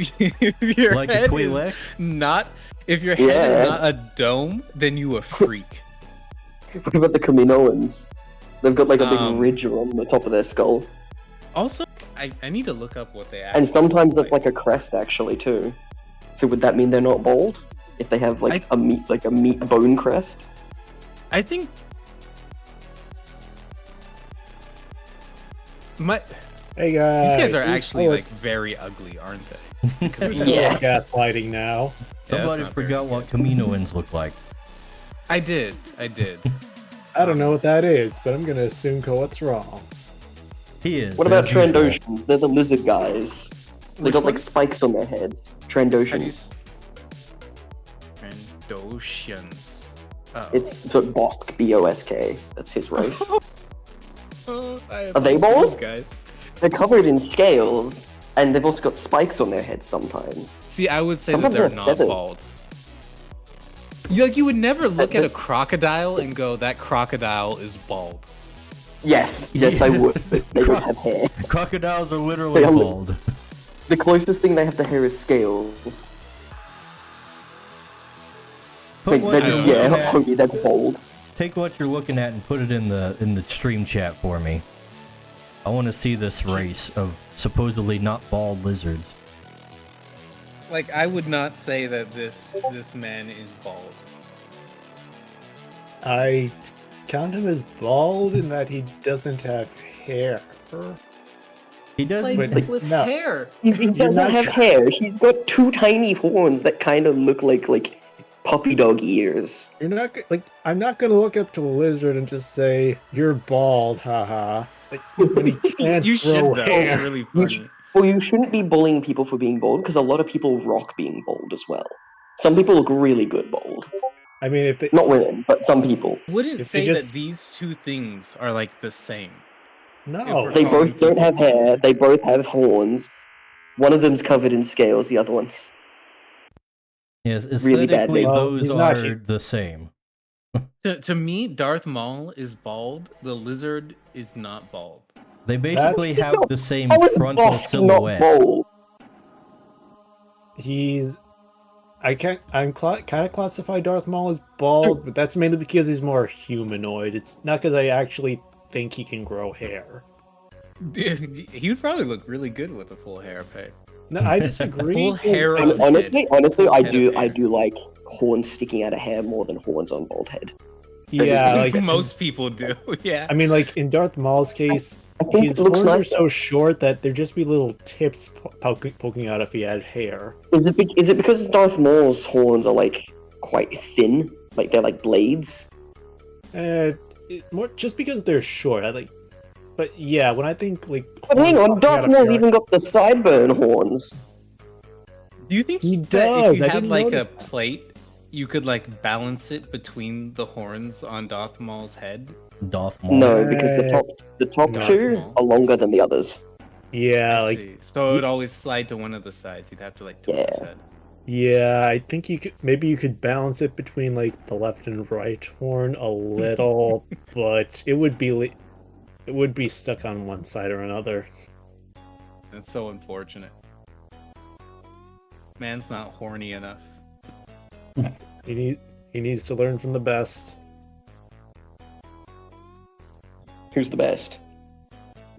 your Like a head Twi'lek? is not, if your head Yeah. is not a dome, then you a freak. What about the Kaminoans? They've got like a big ridge on the top of their skull. Also, I need to look up what they And actually sometimes look that's like a crest actually too. So would that mean they're not bald? If they have like a meat bone crest? I think Hey guys. these guys are actually like very ugly, aren't they? Yeah. Gaslighting now. Yeah, Somebody that's not forgot very what Kaminoans look like. I did. I don't know what that is, but I'm gonna assume Coet's wrong. He is. What about as usual. Trandoshans? They're the lizard guys. They Which got like ones? spikes on their heads. How do you Trandoshans. Trandoshans. Uh-oh. It's Bosk, B-O-S-K. That's his race. Are Are they bald? guys? They're covered in scales, and they've also got spikes on their heads sometimes. See, I would say Sometimes that they're they have not feathers. bald. You would never look at a crocodile and go, "That crocodile is bald." Yes, I would. But they don't have hair. Crocodiles are literally They are- bald. The closest thing they have to hair is scales. Put what That you're is, looking yeah, at- homie, that's bold. Take what you're looking at and put it in the stream chat for me. I want to see this race of supposedly not bald lizards. Like, I would not say that this man is bald. I count him as bald in that he doesn't have hair. He does. But with no. hair. He doesn't not have tr- hair. He's got two tiny horns that kind of look like puppy dog ears. You're not like I'm not gonna look up to a lizard and just say you're bald, haha. Like when he can't You should grow though. hair. It's really You funny. sh- Well, you shouldn't be bullying people for being bald because a lot of people rock being bald as well. Some people look really good bald. I mean, if they Not women, but some people. Wouldn't If they say just- that these two things are like the same. no, They calling both don't people have hair. They both have horns. One of them's covered in scales. The other one's Yes, really bad aesthetically, name. Well, those he's not are the same. To me, Darth Maul is bald. The lizard is not bald. They basically That's- have the same How is frontal Bosk not silhouette. bald? he's. I can't. I'm kind of classify Darth Maul as bald, but that's mainly because he's more humanoid. It's not because I actually think he can grow hair. He would probably look really good with a full haircut. No, I disagree. Full hair And on honestly, head. I Head do of hair. like horns sticking out of hair more than horns on bald head. Yeah, like Most people do. Yeah. I mean, like in Darth Maul's case, I think his it looks horns are nice. so short that there'd just be little tips poking out if he had hair. Is it because Darth Maul's horns are like quite thin, like they're like blades? More just because they're short. I like, but yeah, when I think like. But hang horns on, poking Darth out of Maul's hair- even got the sideburn horns. Do you think He that does, if you I had didn't like a notice that. plate, you could like balance it between the horns on Darth Maul's head? Darth Maul. No, because the top Darth two Maul. are longer than the others. Yeah, I like see. So it would always slide to one of the sides. You'd have to like tilt his Yeah. head. yeah, I think you could maybe you could balance it between like the left and right horn a little, but it would be stuck on one side or another. That's so unfortunate. Man's not horny enough. He needs to learn from the best. Who's the best?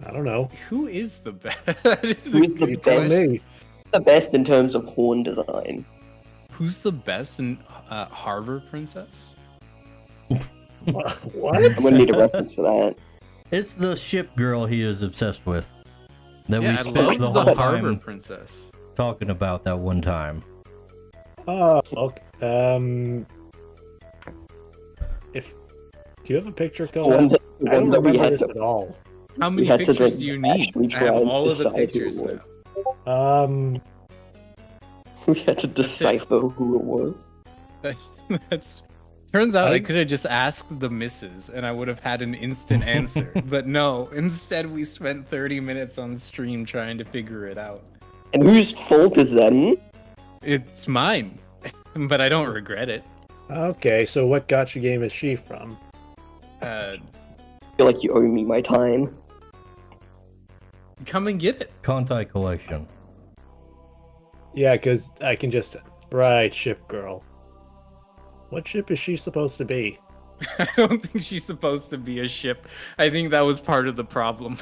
I don't know. Who is the best? That is a Who's the You good tell best? question. me. The best in terms of horn design. Who's the best in Harbor Princess? What? I'm gonna need a reference for that. It's the ship girl he is obsessed with. That Yeah, we I spent love the the whole Harbor time Princess. talking about that one time. Oh, okay. If do you have a picture, The one Cole? that, the I don't one that we remember had this to, at all. How we many had to pictures then do you need? actually I try have and all of the decide who it pictures now. was. We had to decipher who it was. That's turns out I I- could have just asked the missus and I would have had an instant answer. But no, instead we spent 30 minutes on stream trying to figure it out. And whose fault is that? Hmm? It's mine, but I don't regret it. Okay, so what gotcha game is she from? Uh, I feel like you owe me my time. come and get it. Contai collection. Yeah, because I can just right ship girl. What ship is she supposed to be? I don't think she's supposed to be a ship. I think that was part of the problem.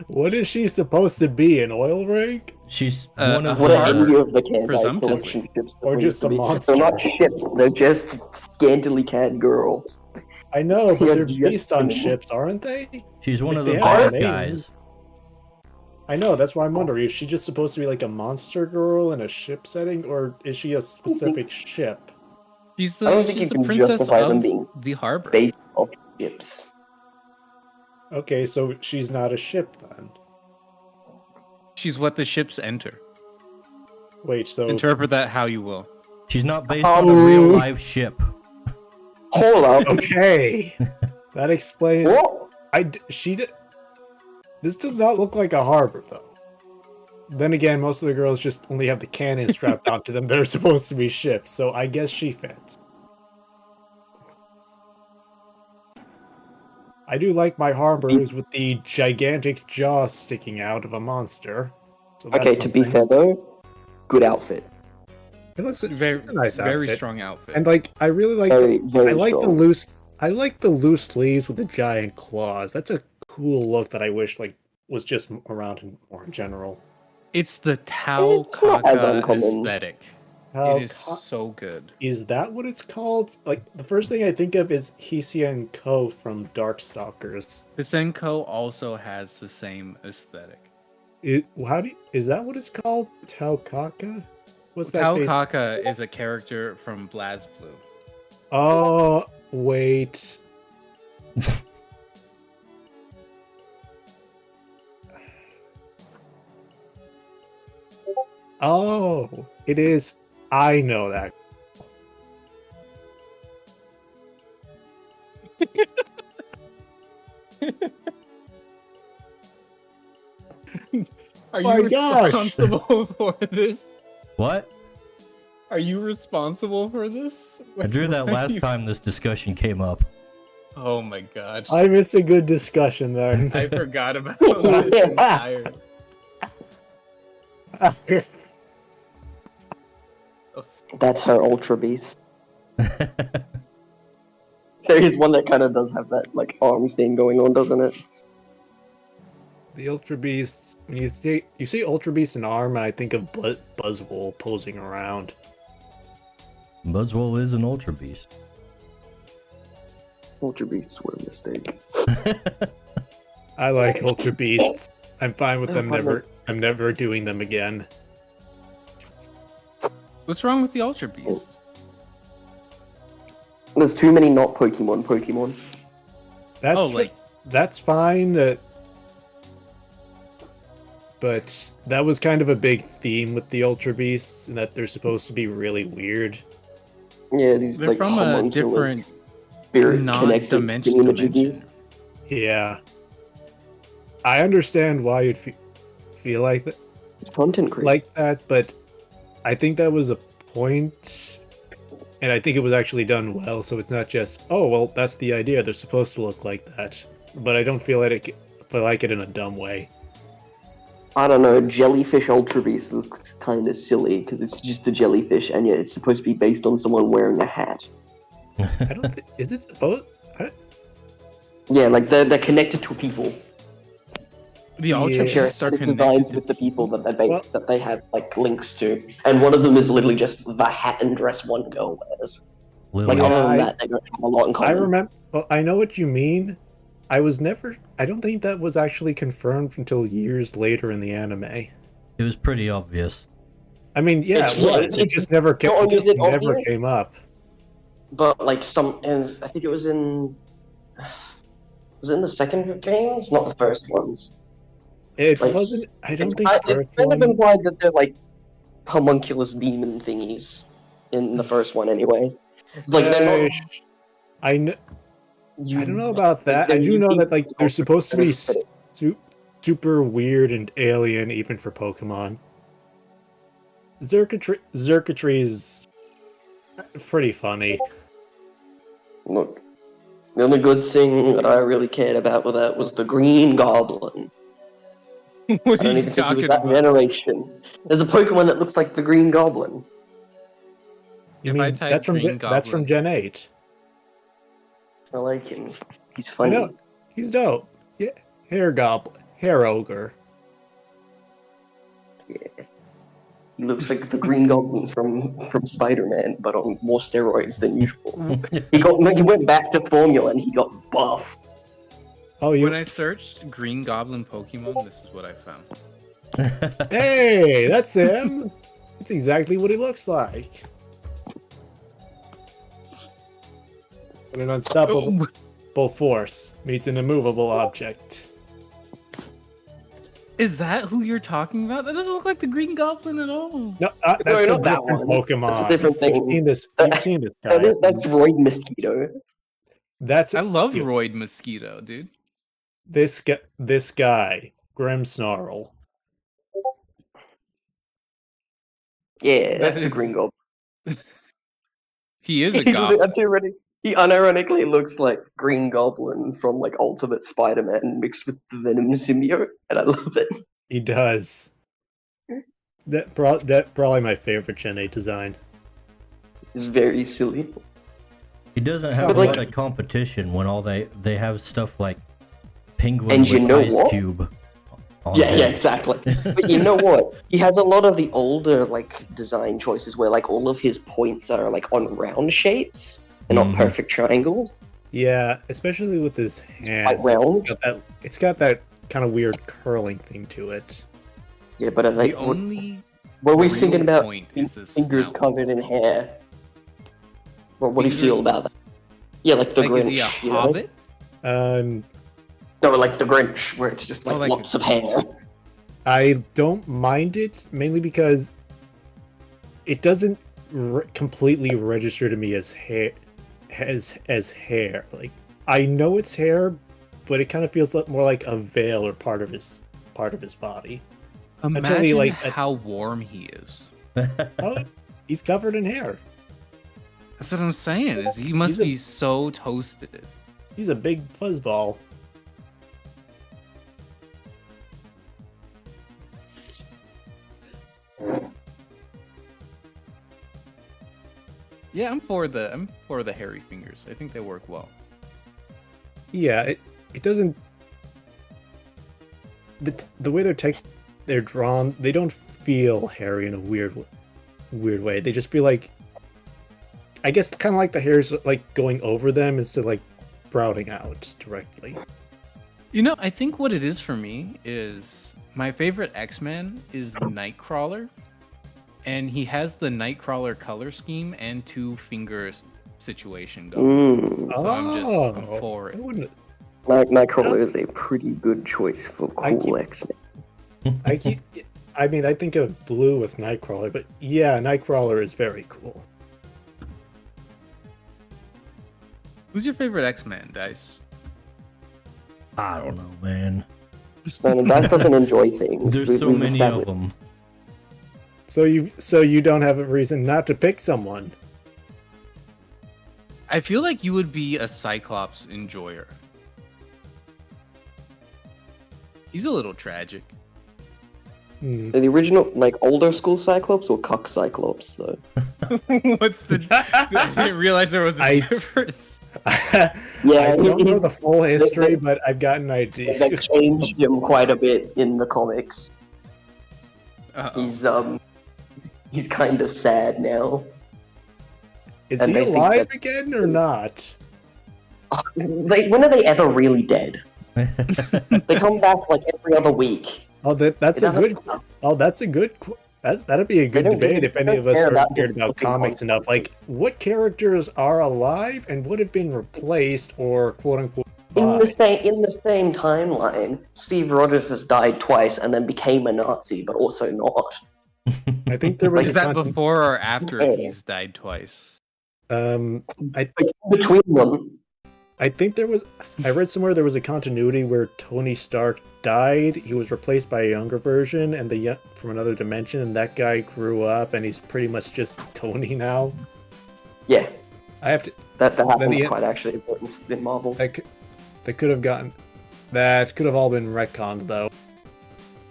What is she supposed to be? An oil rig? She's Uh, one of What are Harbor, any of the Kantai presumptively. collection ships Or supposed just to a be? monster. They're not ships, they're just scantily clad girls. I know, but Yeah, they're just based on a- ships, aren't they? She's one Like, of the they have bad a name. guys. I know, that's why I'm wondering, is she just supposed to be like a monster girl in a ship setting, or is she a specific ship? She's I don't think she's you the can princess justify them of being the harbor. Based off ships. Okay, so she's not a ship then. She's what the ships enter. Wait, so Interpret that how you will. She's not based on a real life ship. Hold up. okay, that explains. What? This does not look like a harbor though. Then again, most of the girls just only have the cannon strapped onto them that are supposed to be ships, so I guess she fits. I do like my harbors with the gigantic jaw sticking out of a monster. So that's Okay, to be something. fair though, good outfit. It looks Very, it's a nice very outfit. strong outfit. And like, I really like. Very, very I like strong. the loose. I like the loose sleeves with the giant claws. That's a cool look that I wish like was just around more in general. It's the Tau It's not as Kaka uncommon. aesthetic. How It is so good. is that what it's called? Like the first thing I think of is Hisian Ko from Darkstalkers. Pisenko also has the same aesthetic. Is that what it's called? Taokaka? What's that Tao based? Kaka is a character from BlazBlue. Oh, wait. Oh, it is. I know that. Are My you gosh. responsible for this? What? Are you responsible for this? I drew that Why are last you- time this discussion came up. Oh my god. I missed a good discussion there. I forgot about this entire. Oh, That's her Ultra Beast. There is one that kind of does have that like arm thing going on, doesn't it? The Ultra Beasts. When you say Ultra Beast and arm, and I think of Buzzwole posing around. Buzzwole is an Ultra Beast. Ultra Beasts were a mistake. I like Ultra Beasts. I'm fine with them. Pardon me. I'm never doing them again. What's wrong with the Ultra Beasts? There's too many not Pokemon. That's Oh, like that's fine. But that was kind of a big theme with the Ultra Beasts, in that they're supposed to be really weird. Yeah, these they're like from a homunculus different spirit connected non-dimension thingamajiggies. Yeah, I understand why you'd feel like that, Content creation. but I think that was a point, and I think it was actually done well. So it's not just, oh well, that's the idea. They're supposed to look like that, but I don't feel like it in a dumb way. I don't know, Jellyfish Ultra Beast looks kind of silly because it's just a jellyfish, and yet it's supposed to be based on someone wearing a hat. I don't. Is it supposed? Yeah, like they're connected to people. The Ultra Yeah. Share Beasts are aesthetic connected designs to with the people that they Well- that they have like links to, and one of them is literally just the hat and dress one girl wears. Like Lily. other than I- that, they don't have a lot in I common. remember. Well, I know what you mean. I don't think that was actually confirmed until years later in the anime. It was pretty obvious. I mean, yeah, It's- well, it's- it just never came. not It only just is it never obvious- came up. But like I think it was in the second games, not the first ones. It Like, wasn't. I don't It's, think. it's first kind of one- implied that they're like homunculus demon thingies in the first one, anyway. It's like they're not. I don't know about that. I they're do know unique that like they're supposed to be aesthetic. super weird and alien, even for Pokemon. Zerkatry is pretty funny. Look, the only good thing that I really cared about with that was the Green Goblin. What I are don't you even think it talking was that about? generation. There's a Pokemon that looks like the Green Goblin. You If I mean, type that's from Green that's from Goblin- Gen 8. I like him. He's I funny. know. He's dope. Yeah, hair ogre. Yeah. He looks like the Green Goblin from Spider-Man, but on more steroids than usual. He went back to formula and he got buff. Oh, you. When I searched Green Goblin Pokemon, this is what I found. Hey, that's him. That's exactly what he looks like. When an unstoppable force meets an immovable object. Is that who you're talking about? That doesn't look like the Green Goblin at all. No, that's a not that different one. Pokemon. That's a different thing. You've seen this. You've seen this guy. That's Royd Mosquito. That's I love you- Royd Mosquito, dude. this guy, Grimmsnarl. Yeah, that's That the is- Green Goblin. He is a goblin. I'm too ready. He unironically looks like Green Goblin from like Ultimate Spider-Man mixed with the Venom symbiote, and I love it. He does. That probably my favorite Gen 8 design. It's very silly. He doesn't have But, a like- lot of competition when all they have stuff like Penguin And you with know Ice what? Cube. on Yeah, him. exactly. But you know what? He has a lot of the older like design choices where like all of his points are like on round shapes and not Mhm. perfect triangles. Yeah, especially with his hands. round. It's got that kind of weird curling thing to it. Yeah, but are they, The only what are we real thinking about point is his fingers snout. covered in hair? What do you feel Fingers- about that? Yeah, like the like, Grinch. is he a you know? hobbit? No, like the Grinch, where it's just like, like lots of hair. I don't mind it mainly because it doesn't completely register to me as hair, as hair. Like I know it's hair, but it kind of feels more like a veil or part of his body. Imagine like, how warm he is. Oh, he's covered in hair. That's what I'm saying. Is he must be so toasted. He's a big fuzzball. Yeah, I'm for the hairy fingers. I think they work well. Yeah, it doesn't. The way they're drawn, they don't feel hairy in a weird way. They just feel like, I guess, kind of like the hair's like going over them instead of like sprouting out directly. You know, I think what it is for me is my favorite X-Men is Nightcrawler, and he has the Nightcrawler color scheme and two fingers situation going. So I'm for it. Nightcrawler is a pretty good choice for cool X-Men. I mean, I think of blue with Nightcrawler, but yeah, Nightcrawler is very cool. Who's your favorite X-Men, Dice? I don't know, man. And Dice doesn't enjoy things. There's so many of them. So you don't have a reason not to pick someone. I feel like you would be a Cyclops enjoyer. He's a little tragic. The original, like, older school Cyclops or cuck Cyclops, though? What's the... I didn't realize there was a difference. I don't know the full history, but I've got an idea. They changed him quite a bit in the comics. Uh-oh. He's kind of sad now. Is And he they think alive that- again or not? When are they ever really dead? They come back like every other week. Oh, that's a good. Oh, that's a good. That'd be a good debate if any of us cared about comics enough. Like, what characters are alive and would have been replaced or quote unquote In the same timeline, Steve Rogers has died twice and then became a Nazi, but also not. I think there was Is that before or after he's died twice? Between them. I think I read somewhere there was a continuity where Tony Stark died. He was replaced by a younger version, and from another dimension, and that guy grew up, and he's pretty much just Tony now. Yeah, I have to. that happens quite actually in Marvel. That could have all been retconned though.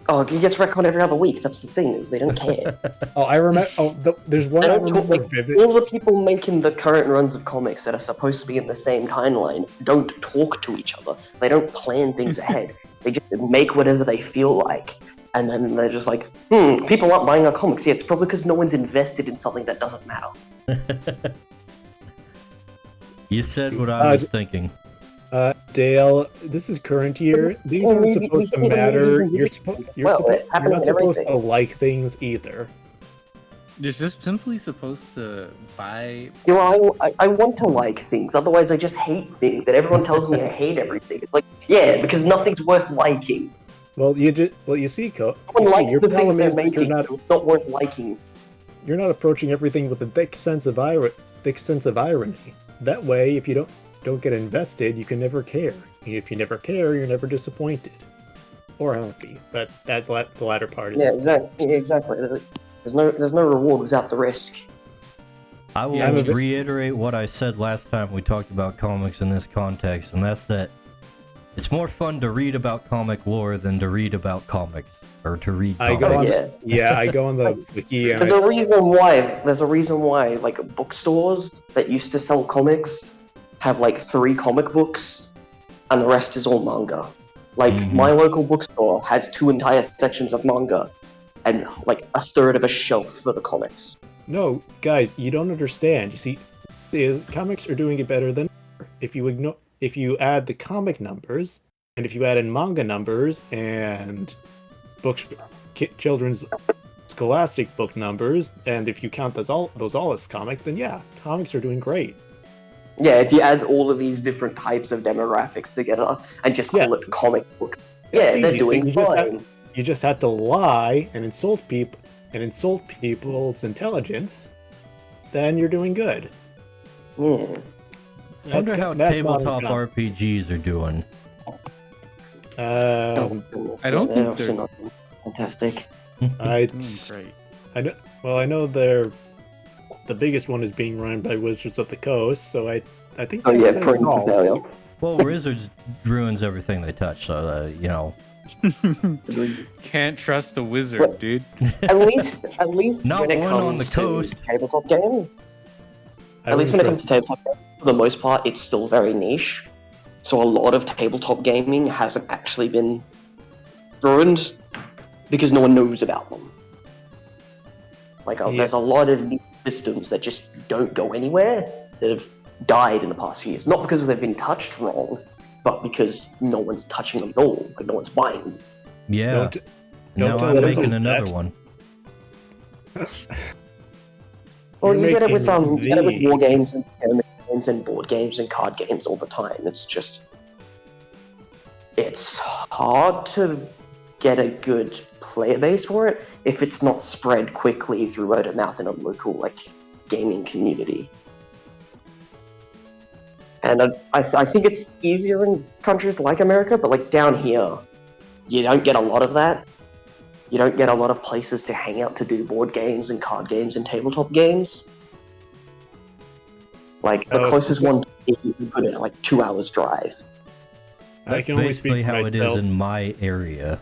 Oh, he gets retconned every other week. That's the thing, is they don't care. Oh, I remember. Oh, there's one I remember vivid. All the people making the current runs of comics that are supposed to be in the same timeline don't talk to each other. They don't plan things ahead. They just make whatever they feel like. And then they're just like, people aren't buying our comics. Yeah, it's probably because no one's invested in something that doesn't matter. You said what I was thinking. Dale, this is current year. These aren't supposed to matter. You're not supposed to like things either. You're just simply supposed to buy. You know, I want to like things. Otherwise, I just hate things, and everyone tells me I hate everything. It's like, yeah, because nothing's worth liking. Well, you see, No one likes the things they're making. You're It's not worth liking. You're not approaching everything with a thick sense of irony. That way, if you don't get invested, you can never care. If you never care, you're never disappointed or happy. But the latter part is Exactly. There's no reward without the risk. I will reiterate what I said last time we talked about comics in this context, and that's that it's more fun to read about comic lore than to read about comics or to read. I go on the wiki. There's a reason why like bookstores that used to sell comics have like 3 comic books, and the rest is all manga. Like, Mhm. my local bookstore has 2 entire sections of manga and, like, a third of a shelf for the comics. No, guys, you don't understand. You see, comics are doing it better than if you add the comic numbers, and if you add in manga numbers and books, children's scholastic book numbers, and if you count those all as comics, then yeah, comics are doing great. Yeah, if you add all of these different types of demographics together and just call it comic books, That's yeah, they're easy. doing You fine. just have to lie and insult people's intelligence, then you're doing good. Yeah. I wonder how that's tabletop modern RPGs are doing. Goodness, I don't they're think actually they're- not doing fantastic. I Great. I know the biggest one is being run by Wizards of the Coast, so I think Oh that yeah, says for it all. failure. Well, Wizards ruins everything they touch, so you know. Can't trust the wizard, What? dude. At least Not when it one comes on the to coast. tabletop games, I at least when wouldn't it comes to tabletop games, for the most part, it's still very niche. So a lot of tabletop gaming hasn't actually been ruined because no one knows about them. Like, Yeah. there's a lot of new systems that just don't go anywhere that have died in the past few years. Not because they've been touched wrong, but because no one's touching them at all. Like, no one's buying them. Yeah. Don't Now tell I'm them making that. another one. Well, You're you get it with making you get it with the- war games and tournament games and board games and card games all the time. It's hard to get a good player base for it if it's not spread quickly through word of mouth in a local gaming community. And I think it's easier in countries like America, but down here, you don't get a lot of that. You don't get a lot of places to hang out to do board games and card games and tabletop games. Like, the Oh, closest so- one is a good 2 hours drive. I That's can only speak basically for how it is myself. in my area.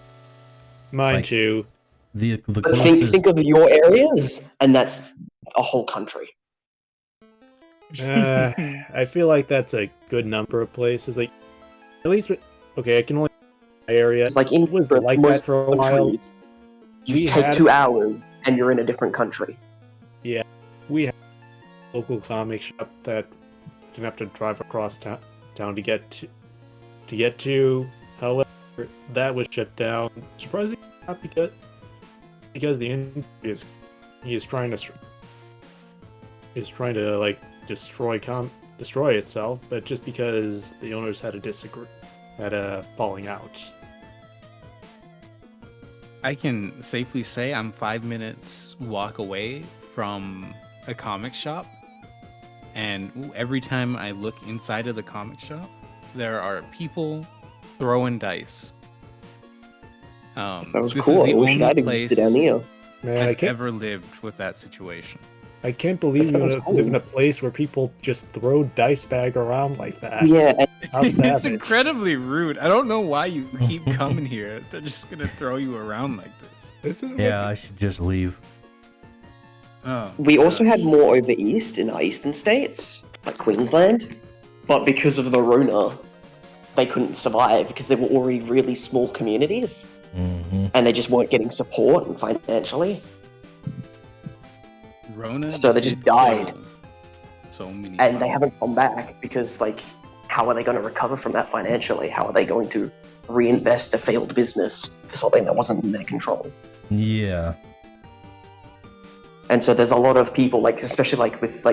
Mine like- too. The But closest. think of your areas, and that's a whole country. I feel like that's a good number of places. Like, at least, okay, I can only my area. It's like in It was like most that for a while. countries, you We take had- 2 hours and you're in a different country. We have a local comic shop that you didn't have to drive across town to get to. However, that was shut down. Surprisingly, not because the industry is trying to destroy itself, but just because the owners had a falling out. I can safely say I'm 5 minutes walk away from a comic shop, and every time I look inside of the comic shop, there are people throwing dice. Sounds this cool. is the I wish only that place existed down here. Man, I've ever lived with that situation. I can't believe That you sounds live in cool. a place where people just throw dice bag around like that. Yeah, and How It's savage. incredibly rude. I don't know why you keep coming here. They're just gonna throw you around like this. This is Yeah, I should just leave. Oh, we also gosh. had more over east in our eastern states, like Queensland, but because of the Rona, they couldn't survive because they were already really small communities, Hmm. and they just weren't getting support and financially. Rona. So they just did died. kill So many. And they people. haven't come back because, how are they going to recover from that financially? How are they going to reinvest a failed business for something that wasn't in their control? Yeah. And so there's a lot of people, especially with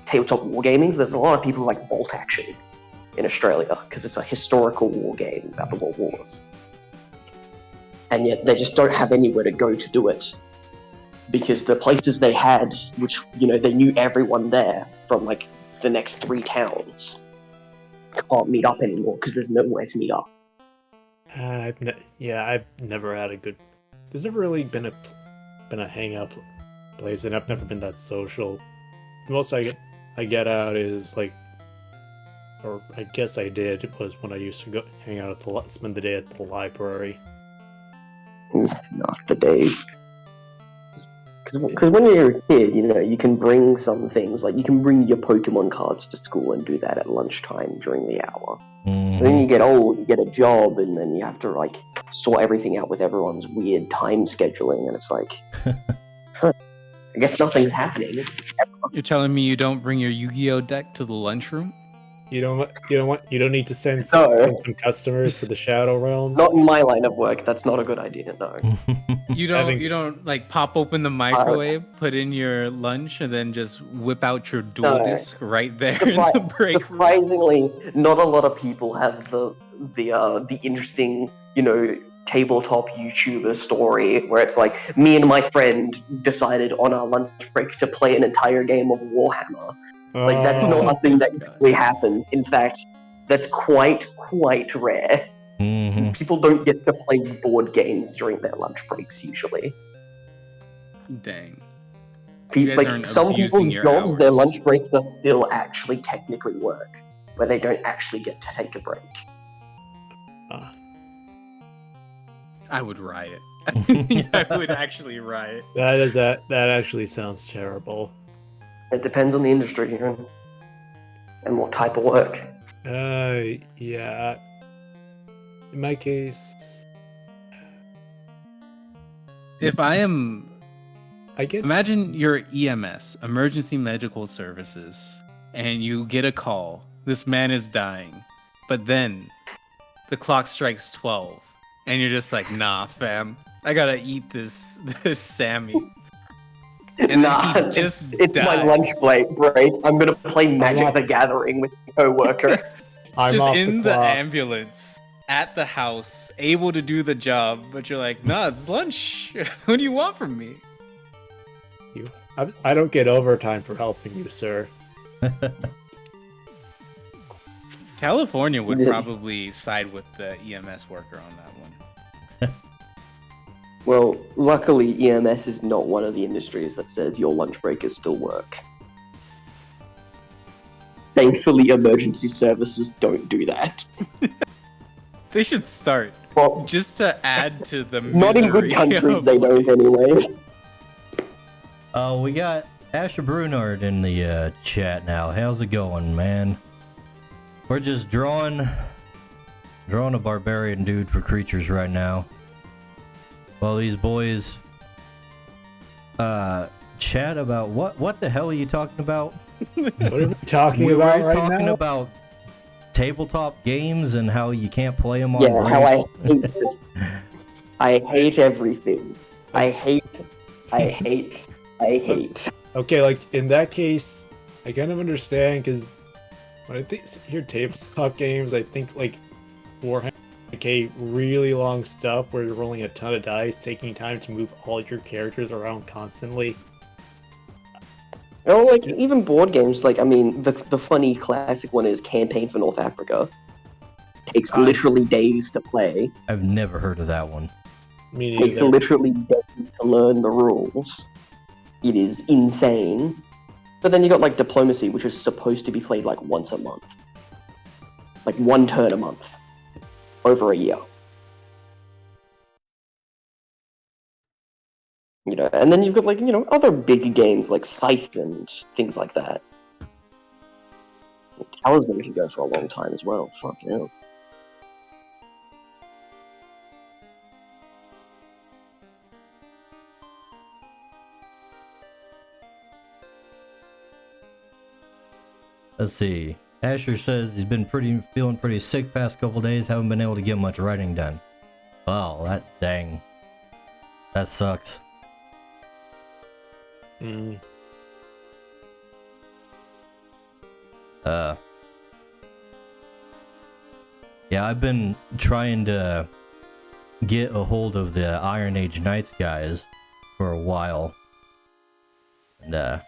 tabletop wargaming, there's a lot of people like Bolt Action in Australia because it's a historical war game about the World Wars. And yet they just don't have anywhere to go to do it because the places they had, which, they knew everyone there from the next 3 towns, can't meet up anymore because there's nowhere to meet up. I've never had a good. There's never really been a hangout place, and I've never been that social. The most I get out is or I guess I did was when I used to go hang out spend the day at the library. Not the days. Because when you're a kid, you know, you can bring some things, like you can bring your Pokemon cards to school and do that at lunchtime during the hour. And then you get old, you get a job, and then you have to, like, sort everything out with everyone's weird time scheduling, and it's like, I guess nothing's happening. You're telling me you don't bring your Yu-Gi-Oh deck to the lunchroom? You don't need to send No. some customers to the Shadow Realm. Not in my line of work, that's not a good idea, no. You don't like pop open the microwave, put in your lunch, and then just whip out your dual No. disc right there in the break room. Surprisingly, not a lot of people have the interesting, you know, tabletop YouTuber story where it's like, me and my friend decided on our lunch break to play an entire game of Warhammer. Like, that's not a thing that usually happens. In fact, that's quite rare. People don't get to play board games during their lunch breaks, usually. Dang. You guys Like, aren't some abusing people's your jobs, their hours. lunch breaks are still actually technically work, where they don't actually get to take a break. I would riot. I would actually riot. That actually sounds terrible. It depends on the industry you're in and what type of work. Yeah. In my case, If I am, I get imagine you're EMS, Emergency Medical Services, and you get a call. This man is dying, but then the clock strikes 12, and you're just like, nah, fam, I gotta eat this Sammy. And Nah, then he just it's my dies. lunch break. I'm gonna play Magic off- the Gathering with my coworker. I'm Just off in the the clock. ambulance at the house, able to do the job, but you're like, nah, it's lunch. What do you want from me? I don't get overtime for helping you, sir. California would Yeah. probably side with the EMS worker on that one. Well, luckily EMS is not one of the industries that says your lunch break is still work. Thankfully, emergency services don't do that. They should start Well, just to add to the not in good misery countries of they life. don't anyways. Oh, we got Asher Brunard in the chat now. How's it going, man? We're just drawing a barbarian dude for creatures right now. While these boys chat about what the hell are you talking about? What are we talking We about were right talking now? about tabletop games and how you can't play them on Yeah, how I ranked. hate it. I hate everything. I hate. Okay, like in that case, I kind of understand because when I hear tabletop games, I think like Warhammer, okay, really long stuff where you're rolling a ton of dice, taking time to move all your characters around constantly. Oh, like even board games. Like, I mean, the funny classic one is Campaign for North Africa. Takes literally days to play. I've never heard of that one. Me Takes neither. literally days to learn the rules. It is insane. But then you got like Diplomacy, which is supposed to be played like once a month. Like one turn a month. Over a year. You know, and then you've got like, you know, other big games like Scythe and things like that. Talisman can go for a long time as well. Fuck yeah. Let's see. Asher says he's been feeling pretty sick past couple days. Haven't been able to get much writing done. Wow, that sucks. Mm. Yeah, I've been trying to get a hold of the Iron Age Knights guys for a while. And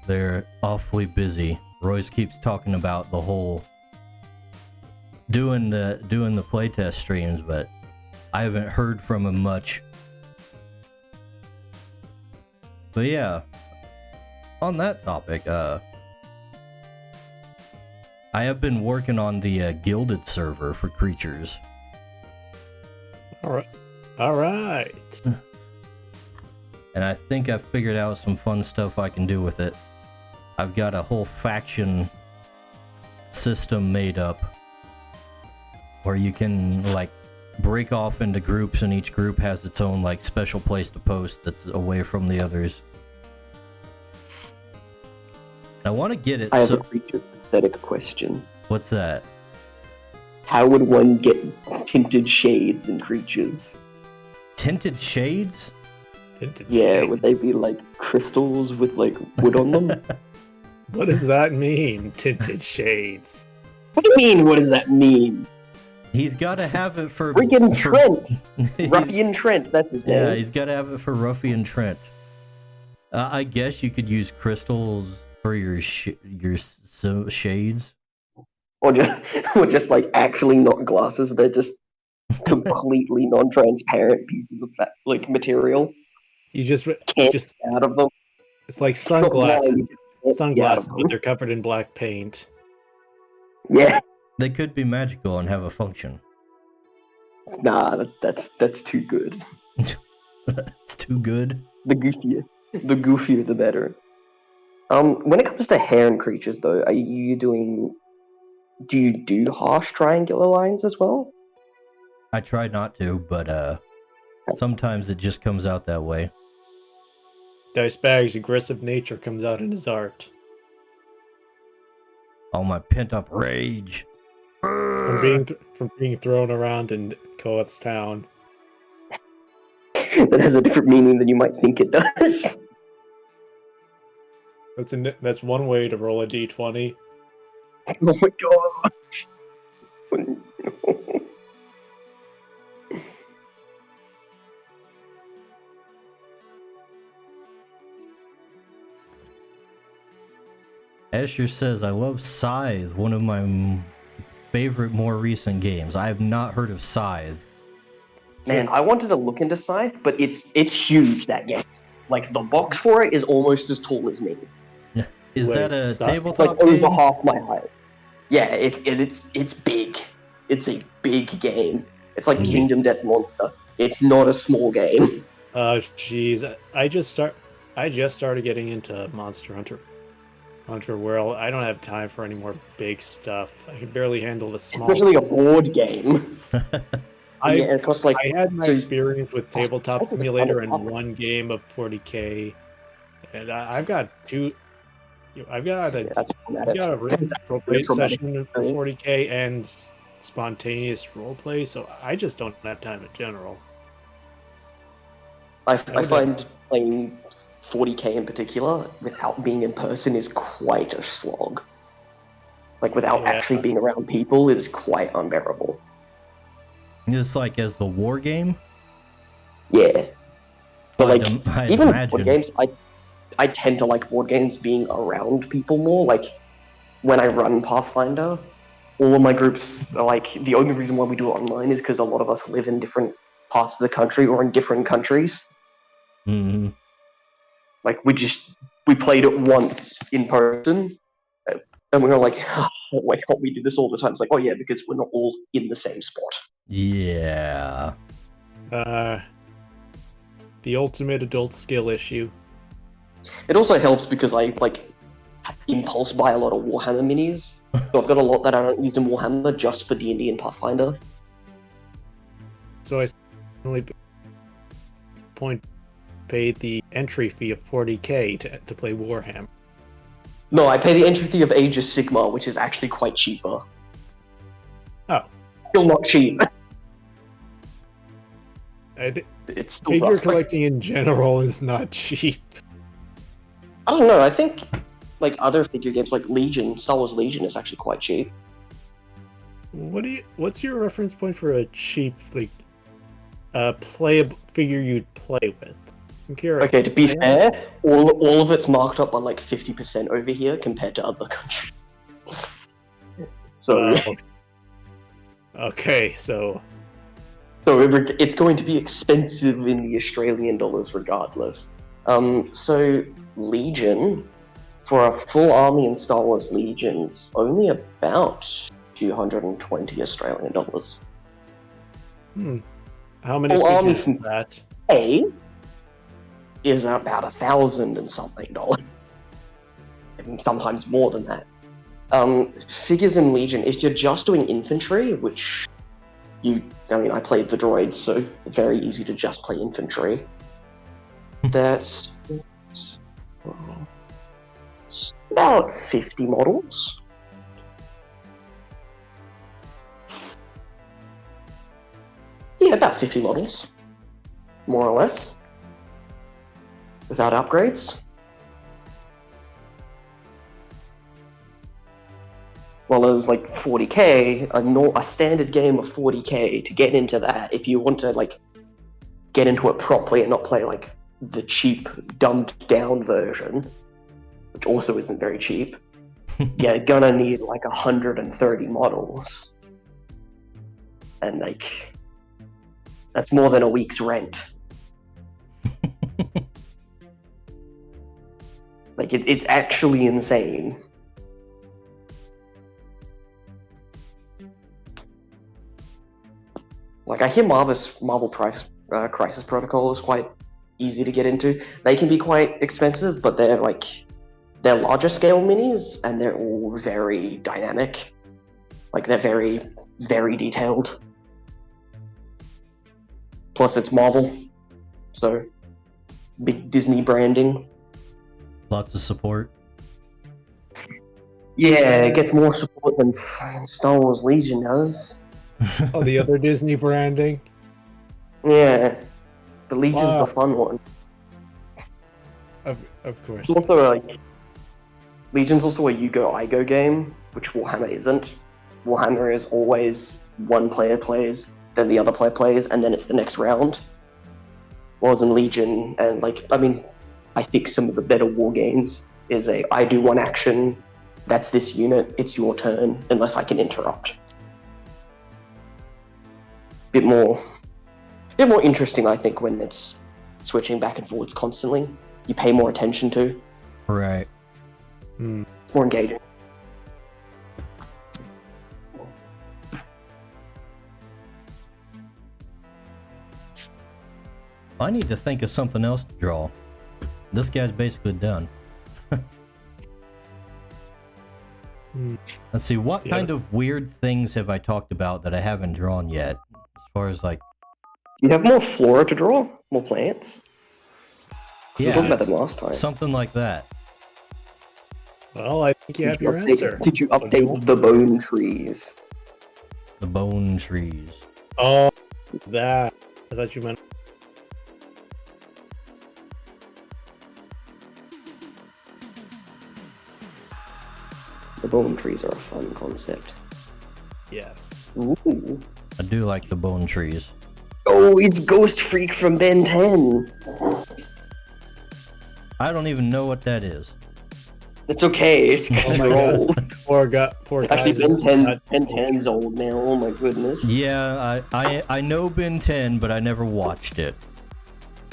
they're awfully busy. Royce keeps talking about the whole doing the playtest streams, but I haven't heard from him much. But yeah, on that topic, I have been working on the Gilded server for creatures. All right. And I think I've figured out some fun stuff I can do with it. I've got a whole faction system made up where you can like break off into groups, and each group has its own like special place to post that's away from the others. I want to get it. I have a creature's aesthetic question. What's that? How would one get tinted shades in creatures? Tinted shades? Yeah, would they be like crystals with like wood on them? What does that mean? Tinted shades. What do you mean? What does that mean? He's got to have it for Friggin' Trent! Ruffian Trent, that's his name. Yeah, he's got to have it for Ruffian Trent. I guess you could use crystals for your shades. Or just like actually not glasses, they're just completely non-transparent pieces of like material. You just Can't just get out of them. it's like It's not sunglasses. blind, you just can't get out Sunglasses, of but them. they're covered in black paint. Yeah, They could be magical and have a function. nah, that's too good. That's too good. The goofier the better. When it comes to hair and creatures, though, do you do harsh triangular lines as well? I try not to, but sometimes it just comes out that way. Dicebag's aggressive nature comes out in his art. All my pent-up rage. From being thrown around in Koeth's town. That has a different meaning than you might think it does. That's one way to roll a d20. Oh my gosh. Escher says, I love Scythe, one of my favorite more recent games. I have not heard of Scythe. Man, I wanted to look into Scythe, but it's huge, that game. Like, the box for it is almost as tall as me. Is Wait, that a Scythe? It's like tabletop game? over half my height. Yeah, it's big. It's a big game. It's like Kingdom Death Monster. It's not a small game. Jeez, I just started getting into Monster Hunter World. I don't have time for any more big stuff. I can barely handle the small. Especially a board game. I it costs like had my so- experience with Tabletop it's Simulator and $100. one game of 40k, and I've got two. I've got a that's I've got a That's roleplay traumatic session for experience. 40k and spontaneous roleplay, so I just don't have time in general. I find playing 40k in particular without being in person is quite a slog. Like without Yeah. actually being around people is quite unbearable. It's like as the war game? Yeah. But like I'd even with imagine. board games, I tend to like board games being around people more. Like when I run Pathfinder, all of my groups are like the only reason why we do it online is because a lot of us live in different parts of the country or in different countries. Mhm. Like we played it once in person, and we were like, why can't we do this all the time? It's like, oh yeah, because we're not all in the same spot. Yeah. The ultimate adult skill issue. It also helps because I like impulse buy a lot of Warhammer minis, so I've got a lot that I don't use in Warhammer just for D&D and Pathfinder. So I only paid the entry fee of 40k to play Warhammer. No, I pay the entry fee of Age of Sigmar, which is actually quite cheaper. Oh. Still not cheap. It's still Figure rough. collecting in general is not cheap. I don't know, I think like other figure games like Legion, Star Wars Legion is actually quite cheap. What's your reference point for a cheap playable figure you'd play with? I'm curious. Okay, to be fair, all of it's marked up by like 50% over here compared to other countries. So Okay, so it's going to be expensive in the Australian dollars regardless. So Legion, for a full army in Star Wars Legion's only about 220 Australian dollars. how many Full army figures is that? is about $1,000 and something, and sometimes more than that. Figures in Legion, if you're just doing infantry, which I played the droids, so very easy to just play infantry. That's about 50 models. Yeah, about 50 models, more or less, without upgrades. Well, there's like 40k, a standard game of 40k. To get into that, if you want to like get into it properly and not play like the cheap, dumbed down version, which also isn't very cheap, you're gonna need like 130 models, and like that's more than a week's rent. Like it's actually insane. Like, I hear Marvel Crisis Protocol is quite easy to get into. They can be quite expensive, but they're larger scale minis, and they're all very dynamic. Like, they're very, very detailed. Plus, it's Marvel, so big Disney branding. Lots of support. Yeah, it gets more support than Star Wars Legion does. Oh, the other Disney branding. Yeah, the Legion's the fun one. Of course. It's also Legion's also a you go I go game, which Warhammer isn't. Warhammer is always one player plays, then the other player plays, and then it's the next round. Whereas in Legion, and I think some of the better war games is I do one action, that's this unit, it's your turn, unless I can interrupt. Bit more interesting, I think, when it's switching back and forwards constantly. You pay more attention to. Right. It's more engaging. I need to think of something else to draw. This guy's basically done. Let's see, what kind of weird things have I talked about that I haven't drawn yet? As far as like... You have more flora to draw? More plants? We Yeah, talked about them last time. something like that. Well, I think you have your answer. Did you update the bone trees? The bone trees. Oh, that. I thought you meant... The bone trees are a fun concept. Yes. Ooh. I do like the bone trees. Oh, it's Ghost Freak from Ben 10. I don't even know what that is. It's okay, it's because Oh my you're God. old. Poor Actually, guy. Ben 10's old now, oh my goodness. Yeah, I know Ben 10, but I never watched it.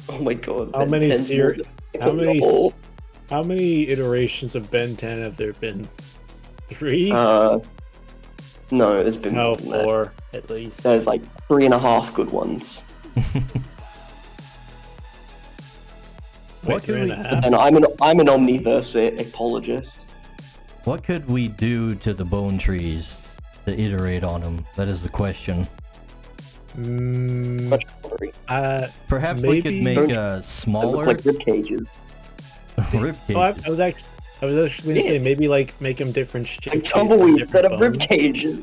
Oh my god. How Ben many 10's ser- old. How many iterations of Ben 10 have there been? 3? No, there's been No, more than that. 4 at least. There's like 3.5 good ones. What could we- 3.5? And I'm an Omniverse apologist. What could we do to the bone trees to iterate on them? That is the question. Much story. Perhaps we could Maybe- make They smaller look like rib cages. rib Oh, I cages. was actually gonna say maybe like make them different shapes. Like based on tumbleweeds different instead of rib bones. cages.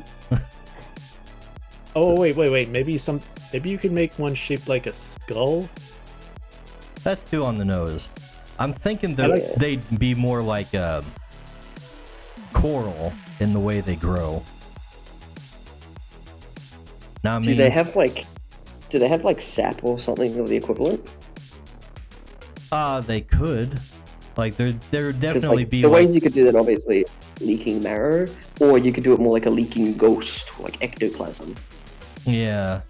Oh wait. Maybe you could make one shaped like a skull. That's too on the nose. I'm thinking I that like- they'd be more like coral in the way they grow. Now, I mean, Do they have like sap or something of the equivalent? they could. Like, there 'Cause, definitely like, be the like, ways you could do that, obviously, leaking marrow, or you could do it more like a leaking ghost, like ectoplasm. yeah,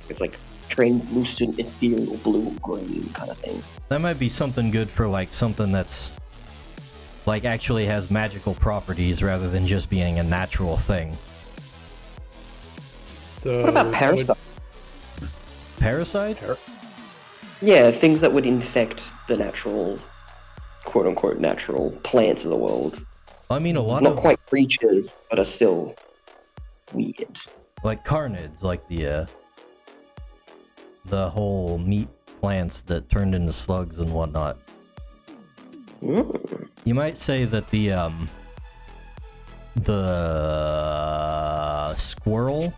It's like translucent, ethereal blue or green kind of thing. that might be something good for like something that's like actually has magical properties rather than just being a natural thing. So What about parasite? Parasite? Yeah, things that would infect the natural, quote unquote, natural plants of the world. I mean, a lot Not of quite creatures, but are still weird. like carnids, like the whole meat plants that turned into slugs and whatnot. Mm. You might say that the squirrel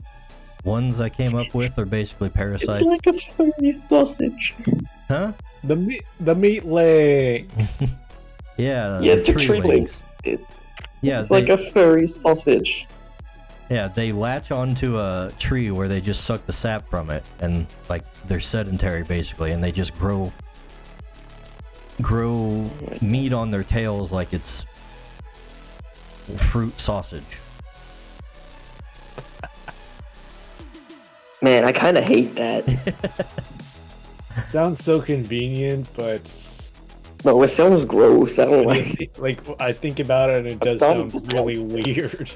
ones I came up with are basically parasites. It's like a furry sausage. Huh? The meat legs. Yeah, Yeah, the tree links. Yeah, It's like a furry sausage. yeah, they latch onto a tree where they just suck the sap from it, and like they're sedentary basically, and they just grow meat on their tails like it's fruit sausage. Man, I kind of hate that. Sounds so convenient, but No, it sounds gross. I don't like. like I think about it and it does starting sound to really weird.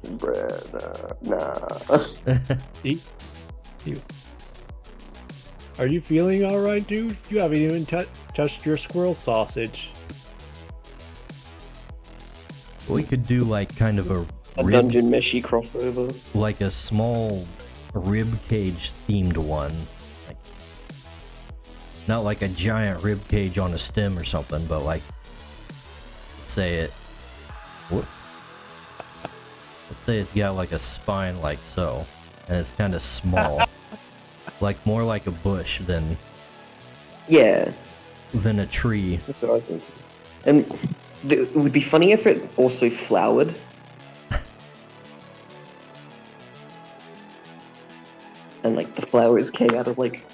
Bruh, nah. Are you feeling all right, dude? You haven't even touched your squirrel sausage. We could do like kind of a rib, Dungeon meshy crossover. like a small rib cage themed one. Like, not like a giant rib cage on a stem or something, but like, let's say it's got like a spine like so, and it's kind of small. Like more like a bush than Yeah, a tree. that's what I was thinking. And it would be funny if it also flowered. And like the flowers came out of like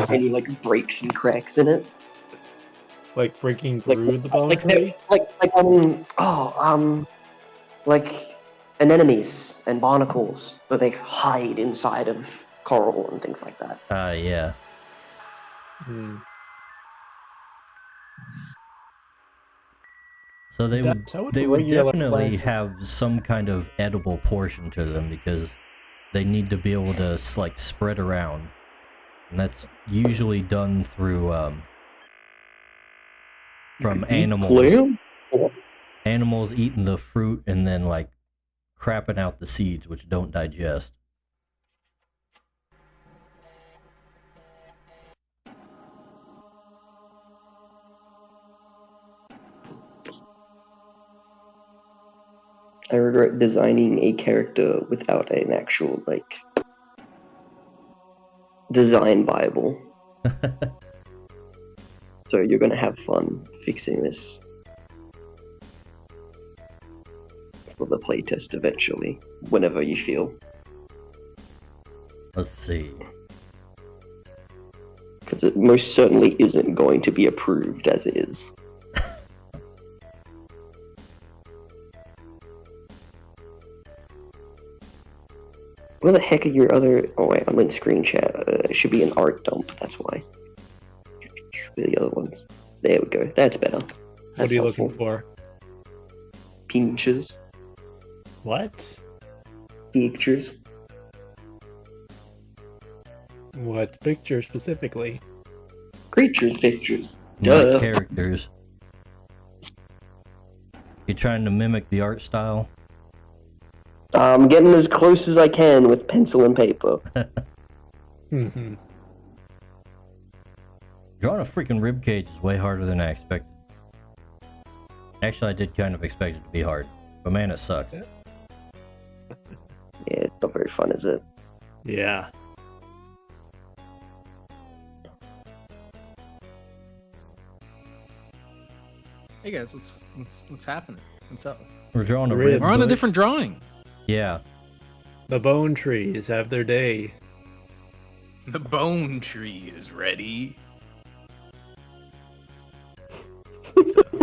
any like breaks and cracks in it. Like breaking Like- through the bone Like tree? like anemones and barnacles, but they hide inside of coral and things like that. Yeah. Hmm. So they would That's how they would regular definitely plants- have some kind of edible portion to them because they need to be able to like spread around, and that's usually done through from animals eating the fruit and then like crapping out the seeds, which don't digest. I regret designing a character without an actual like design bible. So you're gonna have fun fixing this for the playtest eventually, whenever you feel. Let's see. Because it most certainly isn't going to be approved as is. Where the heck are your other... Oh wait, I'm in screen chat. It should be an art dump, that's why. Where are the other ones? There we go, that's better. What That's are you helpful. looking for? Pinches. What? Pictures. What picture specifically? Creatures pictures. My Duh. characters. You're trying to mimic the art style? I'm getting as close as I can with pencil and paper. Mm-hmm. Drawing a freaking ribcage is way harder than I expected. Actually, I did kind of expect it to be hard, but man, it sucks. Yeah, it's not very fun, is it? Yeah. Hey guys, what's happening? What's up? We're drawing a Rib. rib. We're on a Bush. different drawing. Yeah. The bone trees have their day. The bone tree is ready.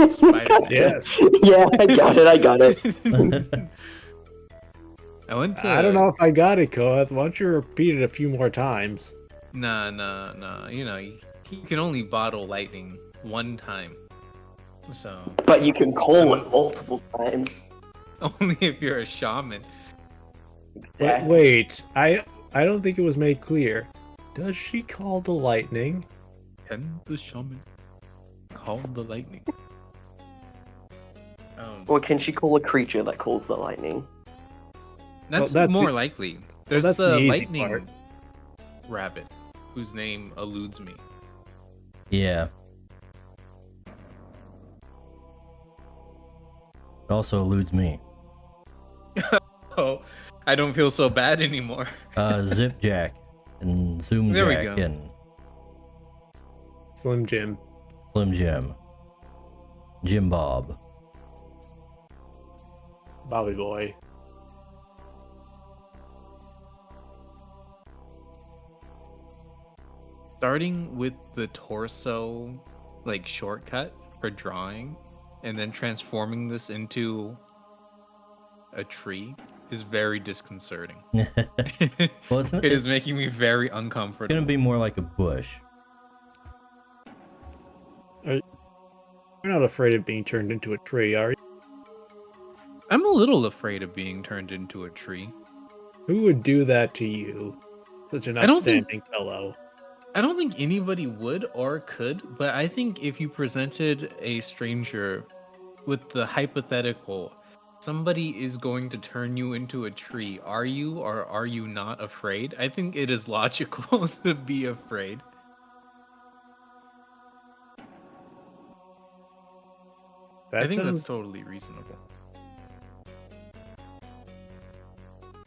Spider-Man. Yes. Yeah, I got it. I went to. I don't know if I got it, Koth. Why don't you repeat it a few more times? Nah. You know, you can only bottle lightning one time. So But you can call it multiple times. only if you're a shaman. Exactly. Wait, I don't think it was made clear. Does she call the lightning? Can the shaman call the lightning? Or can she call a creature that calls the lightning? That's, that's more it. likely. There's that's the the easy lightning part. rabbit, whose name eludes me. Yeah. It also eludes me. Oh, I don't feel so bad anymore. Zipjack and Zoomjack There we go. and Slim Jim. Slim Jim. Jim Bob. Bobby Boy. Starting with the torso, like, shortcut for drawing, and then transforming this into a tree is very disconcerting. Well, it's It is making me very uncomfortable. gonna be more like a bush. You're not afraid of being turned into a tree, are you? I'm a little afraid of being turned into a tree. Who would do that to you? Such an I don't think- upstanding fellow. I don't think anybody would or could, but I think if you presented a stranger with the hypothetical, somebody is going to turn you into a tree, are you or are you not afraid? I think it is logical to be afraid. That I think sounds that's totally reasonable.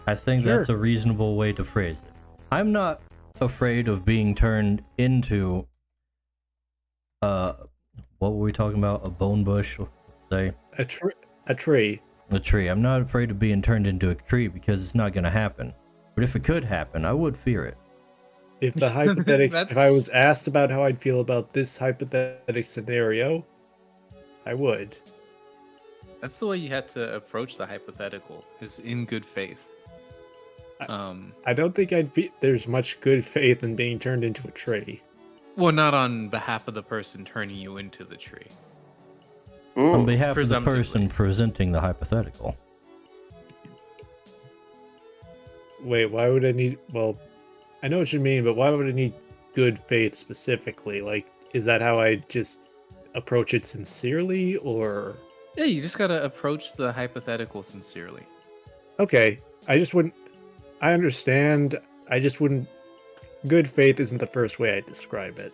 I think Sure. that's a reasonable way to phrase it. I'm not afraid of being turned into what were we talking about? A bone bush, let's say. a tree. A tree. I'm not afraid of being turned into a tree because it's not gonna happen. But if it could happen, I would fear it. If the hypothetics, if I That's- was asked about how I'd feel about this hypothetical scenario, I would. That's the way you had to approach the hypothetical, is in good faith. I don't think there's much good faith in being turned into a tree. Well, not on behalf of the person turning you into the tree. On Mm. behalf of the Presumptively. person presenting the hypothetical. Wait, why would I need? Well, I know what you mean, but why would I need good faith specifically? Like, is that how I just approach it sincerely, or? Yeah, you just gotta approach the hypothetical sincerely. Okay, I just wouldn't. I understand. I just wouldn't. Good faith isn't the first way I describe it.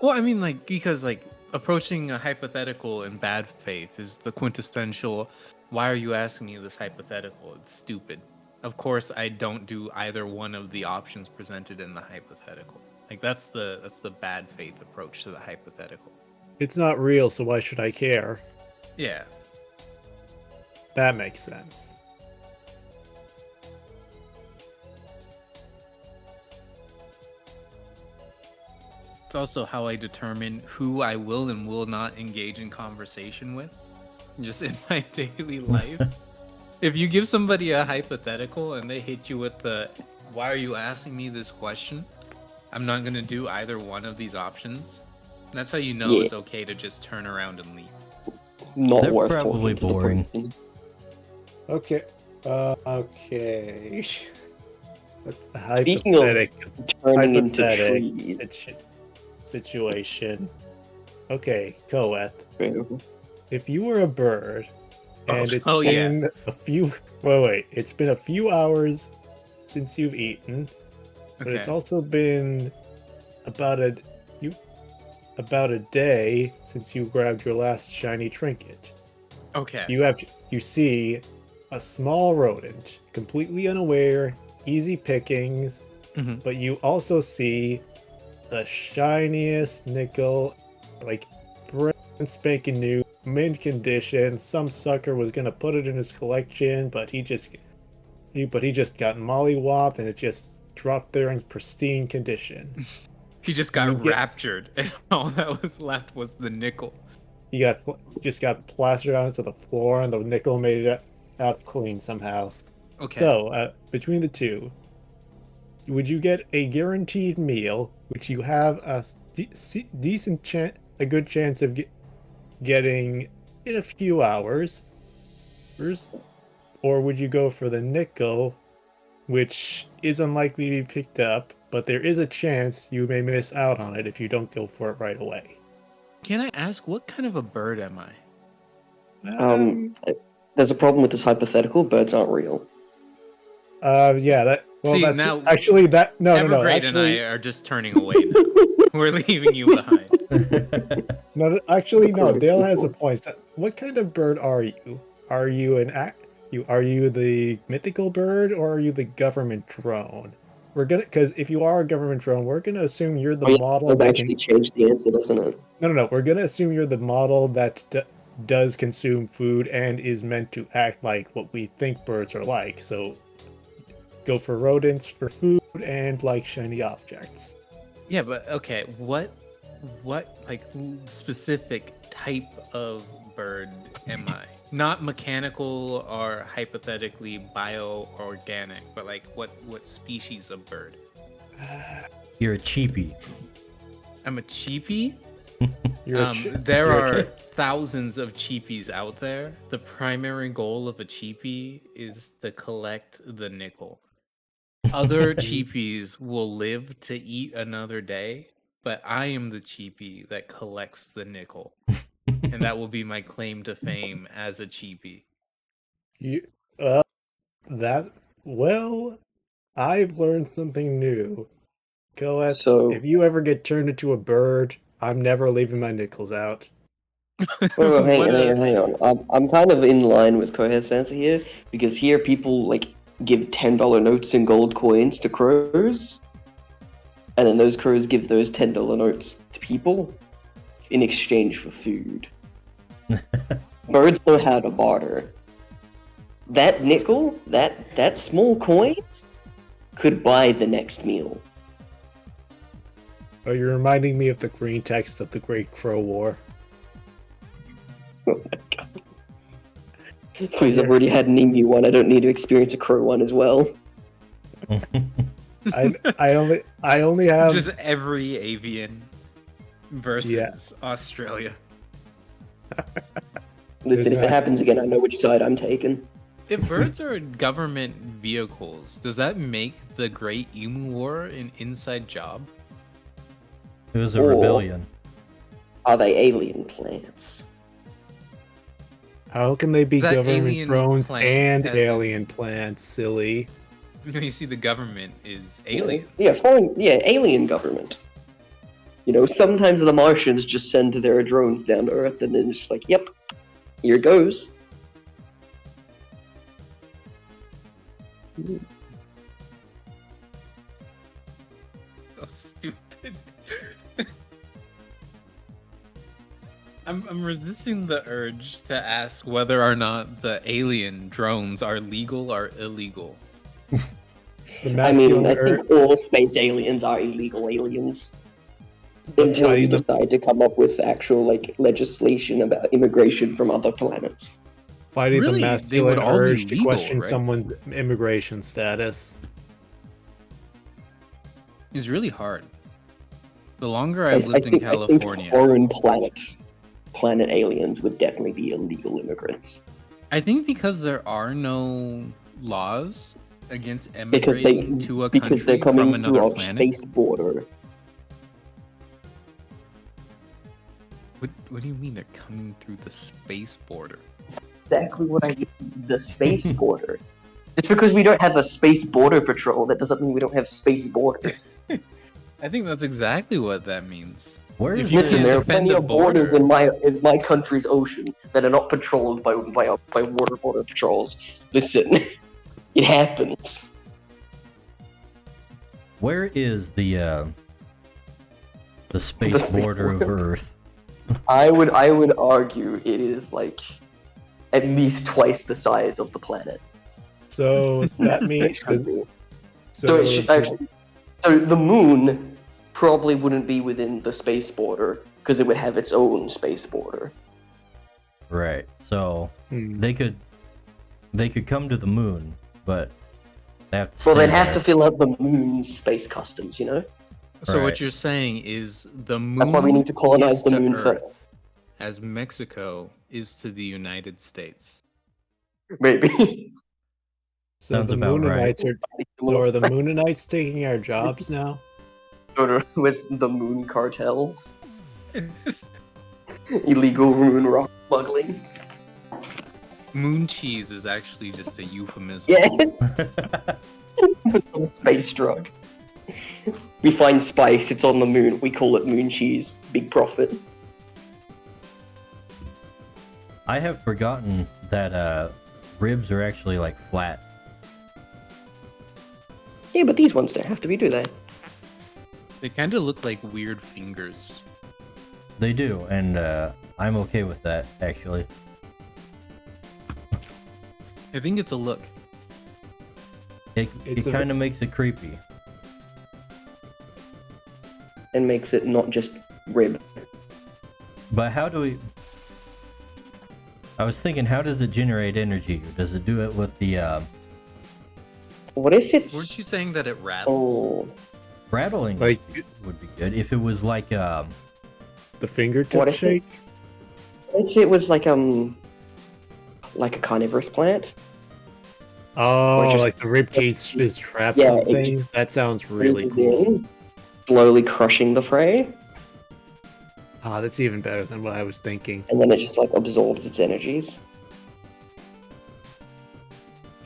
Well, I mean, like, because, like, approaching a hypothetical in bad faith is the quintessential, why are you asking me this hypothetical? It's stupid. Of course, I don't do either one of the options presented in the hypothetical. Like, that's the bad faith approach to the hypothetical. It's not real, so why should I care? Yeah. That makes sense. It's also how I determine who I will and will not engage in conversation with, just in my daily life. If you give somebody a hypothetical and they hit you with the, why are you asking me this question? I'm not going to do either one of these options. That's how you know Yeah. it's okay to just turn around and leave. Not They're worth probably talking to the boring. person. Okay. Okay. Speaking of turning into hypothetical trees, situation. Okay, Koeth. If you were a bird, and it's oh, yeah. been a few. Wait. It's been a few hours since you've eaten, but it's Okay. also been about a day since you grabbed your last shiny trinket. Okay. You see a small rodent, completely unaware, easy pickings, Mhm. but you also see the shiniest nickel, like brand spanking new, mint condition. Some sucker was gonna put it in his collection, but he just got mollywopped and it just dropped there in pristine condition. He just You got get- raptured, and all that was left was the nickel. He just got plastered onto the floor, and the nickel made it out clean somehow. Okay. So, between the two, would you get a guaranteed meal, which you have a good chance of getting in a few hours, or would you go for the nickel, which is unlikely to be picked up, but there is a chance you may miss out on it if you don't go for it right away. Can I ask what kind of a bird am I? There's a problem with this hypothetical. Birds aren't real. Yeah, that. Well, See, that's now actually that. No, Evergrade and I Actually, are just turning away now. We're leaving you behind. no. Actually, no. Correct, Dale this has a one. point. What kind of bird are you? Are you an act? Are you the mythical bird or are you the government drone? We're gonna, because if you are a government drone, we're gonna assume you're the Oh, yeah, model does that actually can. change the answer, doesn't it? No. We're gonna assume you're the model that does consume food and is meant to act like what we think birds are like. So go for rodents for food and like shiny objects. Yeah, but okay, what like specific type of bird am I? Not mechanical or hypothetically bio-organic, but like what species of bird? You're a cheapie. I'm a cheapie. There you're a are chi- thousands of cheapies out there. The primary goal of a cheapie is to collect the nickel. Other cheapies will live to eat another day, but I am the cheapie that collects the nickel. And that will be my claim to fame as a cheapie. You, that well, I've learned something new. Colette, So, if you ever get turned into a bird, I'm never leaving my nickels out. oh, hang What on, a- hang on. I'm kind of in line with Cohet's answer here because here people like give $10 notes and gold coins to crows, and then those crows give those $10 notes to people in exchange for food. Birds know how to barter. That nickel, that small coin, could buy the next meal. Oh, you're reminding me of the green text of the Great Crow War. Oh my god. Please, I've already had an emu one. I don't need to experience a crow one as well. I only have Just every avian versus Australia. Listen, if not- it happens again, I know which side I'm taking. If birds are government vehicles, does that make the Great Emu War an inside job? It was a Or- rebellion. Are they alien plants? How can they be Is that government alien drones plant and as in- alien plants? Silly. You see, the government is alien. Yeah, alien government. You know, sometimes the Martians just send their drones down to Earth and then it's just like, yep, here goes. So stupid. I'm resisting the urge to ask whether or not the alien drones are legal or illegal. The I mean, masculine I Earth. think all space aliens are illegal aliens. Until we fighting the- decide to come up with actual, like, legislation about immigration from other planets. Fighting Really? the They would masculine all be urge to legal, question right? someone's immigration status. It's really hard. The longer I I've lived in think California, foreign planet aliens would definitely be illegal immigrants. I think because there are no laws against Because emigrating to a because they're country from coming through another our planet. space border. What do you mean they're coming through the space border? Exactly what I mean. The space border. Just because we don't have a space border patrol, that doesn't mean we don't have space borders. I think that's exactly what that means. Where If is you Listen, can't there are defend plenty the of borders border- in my country's ocean that are not patrolled by water border patrols. Listen, it happens. where is the space space border of border. Earth? I would argue it is like at least twice the size of the planet. So that That's means true. So it should actually. So the moon probably wouldn't be within the space border because it would have its own space border. Right. So Hmm. they could come to the moon, but they have to. Well, stay they'd have there. to fill out the moon's space customs, you know. So Right. what you're saying is the moon That's why we need to colonize is the to moon Earth, first. as Mexico is to the United States. Maybe. So Sounds the about right. Moonanites are. So are the Moonanites taking our jobs now? With the moon cartels, illegal moon rock smuggling. Moon cheese is actually just a euphemism. Yeah, space drug. We find spice. It's on the moon. We call it moon cheese. Big profit. I have forgotten that ribs are actually like flat. Yeah, but these ones don't have to be, do they? They kind of look like weird fingers. They do, and I'm okay with that actually. I think it's a look. It It's a- kind of makes it creepy. And makes it not just rib. But how do we? I was thinking, how does it generate energy? Does it do it with the What if it's? Weren't you saying that it rattles? Oh, rattling? Like Would be good if it was like the What fingertip if shake? what if it was like a carnivorous plant? Oh, just- like the ribcage is trapped Yeah, it something? That sounds really Freezes cool. in, slowly crushing the prey, Ah, that's even better than what I was thinking. and then it just like absorbs its energies.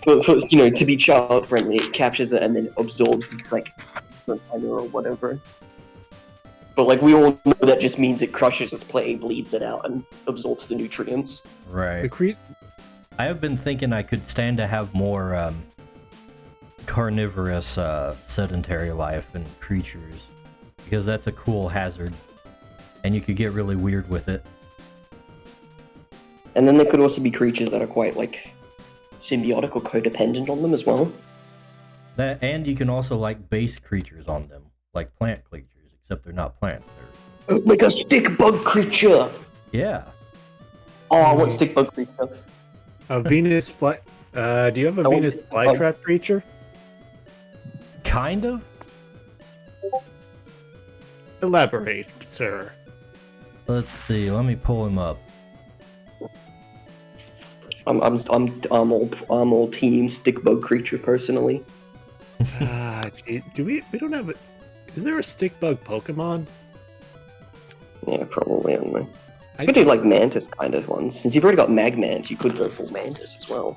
To be child friendly, it captures it and then absorbs its like antenna or whatever. But like we all know that just means it crushes its prey, bleeds it out, and absorbs the nutrients. The right. I have been thinking I could stand to have more carnivorous sedentary life and creatures, because that's a cool hazard, and you could get really weird with it. And then there could also be creatures that are quite like symbiotic or codependent on them as well. That, and you can also like base creatures on them, like plant creatures, except they're not plants. They're Like a stick bug creature. yeah. Oh, I want stick bug creature. A Venus fly. Do you have a I want Venus this flytrap creature? Kind of. Elaborate, sir. Let's see. Let me pull him up. I'm all team stick bug creature personally. Gee, we don't have a. Is there a stick bug Pokemon? Yeah, probably. I don't know. I You could do like mantis kind of ones. Since you've already got Magmant, you could go full mantis as well.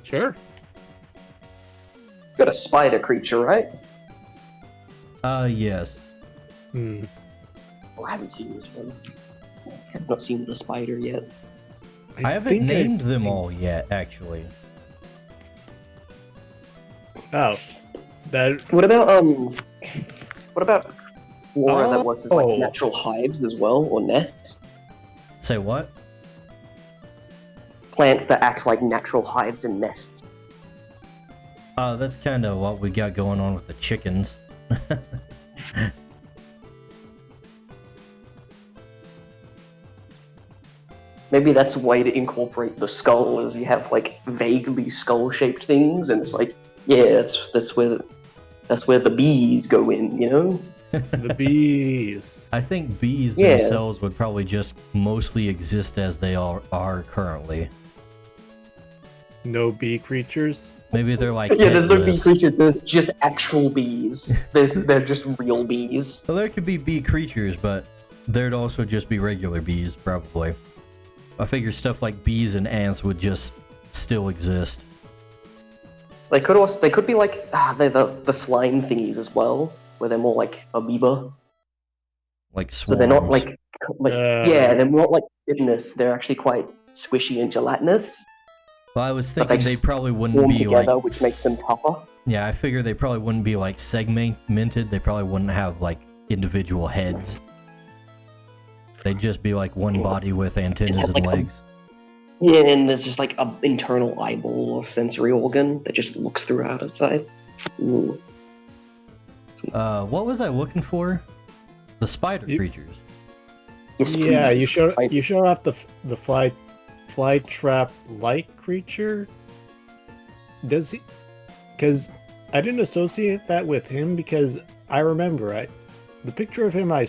Sure. You got a spider creature, right? Yes. Hmm. Oh, I haven't seen this one. I've not seen the spider yet. I haven't think named I've them seen- all yet, actually. Oh, that. What about flora that works as Oh. like natural hives as well, or nests? Say what? Plants that act like natural hives and nests. That's kind of what we got going on with the chickens. Maybe that's a way to incorporate the skull, is you have like vaguely skull-shaped things, and it's like, yeah, that's where the bees go in, you know? The bees. I think bees Yeah. themselves would probably just mostly exist as they are currently. No bee creatures. Maybe they're like Yeah, there's no bee headless. creatures. There's just actual bees. They're just real bees. Well, there could be bee creatures, but there'd also just be regular bees, probably. I figure stuff like bees and ants would just still exist. They could be like they're the slime thingies as well, where they're more like amoeba. Like swarms. So they're not like Uh. they're not like goodness. They're actually quite squishy and gelatinous. Well, I was But they thinking they just probably wouldn't Form be together, like... which makes them tougher. Yeah, I figure they probably wouldn't be like segmented. They probably wouldn't have like individual heads. They'd just be like one body with antennas have, and like, a- legs. Yeah, and there's just like an internal eyeball or sensory organ that just looks through outside. Ooh. What was I looking for? The spider You- creatures. Yes, Yeah, please. you show off the fly trap like creature. Does he? Because I didn't associate that with him because I remember the picture of him I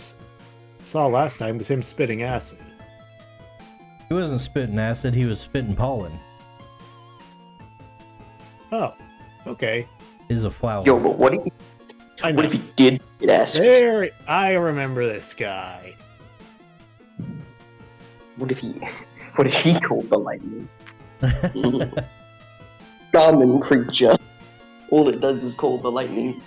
saw last time was him spitting acid. He wasn't spitting acid, he was spitting pollen. Oh, okay. Is a flower. Yo, but what if he, I know. what if he did get acid? There, I remember this guy. What if he called the lightning? Common creature. All it does is call the lightning.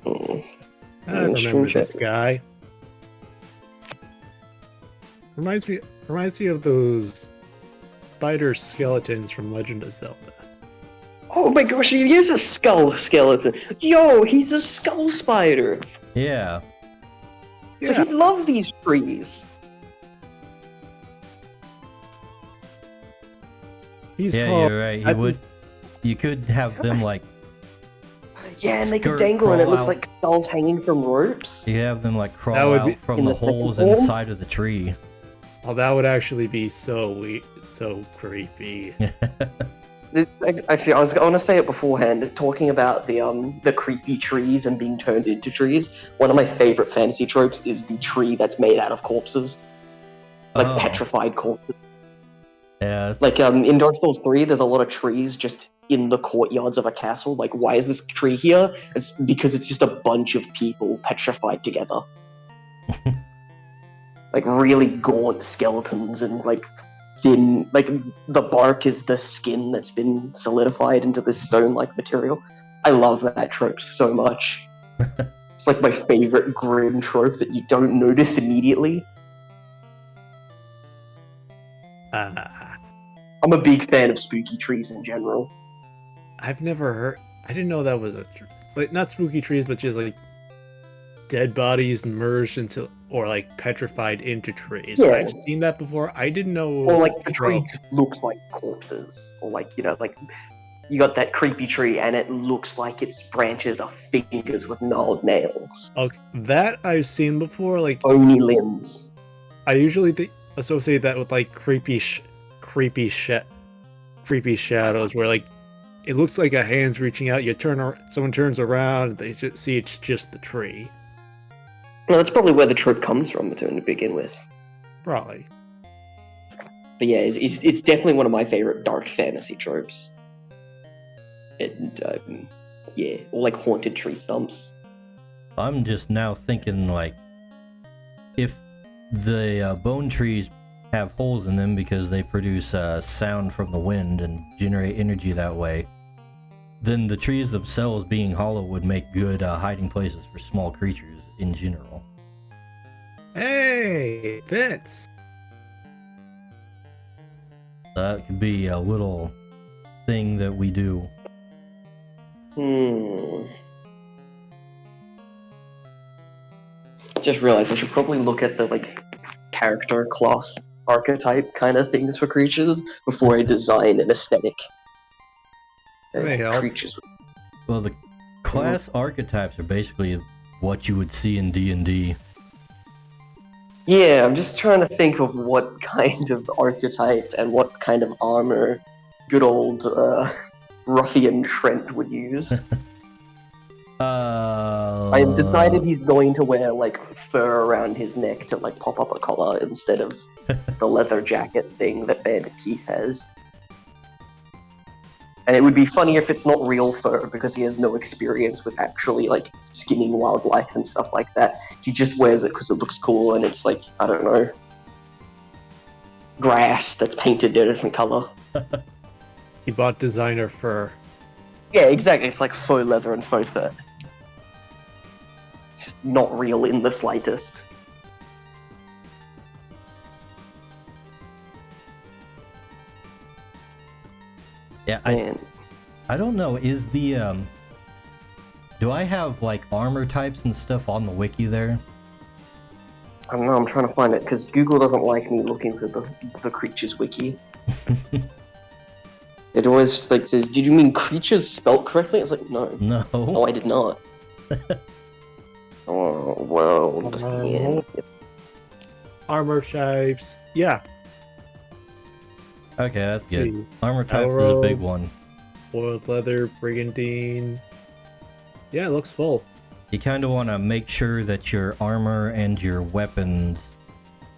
I remember this guy. Reminds me of those spider skeletons from Legend of Zelda. Oh my gosh, he is a skull skeleton. Yo, he's a skull spider. Yeah. So he'd love these trees. He's Yeah, called, you're right. I was- You could have them like. Yeah, and they could Skirt dangle, and it crawl looks out. like skulls hanging from ropes. You have them like That crawl would out be- from in the the second holes form? inside of the tree. Oh, that would actually be so creepy. Actually, I was going to say it beforehand, talking about the creepy trees and being turned into trees. One of my favorite fantasy tropes is the tree that's made out of corpses, like Oh. petrified corpses. Yeah. It's, Like in Dark Souls 3, there's a lot of trees just in the courtyards of a castle. Like, why is this tree here? It's because it's just a bunch of people petrified together. Like really gaunt skeletons and like thin, like the bark is the skin that's been solidified into this stone-like material. I love that trope so much. It's like my favorite grim trope that you don't notice immediately. I'm a big fan of spooky trees in general. I've never heard. I didn't know that was like not spooky trees, but just like dead bodies merged into or like petrified into trees. Yeah. I've seen that before. I didn't know. Or like the tree trope. just looks like corpses. Or like, you know, like you got that creepy tree and it looks like its branches are fingers with gnarled nails. Okay, that I've seen before. Like Bony limbs. I usually associate that with like creepy shadows, where like it looks like a hand's reaching out. Someone turns around, and they just see it's just the tree. Well, that's probably where the trope comes from to begin with. Probably. But yeah, it's definitely one of my favorite dark fantasy tropes. And yeah, or like haunted tree stumps. I'm just now thinking like, if the bone trees have holes in them because they produce sound from the wind and generate energy that way, then the trees themselves being hollow would make good hiding places for small creatures in general. Hey, it fits. That could be a little thing that we do. Just realized I should probably look at the like character class archetype kind of things for creatures before I design an aesthetic. May help. Creatures. Well, the class archetypes are basically what you would see in D&D. Yeah, I'm just trying to think of what kind of archetype and what kind of armor good old ruffian Trent would use. I have decided he's going to wear like fur around his neck to like pop up a collar instead of the leather jacket thing that Bandit Keith has. And it would be funny if it's not real fur because he has no experience with actually like skinning wildlife and stuff like that. He just wears it because it looks cool and it's like, I don't know, grass that's painted a different color. He bought designer fur. Yeah, exactly. It's like faux leather and faux fur. Just not real in the slightest. Yeah, Man. I don't know, is the do I have like armor types and stuff on the wiki there? I don't know, I'm trying to find it because Google doesn't like me looking through the creatures wiki. It always like says, "Did you mean creatures spelled correctly?" I was like, "No, No. no, I did not." Oh, world. Yeah. Armor types. Yeah. Okay, that's good. See. Armor type is a big Elro. one. Boiled leather, brigandine. Yeah, it looks full. You kind of want to make sure that your armor and your weapons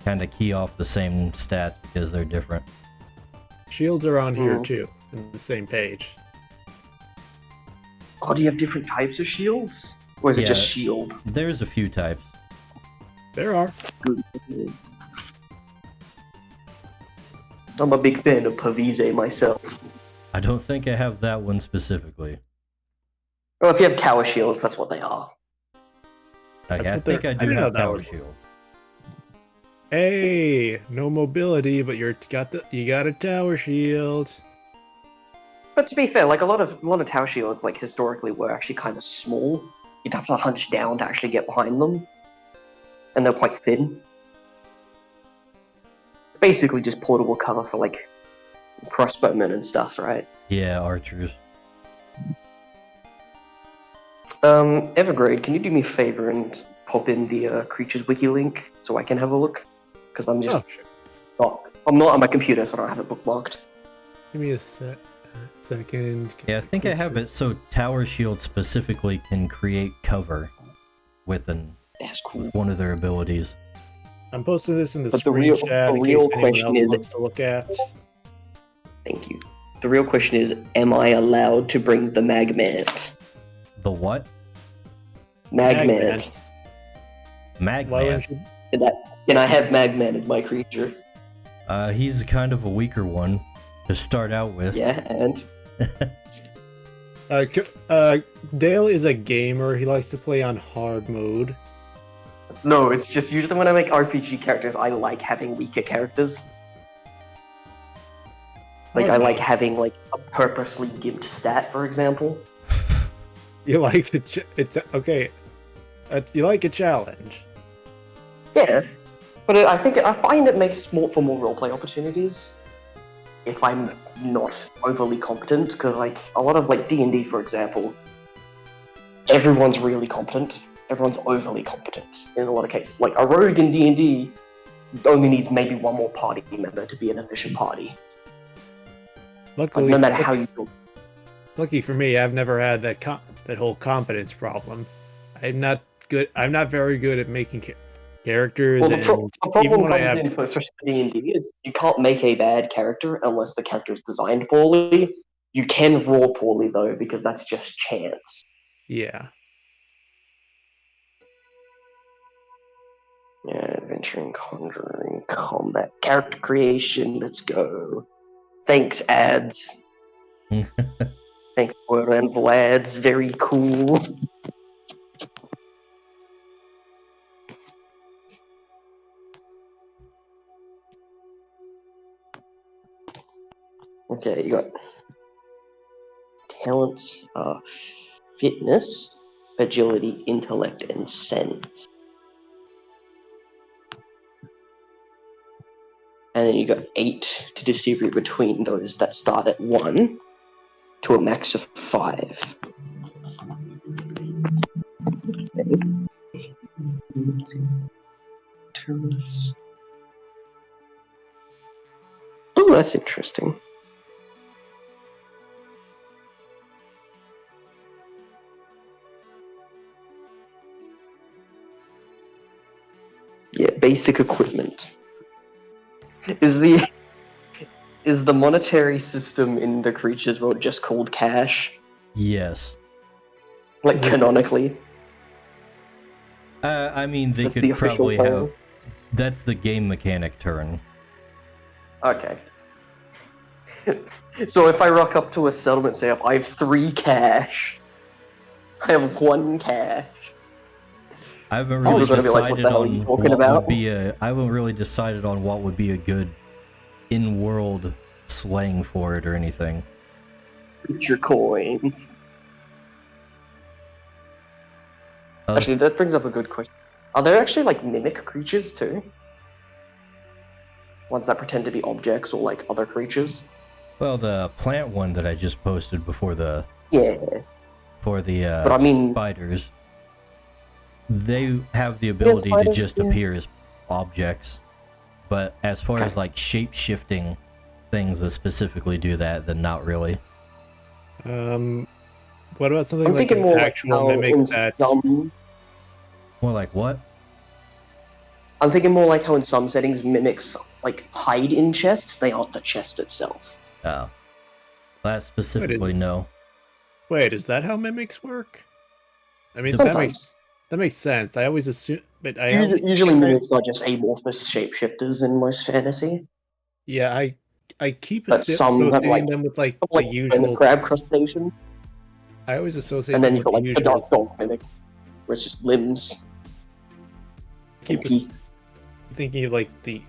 kind of key off the same stats because they're different. Shields are on here too, in the same page. Oh, do you have different types of shields? Or is it just shield? There's a few types. There are. I'm a big fan of Pavise myself. I don't think I have that one specifically. Well, if you have tower shields, that's what they are. Okay, I what think they're- I I do didn't know have that power was- shield. Hey, no mobility, but you got a tower shield. But to be fair, like a lot of tower shields, like historically, were actually kind of small. You'd have to hunch down to actually get behind them, and they're quite thin. It's basically just portable cover for like crossbowmen and stuff, right? Yeah, archers. Evergrade, can you do me a favor and pop in the creatures wiki link so I can have a look? Because I'm just I'm not on my computer, so I don't have it bookmarked. Give me a second. Yeah, I think I have it so tower shield specifically can create cover with That's cool. one of their abilities. I'm posting this in the But the screen real- chat the in real case anyone question else is- wants to look at. Thank you. The real question is, am I allowed to bring the Magmant? The what? Magmant. Why Magman. wouldn't you? Can I have Magmant as my creature? He's kind of a weaker one to start out with. Yeah, and Dale is a gamer. He likes to play on hard mode. no, it's just usually when I make RPG characters, I like having weaker characters. Like I like having like a purposely gimped stat, for example. You like it's okay. You like a challenge. Yeah, but I find it makes for more roleplay opportunities if I'm not overly competent. Because like a lot of like D&D, for example, everyone's really competent. Everyone's overly competent in a lot of cases. Like a rogue in D&D only needs maybe one more party member to be an efficient party. Like Luckily, no matter how you do. lucky for me, I've never had that whole competence problem. I'm not good. I'm not very good at making characters. Well, the and problem even when I comes have, in for especially D&D is you can't make a bad character unless the character is designed poorly. You can roll poorly though because that's just chance. yeah. Yeah, adventuring, conjuring, combat, character creation. Let's go. Thanks, ads. Thanks, Word and Vlads. Very cool. Okay, you got talents are fitness, agility, intellect, and sense. And then you got 8 to distribute between those that start at 1 to a max of 5. Oh, that's interesting. Yeah, basic equipment. Is the monetary system in the creatures world just called cash? Yes. Like canonically? I mean, they That's could the official probably term? have. That's the game mechanic turn. Okay. So if I rock up to a settlement, say I have 3 cash. I have 1 cash. I haven't People really are gonna be like, "What decided the hell are you on talking what about?" would be a. I haven't really decided on what would be a good in-world slang for it or anything. Creature coins. Uh, Actually, that brings up a good question. Are there actually like mimic creatures too? Ones that pretend to be objects or like other creatures? Well, the plant one that I just posted before the Yeah. but I mean- spiders, they have the ability to spiders, just yeah. appear as objects. But as far as like shape-shifting things that specifically do that, then not really. What about something I'm like thinking an more like actual how mimic in that? some More like what? I'm thinking more like how in some settings mimics like hide in chests. They aren't the chest itself. Oh. That specifically, no. Wait, is that how mimics work? I mean, Sometimes. that makes sense. I always assume, but Usually mimics are just amorphous shapeshifters in most fantasy. Yeah, I keep But some have associating them with like the the usual. crab crustacean. I always associate And then them you've with got the like the usual. Dark Souls mimic, where it's just limbs and Keep teeth. thinking of like the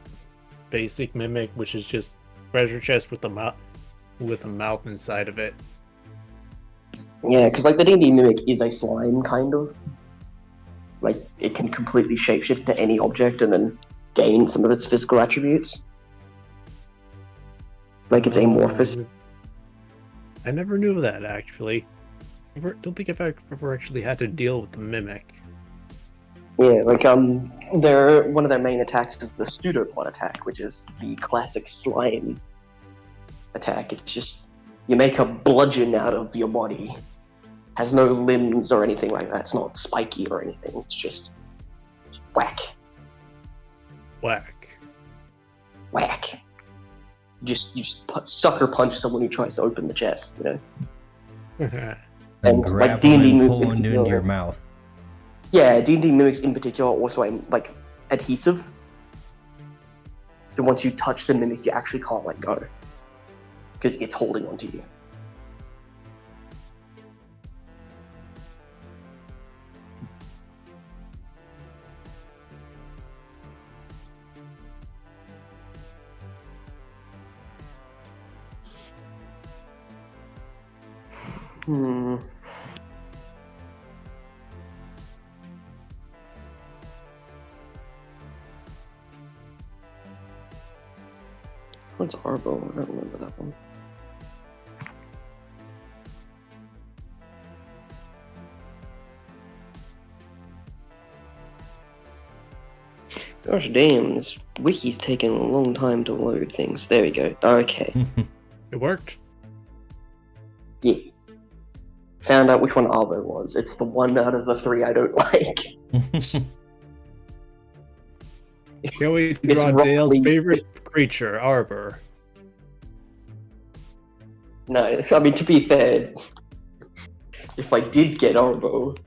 basic mimic, which is just treasure chest with a mouth inside of it. Yeah, because like the D&D mimic is a slime kind of. Like it can completely shapeshift to any object and then gain some of its physical attributes. Like it's amorphous. I never knew that actually. Don't think I've ever actually had to deal with the mimic. Yeah, like one of their main attacks is the pseudopod attack, which is the classic slime attack. It's just you make a bludgeon out of your body. Has no limbs or anything like that. It's not spiky or anything. It's just whack, Whack. whack. You just sucker punch someone who tries to open the chest. You know. And And, grab like, them D&D and moves pull into into your- your mouth. Yeah, D&D mimics in particular are also like adhesive. So once you touch the mimic, you actually can't let go because it's holding onto you. Hmm. What's Arbo? I don't remember that one. Gosh damn, this wiki's taking a long time to load things. There we go. Okay. It worked. Yeah. Found out which one Arbo was. It's the one out of the three I don't like. Joey It's draw roughly- Dale's favorite creature, Arbor. No, I mean, to be fair, if I did get Arbo,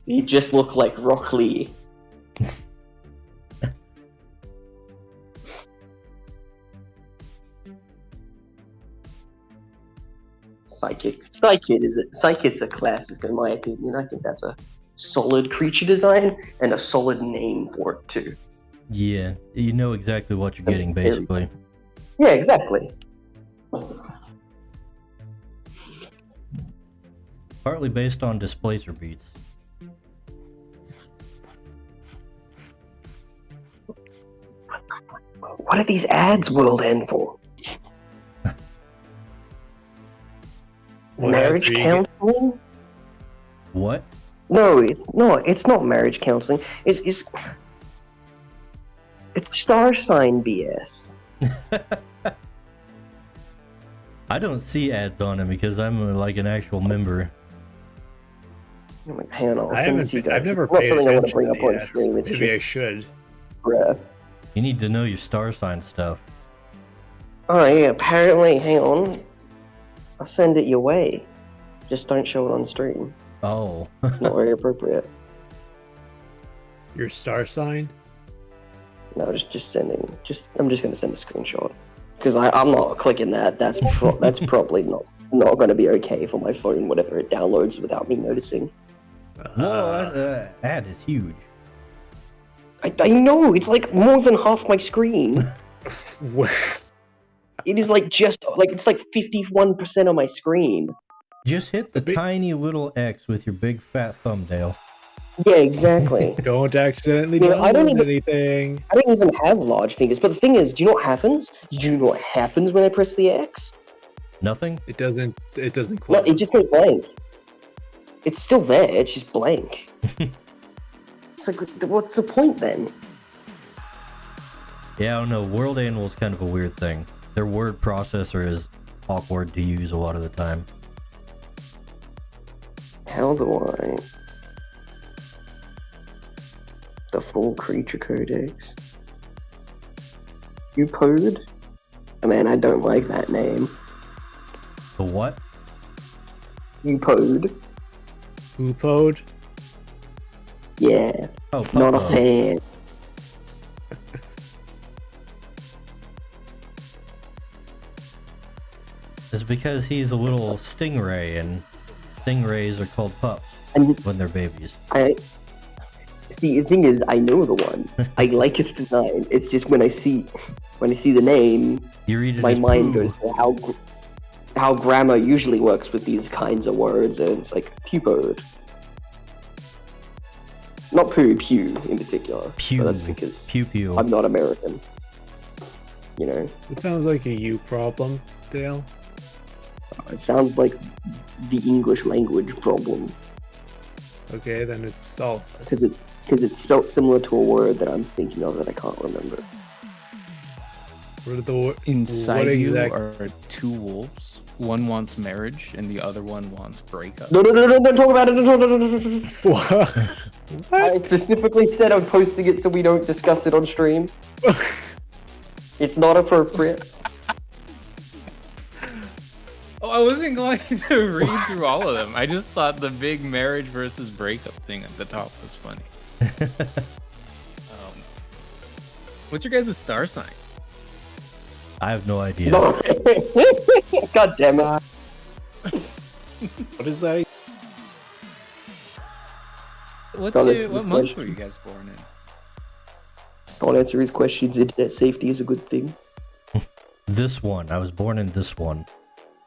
he'd just look like Rock Lee. Psychic's a classic in my opinion. I think that's a solid creature design and a solid name for it too. Yeah, you know exactly what you're getting, basically. Yeah, exactly. Partly based on displacer beats. What are these ads world end for? What Marriage ads are you counseling? What? No, it's not marriage counseling. It's star sign BS. I don't see ads on him because I'm like an actual member. I'm like, hang on, I'll I send it haven't. to you guys. I've never It's not paid something I want to attention bring to up the on ads. stream. It's Maybe I just should. bruh. You need to know your star sign stuff. Oh yeah, apparently, hang on. I'll send it your way. Just don't show it on stream. Oh. It's not very appropriate. Your star sign? No, just sending. I'm just gonna send a screenshot because I'm not clicking that. That's probably not gonna be okay for my phone. Whatever it downloads without me noticing. No, ad is huge. I know it's like more than half my screen. It is like it's like 51% of my screen. Just hit the The big- tiny little X with your big fat thumbnail. Yeah, exactly. Don't accidentally Yeah, I don't download even- anything. I don't even have large fingers. But the thing is, do you know what happens? Do you know what happens when I press the X? Nothing? It doesn't No, close. it just goes blank. It's still there. It's just blank. It's like, what's the point then? Yeah, I don't know. World Animal is kind of a weird thing. Their word processor is awkward to use a lot of the time. How do I? The full creature codex. Upode? Oh, man, I don't like that name. The what? Upode. Upode? Yeah, Oh, not a Popo. fan. It's because he's a little stingray, and stingrays are called pups And when they're babies. I see. The thing is, I know the one. I like its design. It's just when I see the name, You read it my as mind poo. goes to how grammar usually works with these kinds of words, and it's like pupode. Not poo, pew in particular. Pew. But that's because Pew pew. I'm not American. You know, It sounds like a you problem, Dale. it sounds like the English language problem Okay, then it's all of us. because it's spelt similar to a word that I'm thinking of that I can't remember. What are the Inside what you exact- are two wolves. One wants marriage, and the other one wants breakup. No, don't talk about it. No. What? I specifically said I'm posting it so we don't discuss it on stream. It's not appropriate. Oh, I wasn't going to read through all of them. I just thought the big marriage versus breakup thing at the top was funny. What's your guys' star sign? I have no idea. No. God damn it. What is that? What's Don't your, answer what this month question. were you guys born in? Can't answer his questions. Internet safety is a good thing. This one. I was born in this one.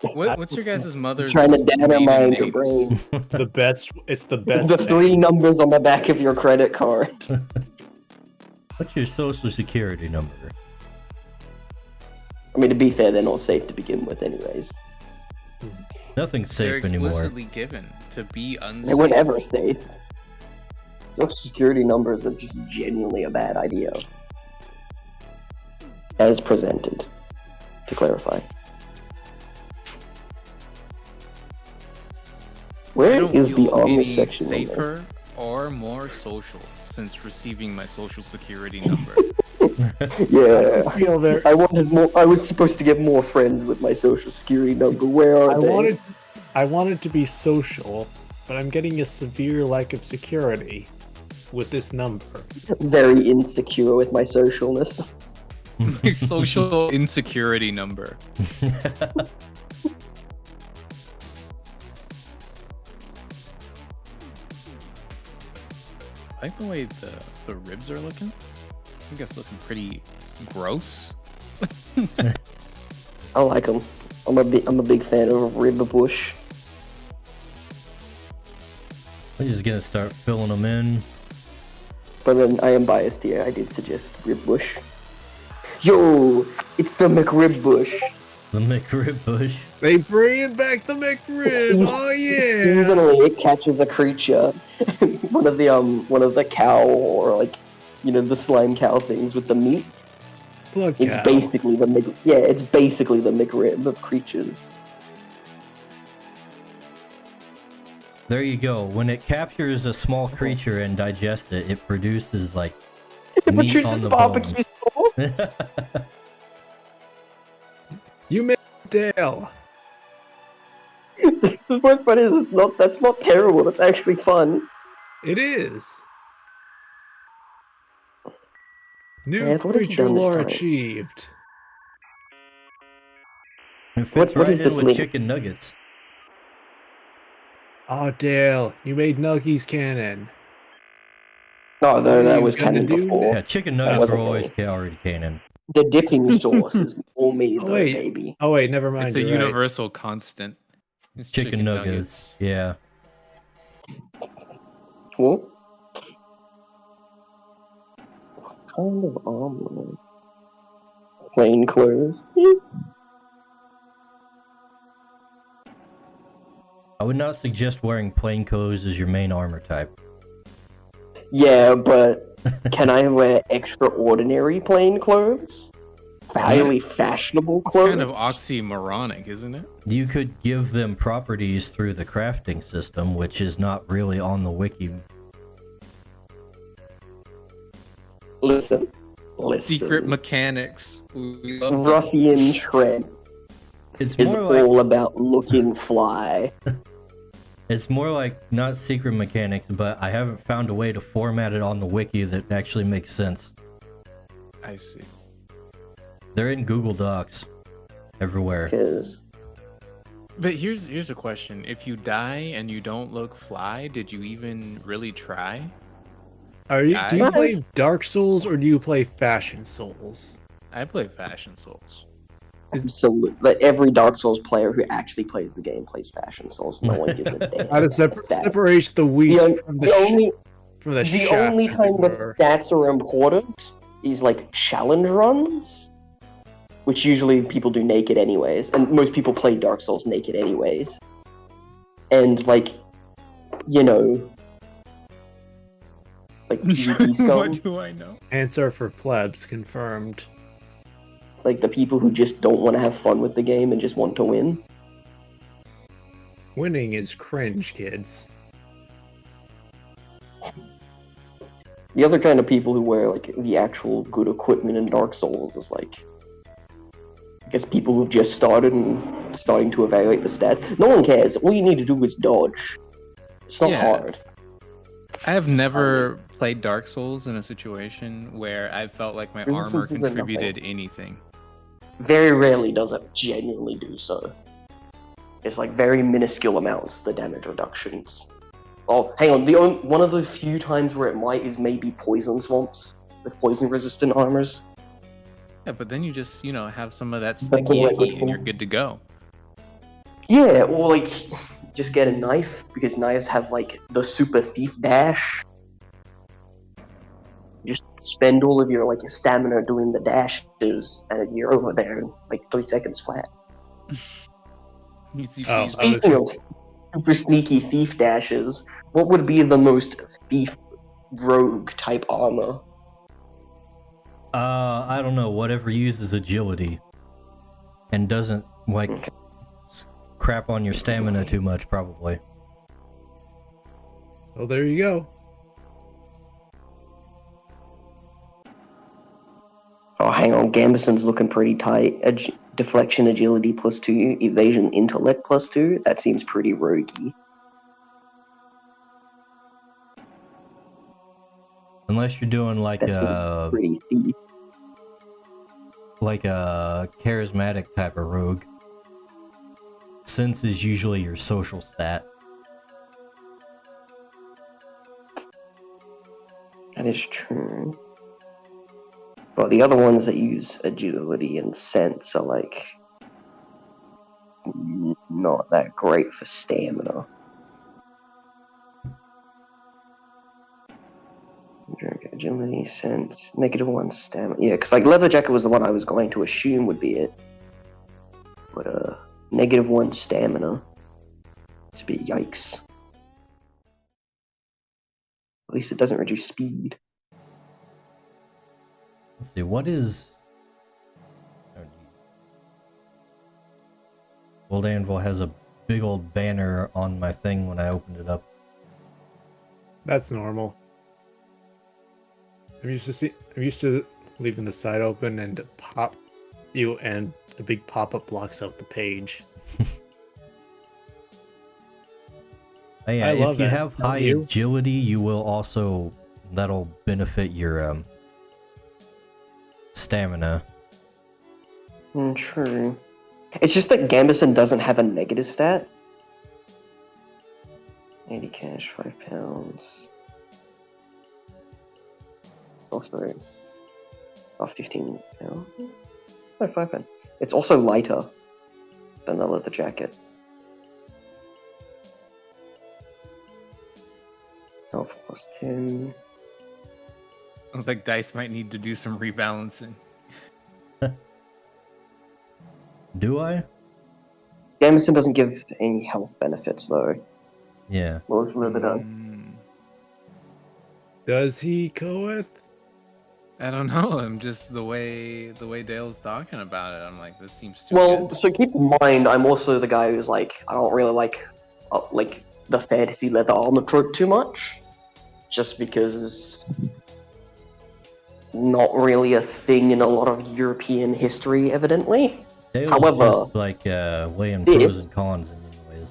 What's your guys' mother's Trying to maiden dynamite your names? brain. The best. It's the best. The thing. 3 numbers on the back of your credit card. What's your social security number? I mean, to be fair, they're not safe to begin with, anyways. Nothing's They're safe anymore. explicitly given to be unsafe. They weren't ever safe. Social security numbers are just genuinely a bad idea. As presented, to clarify. I Where don't is the feel armor any section on this? safer or more social since receiving my social security number. Yeah. I feel there. I wanted more. I was supposed to get more friends with my social security number. Where are they? I wanted to be social, but I'm getting a severe lack of security with this number. Very insecure with my socialness. My social insecurity number. I like the way the ribs are looking. I think it's looking pretty gross. I like them. I'm a big fan of rib bush. I'm just gonna start filling them in. But then I am biased here. I did suggest rib bush. Yo, it's the McRib bush. The McRib bush. They bringing back the McRib. Oh yeah. Seasonally, it catches a creature. one of the cow or like, the slime cow things with the meat. Slug It's cow. basically it's basically the McRib of creatures. There you go. When it captures a small creature and digests it, it produces like It meat on produces the barbecue sauce. bones. You made Dale. The worst part is that's not terrible. That's actually fun. It is. New Dad, what have you creature done this lore time? achieved. It fits What right is in this with link? chicken nuggets. Oh, Dale, you made Nuggies canon. No, What no, are that you was gonna canon do before. Yeah, chicken That nuggets wasn't were always me. already canon. The dipping sauce is all me, Oh, though, wait. baby. Oh wait, never mind. It's a you're right. universal constant. It's Chicken nuggets. Yeah. What? What kind of armor? Plain clothes. I would not suggest wearing plain clothes as your main armor type. Yeah, but can I wear extraordinary plain clothes? Highly fashionable It's clothes? kind of oxymoronic, isn't it? You could give them properties through the crafting system, which is not really on the wiki. Listen. Secret mechanics. We love that. Ruffian Trent It's is more like all about looking fly. it's more like not secret mechanics, but I haven't found a way to format it on the wiki that actually makes sense. I see. They're in Google Docs everywhere. Because But here's a question: if you die and you don't look fly, did you even really try? Do you What? play Dark Souls or do you play Fashion Souls? I play Fashion Souls. absolutely, like every Dark Souls player who actually plays the game plays Fashion Souls. No one gives a damn. How to about the stats. separate the wheat from The only from the the chaff, only as time it the were. stats are important is like challenge runs, which usually people do naked anyways, and most people play Dark Souls naked anyways. And like, you know, like PvP scum, What do I know? Answer for plebs confirmed. like the people who just don't want to have fun with the game and just want to win. Winning is cringe, kids. The other kind of people who wear like the actual good equipment in Dark Souls is like, I guess people who've just started and starting to evaluate the stats. No one cares. All you need to do is dodge. It's not Yeah. hard. I have never played Dark Souls in a situation where I felt like my Resistance armor is a nothing. contributed anything. Very rarely does it genuinely do so. It's like very minuscule amounts, the damage reductions. Oh, hang on. One of the few times where it might is maybe poison swamps with poison resistant armors. Yeah, but then you just, have some of that That's sticky all icky right. and you're good to go. Yeah, or like just get a knife because knives have like the super thief dash. Just spend all of your like stamina doing the dashes, and you're over there in like 3 seconds flat. Easy Oh, peasy. Speaking of super sneaky thief dashes, what would be the most thief rogue type armor? I don't know, whatever uses agility and doesn't like Okay. crap on your stamina too much, probably. Well, there you go. Oh, hang on, Gambeson's looking pretty tight. Deflection, agility +2, evasion, intellect +2. That seems pretty roguey. Unless you're doing like That seems pretty thief. a charismatic type of rogue. Sense is usually your social stat. That is true. Well, the other ones that use agility and sense are like not that great for stamina. Agility, sense, -1 stamina. Yeah, because like leather jacket was the one I was going to assume would be it. But -1 stamina. It's a bit yikes. At least it doesn't reduce speed. Let's see, what is... Oh, World Anvil has a big old banner on my thing when I opened it up. That's normal. I'm used to leaving the site open and the big pop-up blocks out the page. Oh, yeah, I if love you that. have Don't high you? agility, you will also... That'll benefit your stamina. True. It's just that Gambeson doesn't have a negative stat. 80 cash, 5 pounds. It's also 15 pounds. No, 5 pounds. It's also lighter than the leather jacket. Health +10. Sounds like Dice might need to do some rebalancing. Do I? Gambeson doesn't give any health benefits though. Yeah. Well, it's limited. Does he, Koeth? I don't know. I'm just the way Dale's talking about it. I'm like, this seems too Well, good. so keep in mind, I'm also the guy who's like, I don't really like the fantasy leather armor trope too much, just because not really a thing in a lot of European history, evidently. It was However, just like weighing this- pros and cons in many ways.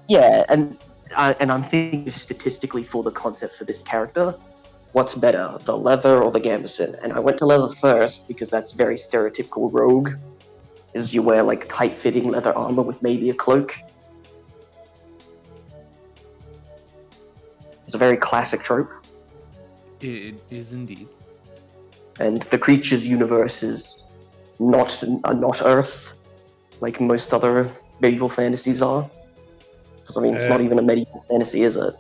Yeah, and I'm thinking statistically for the concept for this character, what's better, the leather or the gambeson? And I went to leather first because that's very stereotypical rogue, is you wear like tight-fitting leather armor with maybe a cloak. It's a very classic trope, It is indeed. and the creature's universe is not Earth, like most other medieval fantasies are. Because I mean, it's not even a medieval fantasy, is it?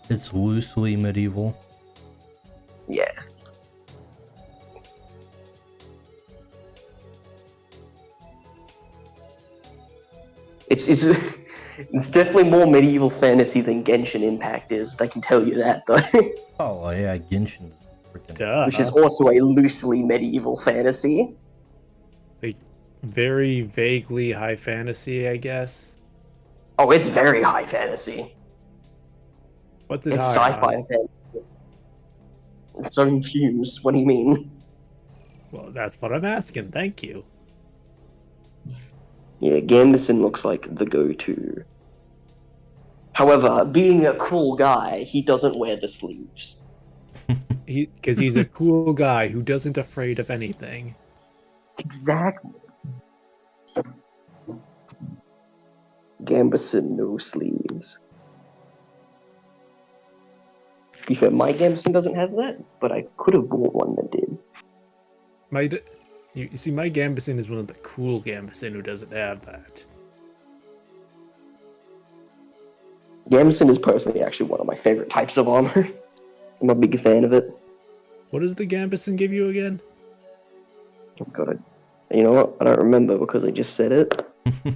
It's loosely medieval. Yeah. It's it's definitely more medieval fantasy than Genshin Impact is. I can tell you that, though. Oh yeah, Genshin. Freaking. Duh. Which is also a loosely medieval fantasy. Like, very vaguely high fantasy, I guess. Oh, it's very high fantasy. What did It's high sci-fi on? fantasy. It's so confused. What do you mean? Well, that's what I'm asking. Thank you. Yeah, Gambeson looks like the go-to. However, being a cool guy, he doesn't wear the sleeves. Because he's a cool guy who doesn't afraid of anything. Exactly. Gambeson, no sleeves. To be fair, my Gambeson doesn't have that, but I could have bought one that did. You see, my Gambeson is one of the cool Gambeson who doesn't have that. Gambeson is personally actually one of my favorite types of armor. I'm a big fan of it. What does the Gambeson give you again? I've got it. You know what? I don't remember because I just said it,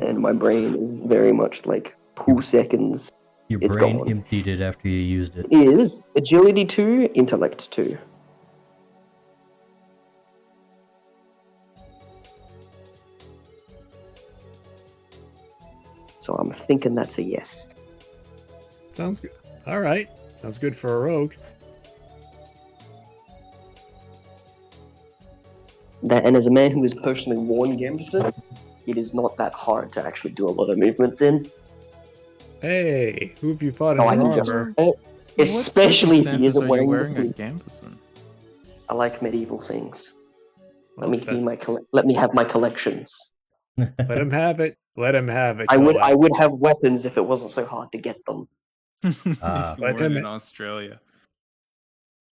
and my brain is very much like 2 seconds. Your It's brain gone. emptied it after you used it. Is agility 2, intellect 2. So I'm thinking that's a yes. Sounds good. All right. Sounds good for a rogue. And as a man who has personally worn Gambeson, it is not that hard to actually do a lot of movements in. Hey, who have you fought in Oh, I your can just, armor? especially if he What circumstances isn't are you wearing the wearing a sleeve. Gambeson? I like medieval things. Well, Let me have my collections. let him have it. Let him have it. I Cohen. would have weapons if it wasn't so hard to get them. If you Ah. Let weren't him- in Australia.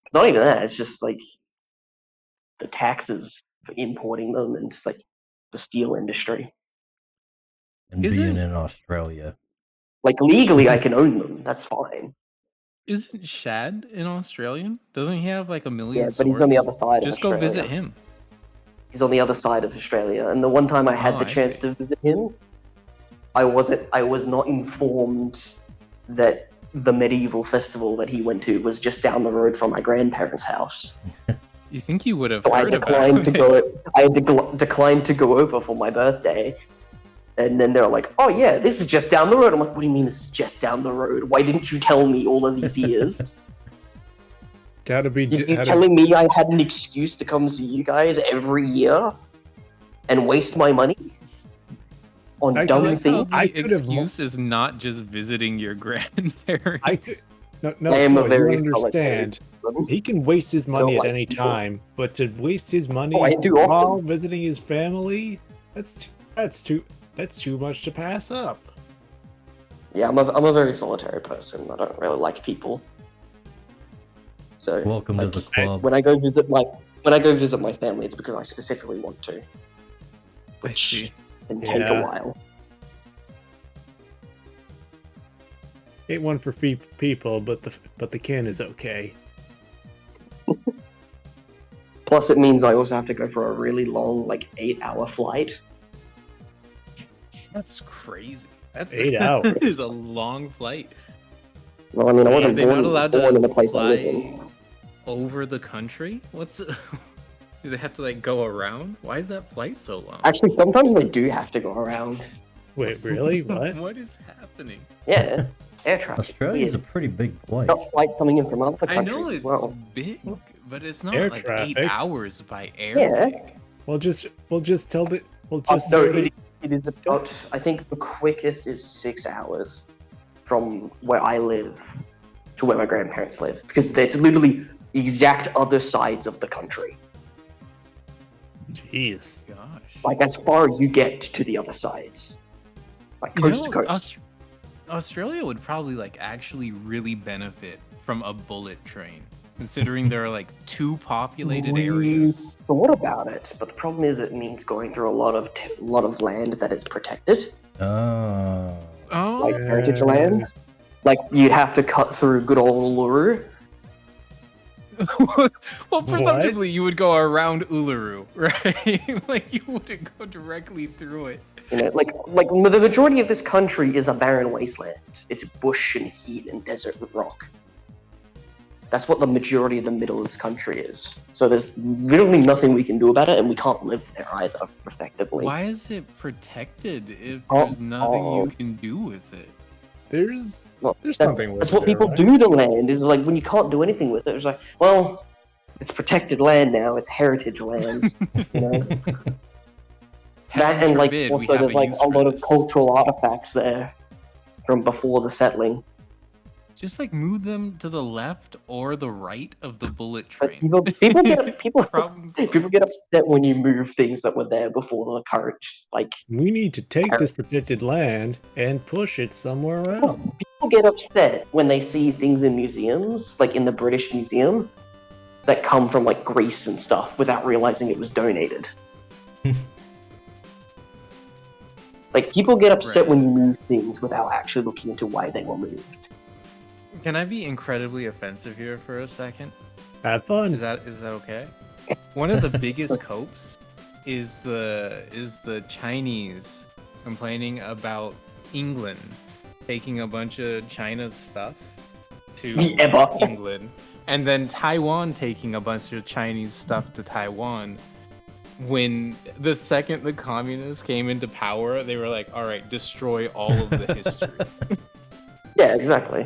It's not even that. It's just like the taxes for importing them and just, like the steel industry. And Isn't- being in Australia. Like legally, I can own them. That's fine. Isn't Shad an Australian? Doesn't he have like a million Yeah, but he's on the swords? other side. Just of go Australia. visit him. He's on the other side of Australia, and the one time I had Oh, the I chance see. to visit him, I was not informed that the medieval festival that he went to was just down the road from my grandparents' house. You think you would have So I heard declined about to it. go. I had declined to go over for my birthday, and then they're like, "Oh yeah, this is just down the road." I'm like, "What do you mean this is just down the road? Why didn't you tell me all of these years? Gotta be. You're telling me I had an excuse to come see you guys every year and waste my money on I dumb like How things?" the I could've excuse is not just visiting your grandparents. I could. No, I am a Cohen, very you understand. solitary. He can waste his money like at any people. time, but to waste his money Oh, I do while often. visiting his family, that's too much to pass up. Yeah, I'm a very solitary person. I don't really like people. So Welcome to like, the club. when I go visit my family, it's because I specifically want to, I which see. can take Yeah. a while. Ain't one for people, but the kin is okay. Plus, it means I also have to go for a really long, like 8-hour flight. That's crazy. That's 8 hours. That is a long flight. Well, I mean, I Are wasn't they not born, allowed born to in the place I fly live in. over the country? What's do they have to like go around? Why is that flight so long? Actually, sometimes they do have to go around. Wait, really? What? What is happening? Yeah. Air traffic. Australia's a Weird. pretty big place. Got flights coming in from other I countries know as it's well. big, but it's not Air like traffic. 8 hours by air. Yeah. big. We'll just tell the No, it is about. I think the quickest is 6 hours from where I live to where my grandparents live, because it's literally the exact other sides of the country. Jeez. Gosh. Like as far as you get to the other sides, like coast to coast. Australia would probably like actually really benefit from a bullet train, considering there are like 2 populated areas. Thought about it, but the problem is it means going through a lot of land that is protected, Oh. like heritage land. Like you'd have to cut through good old Uluru. Well, presumptively, you would go around Uluru, right? Like you wouldn't go directly through it. You know, like the majority of this country is a barren wasteland. It's bush and heat and desert and rock. That's what the majority of the middle of this country is. So there's literally nothing we can do about it, and we can't live there either, effectively. Why is it protected if there's nothing you can do with it? There's That's something. That's what people do to land. Is like when you can't do anything with it. It's like, well, it's protected land now. It's heritage land. You know. That Heaven and like forbid we also have there's like use a for lot of this. cultural artifacts there from before the settling. Just like move them to the left or the right of the bullet But train. people get Problem people get upset when you move things that were there before the current like. We need to take this protected land and push it somewhere else. People get upset when they see things in museums, like in the British Museum, that come from like Greece and stuff without realizing it was donated. Like people get upset Right. when you move things without actually looking into why they were moved. Can I be incredibly offensive here for a second? Have fun. Is that okay? One of the biggest copes is the Chinese complaining about England taking a bunch of China's stuff to Ever. England, and then Taiwan taking a bunch of Chinese stuff to Taiwan. When the second the communists came into power, they were like, "All right, destroy all of the history." Yeah, exactly.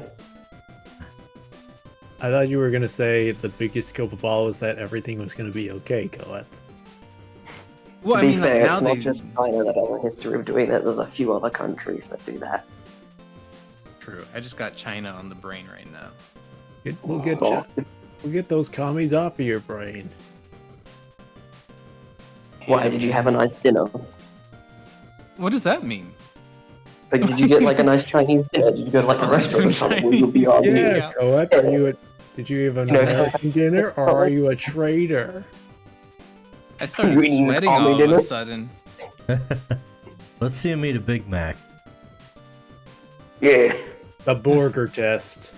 I thought you were gonna say the biggest scope of all is that everything was gonna be okay, Colette. Well, To I be mean, like, fair, now it's they not just China that has a history of doing that. There's a few other countries that do that. True. I just got China on the brain right now. We'll get Oh, we'll get those commies off of your brain. why did you have a nice dinner? What does that mean? Like, did you get like a nice Chinese dinner? Did you go to like a restaurant or something where you'll be Chinese, arguing? yeah. Yeah, Colette, did you have an You know, American dinner or are you a traitor? I started You eating sweating commie all of a dinner? sudden. Let's see him eat a Big Mac. Yeah. The burger test.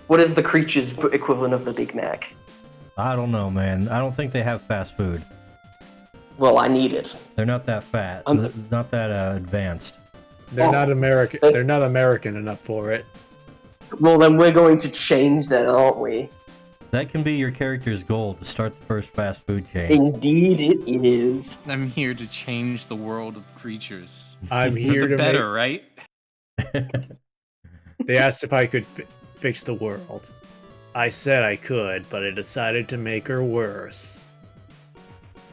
What is the creature's equivalent of the Big Mac? I don't know, man. I don't think they have fast food. Well, I need it. They're not that fat. Not that advanced. They're Oh. not American. They're not American enough for it. Well, then we're going to change that, aren't we? That can be your character's goal, to start the first fast food chain. Indeed, it is. I'm here to change the world of creatures. I'm For here the to better, right? They asked if I could fix the world. I said I could, but I decided to make her worse.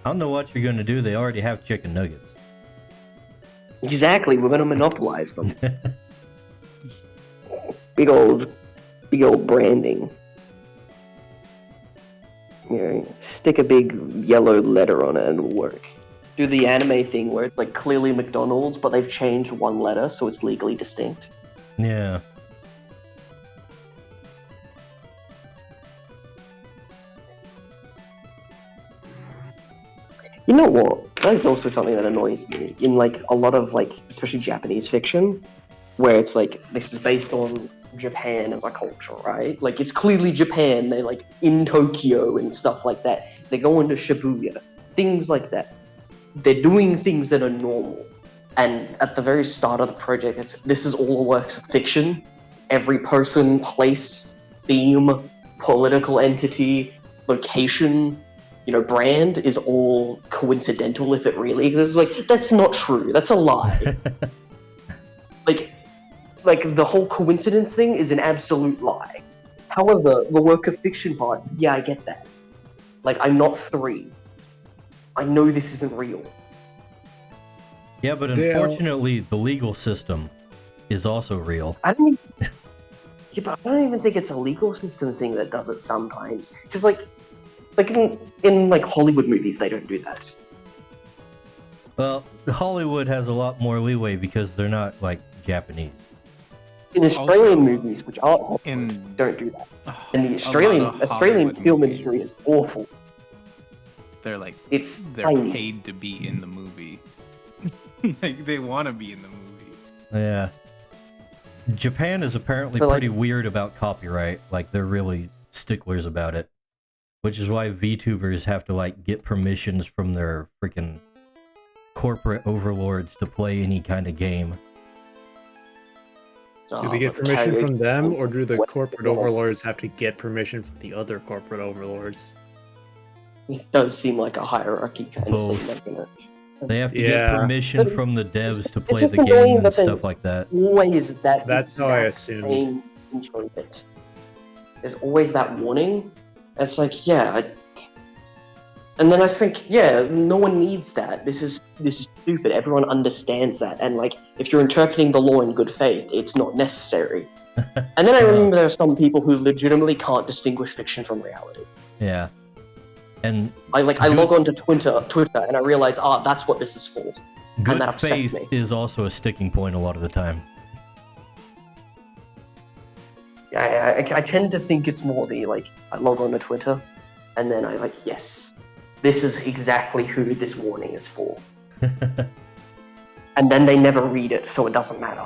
I don't know what you're gonna do. They already have chicken nuggets. Exactly, we're going to monopolize them. big old branding. You know, stick a big yellow letter on it and it'll work. Do the anime thing where it's like clearly McDonald's, but they've changed one letter so it's legally distinct. Yeah. You know what? That is also something that annoys me in like a lot of like, especially Japanese fiction, where it's like this is based on Japan as a culture, right? Like it's clearly Japan. They're like in Tokyo and stuff like that. They go into Shibuya, things like that. They're doing things that are normal. And at the very start of the project, this is all a work of fiction. Every person, place, theme, political entity, location, brand is all coincidental if it really exists. Like, that's not true. That's a lie. Like, like the whole coincidence thing is an absolute lie. However, the work of fiction part, yeah, I get that. Like, I'm not 3. I know this isn't real. Yeah, but unfortunately, the legal system is also real. I don't even, yeah, but I don't even think it's a legal system thing that does it sometimes. Because, like in like Hollywood movies, they don't do that. Well, Hollywood has a lot more leeway because they're not, like, Japanese. In Australian Also, movies, which aren't Hollywood, in don't do that. oh, And the a lot Australian of film Hollywood industry movies, is awful. they're like They're they're paid to be in the movie. Like they want to be in the movie. Yeah. Japan is apparently But, like- pretty weird about copyright. Like, they're really sticklers about it. Which is why VTubers have to, like, get permissions from their freaking corporate overlords to play any kind of game. Do they get permission from them, or do the corporate overlords have to get permission from the other corporate overlords? It does seem like a hierarchy kind of thing, doesn't it? They have to Yeah. get permission from the devs to play just the annoying game and that there's- stuff like that. Always that. That's how I exact assumed. same intro bit. There's always that warning. It's like, yeah. And then I think, yeah, no one needs that. This is stupid. Everyone understands that. And like, if you're interpreting the law in good faith, it's not necessary. And then I remember there are some people who legitimately can't distinguish fiction from reality. Yeah. And I log on to Twitter and I realize, that's what this is for. good that upsets faith me. is also a sticking point a lot of the time. I tend to think it's more the, like, I log on to Twitter, and then I yes, this is exactly who this warning is for. And then they never read it, so it doesn't matter.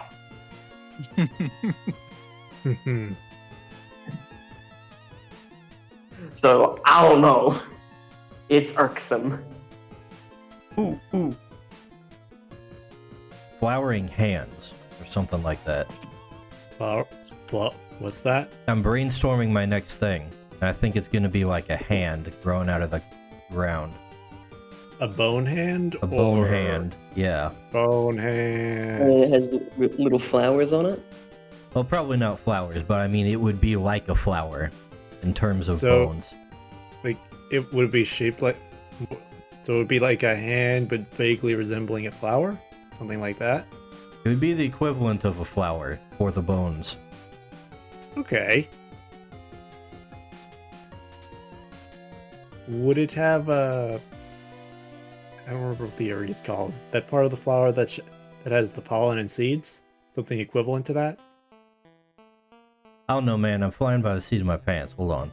So, I don't know. It's irksome. Ooh. Flowering hands, or something like that. What's that? I'm brainstorming my next thing, and I think it's gonna be like a hand growing out of the ground. A bone hand? A bone hand, yeah. Bone hand. It has little flowers on it. Well, probably not flowers, but I mean, it would be like a flower in terms of So- bones. Like, it would be shaped like... So it would be like a hand, but vaguely resembling a flower? Something like that? It would be the equivalent of a flower for the bones. Okay. Would it have a... I don't remember what the area is called. That part of the flower that has the pollen and seeds? Something equivalent to that? I don't know, man. I'm flying by the seat of my pants. Hold on.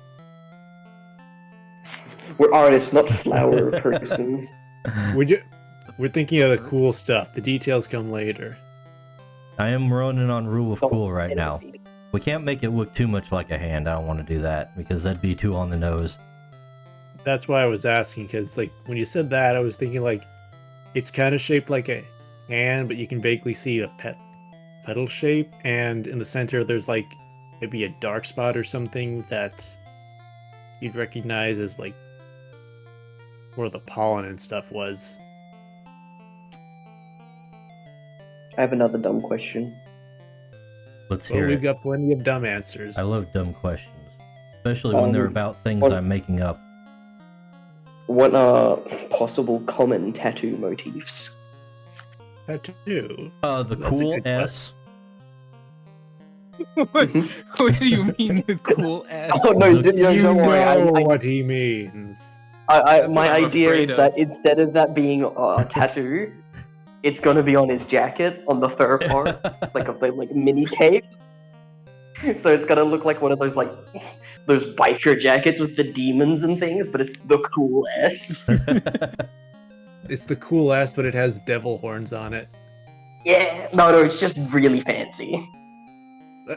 We're artists, not flower persons. We're thinking of the cool stuff. The details come later. I am running on rule of cool right now. We can't make it look too much like a hand. I don't want to do that because that'd be too on the nose. That's why I was asking, because like when you said that, I was thinking like it's kind of shaped like a hand, but you can vaguely see the petal shape, and in the center there's like maybe a dark spot or something that you'd recognize as like where the pollen and stuff was. I have another dumb question. Let's Well, hear we've it. got plenty of dumb answers. I love dumb questions, especially when they're about things what- I'm making up. What are possible common tattoo motifs? tattoo. The That's a cool good S. What do you mean the cool ass? Oh no, Look, don't worry. know what he means. That's My what I'm idea afraid is of. that instead of that being a tattoo, it's gonna be on his jacket on the fur part, like a mini cape. So it's gonna look like one of those those biker jackets with the demons and things, but it's the cool S. It's the cool ass, but it has devil horns on it. Yeah, no, it's just really fancy.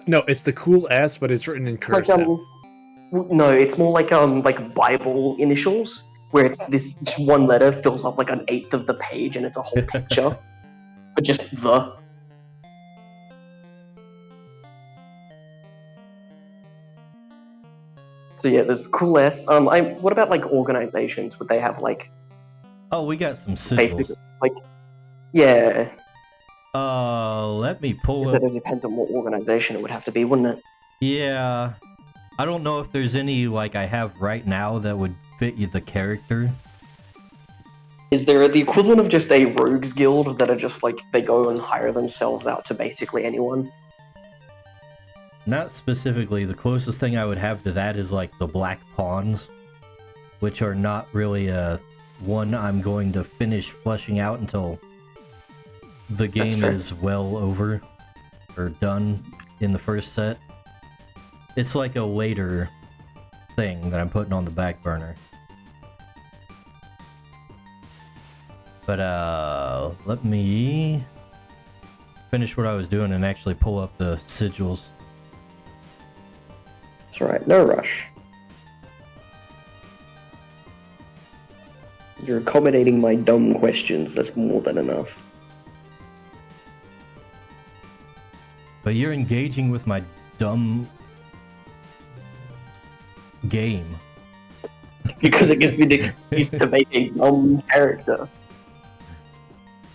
No, it's the cool S, but it's written in cursive. No, it's more like Bible initials, where it's this just one letter fills up like an eighth of the page, and it's a whole picture, but just the. So yeah, there's cool S. What about like organizations? Would they have like Oh, we got some sigils. basically like, yeah, Let me pull Because up. it depends on what organization it would have to be, wouldn't it? Yeah, I don't know if there's any like I have right now that would fit you the character. Is there the equivalent of just a rogues guild that are just like they go and hire themselves out to basically anyone? Not specifically. The closest thing I would have to that is like the Black Pawns, which are not really a one I'm going to finish fleshing out until the game fair. is well over or done in the first set. It's like a later thing that I'm putting on the back burner. But let me finish what I was doing and actually pull up the sigils. That's right, no rush. You're accommodating my dumb questions, that's more than enough. But you're engaging with my dumb game. Because it gives me the excuse to make a dumb character.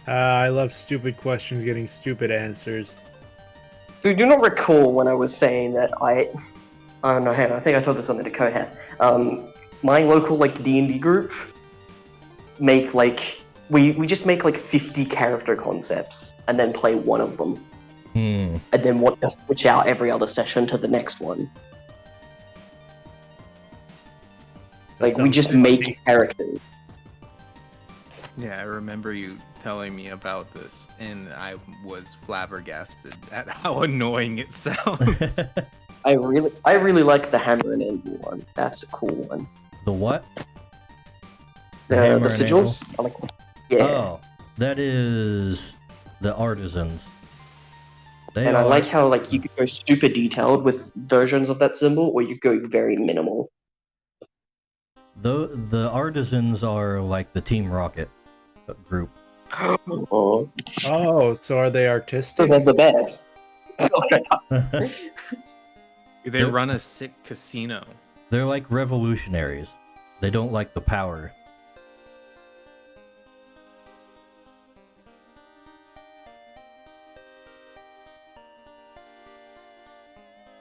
I love stupid questions getting stupid answers. So you do not recall when I was saying that I don't know, hang on, I think I told this on the Kohath. My local like D&D group make like we just make like 50 character concepts and then play one of them. And then want to switch out every other session to the next one. Like we just make characters. Yeah, I remember you telling me about this, and I was flabbergasted at how annoying it sounds. I really like the hammer and anvil one. That's a cool one. The what? The hammer and sigils. I like, yeah. Oh, that is the artisans. They And I are- like how like you could go super detailed with versions of that symbol, or you go very minimal. the artisans are like the Team Rocket group. Oh, Oh, so are they so artistic? they're the best. They run a sick casino. They're like revolutionaries. They don't like the power.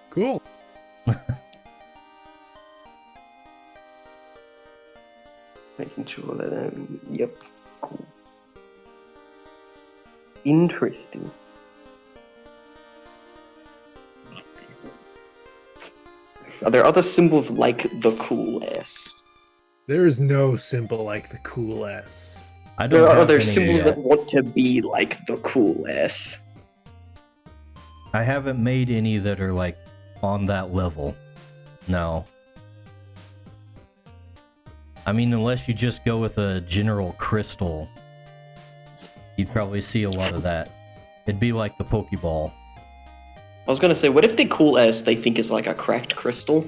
Cool. Making sure that yep, cool. Interesting. Are there other symbols like the cool S? There is no symbol like the cool S. I don't There are have other any symbols yet. that want to be like the cool S. I haven't made any that are like on that level. No. I mean, unless you just go with a general crystal, you'd probably see a lot of that. It'd be like the Pokeball. I was gonna say, what if the cool S they think is like a cracked crystal?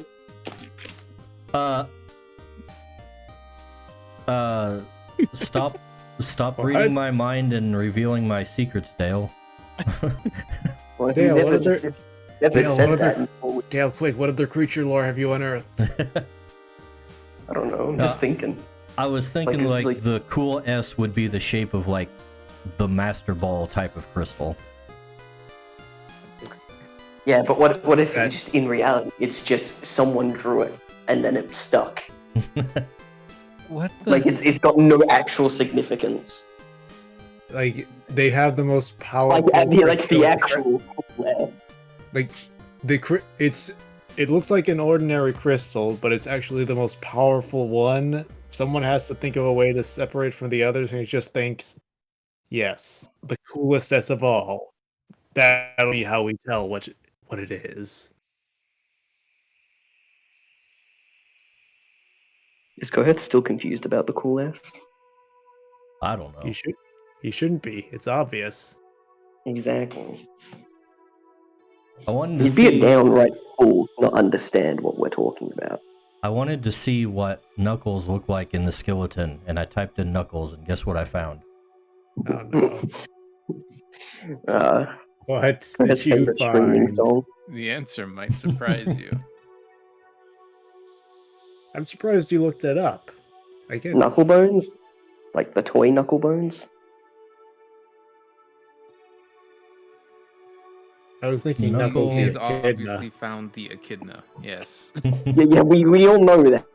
Stop What? reading my mind and revealing my secrets, Dale. Well, if Dale, you what never, other- just, never Dale, said what that. other- Dale, quick, what other creature lore have you unearthed? I don't know. I'm just thinking. I was thinking it's like like- the cool S would be the shape of like the Master Ball type of crystal. Yeah, but what if That- just in reality it's just someone drew it and then it stuck? What the? Like it's got no actual significance. Like, they have the most Like, powerful... like the crystal- actual cool S. Like, it looks like an ordinary crystal, but it's actually the most powerful one. Someone has to think of a way to separate from the others, and he just thinks, yes, the coolest S of all. That'll be how we tell what it is. Is Goheth still confused about the cool S? I don't know. He shouldn't be. It's obvious. Exactly. I wanted to He'd be a see. downright fool to not understand what we're talking about. I wanted to see what Knuckles looked like in the skeleton, and I typed in Knuckles, and guess what I found? Oh no. What Goheth's did you favorite streaming find? song. The answer might surprise you. I'm surprised you looked that up. I get Knucklebones? Like the toy Knucklebones? I was thinking Knuckles Knuckles the He's Echidna. obviously found the echidna. Yes. Yeah, we all know that.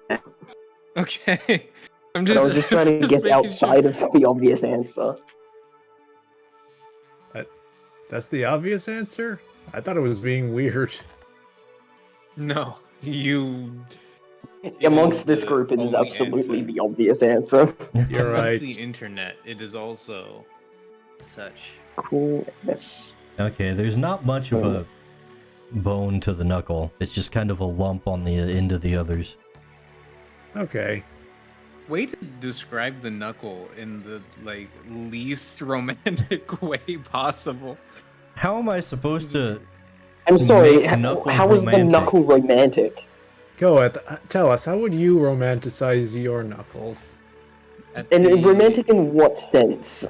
Okay. I'm But I was just trying to guess making outside sure. of the obvious answer. That's the obvious answer? I thought it was being weird. No, you. It Amongst is this the group, it is only absolutely answer. the obvious answer. You're Amongst right. the internet, it is also such. Cool. Yes. Okay, there's not much of a bone to the knuckle. It's just kind of a lump on the end of the others. Okay. Way to describe the knuckle in the least romantic way possible. How am I supposed to I'm sorry, make knuckles how was the romantic? knuckle romantic? Go ahead. Tell us, how would you romanticize your knuckles? And romantic in what sense?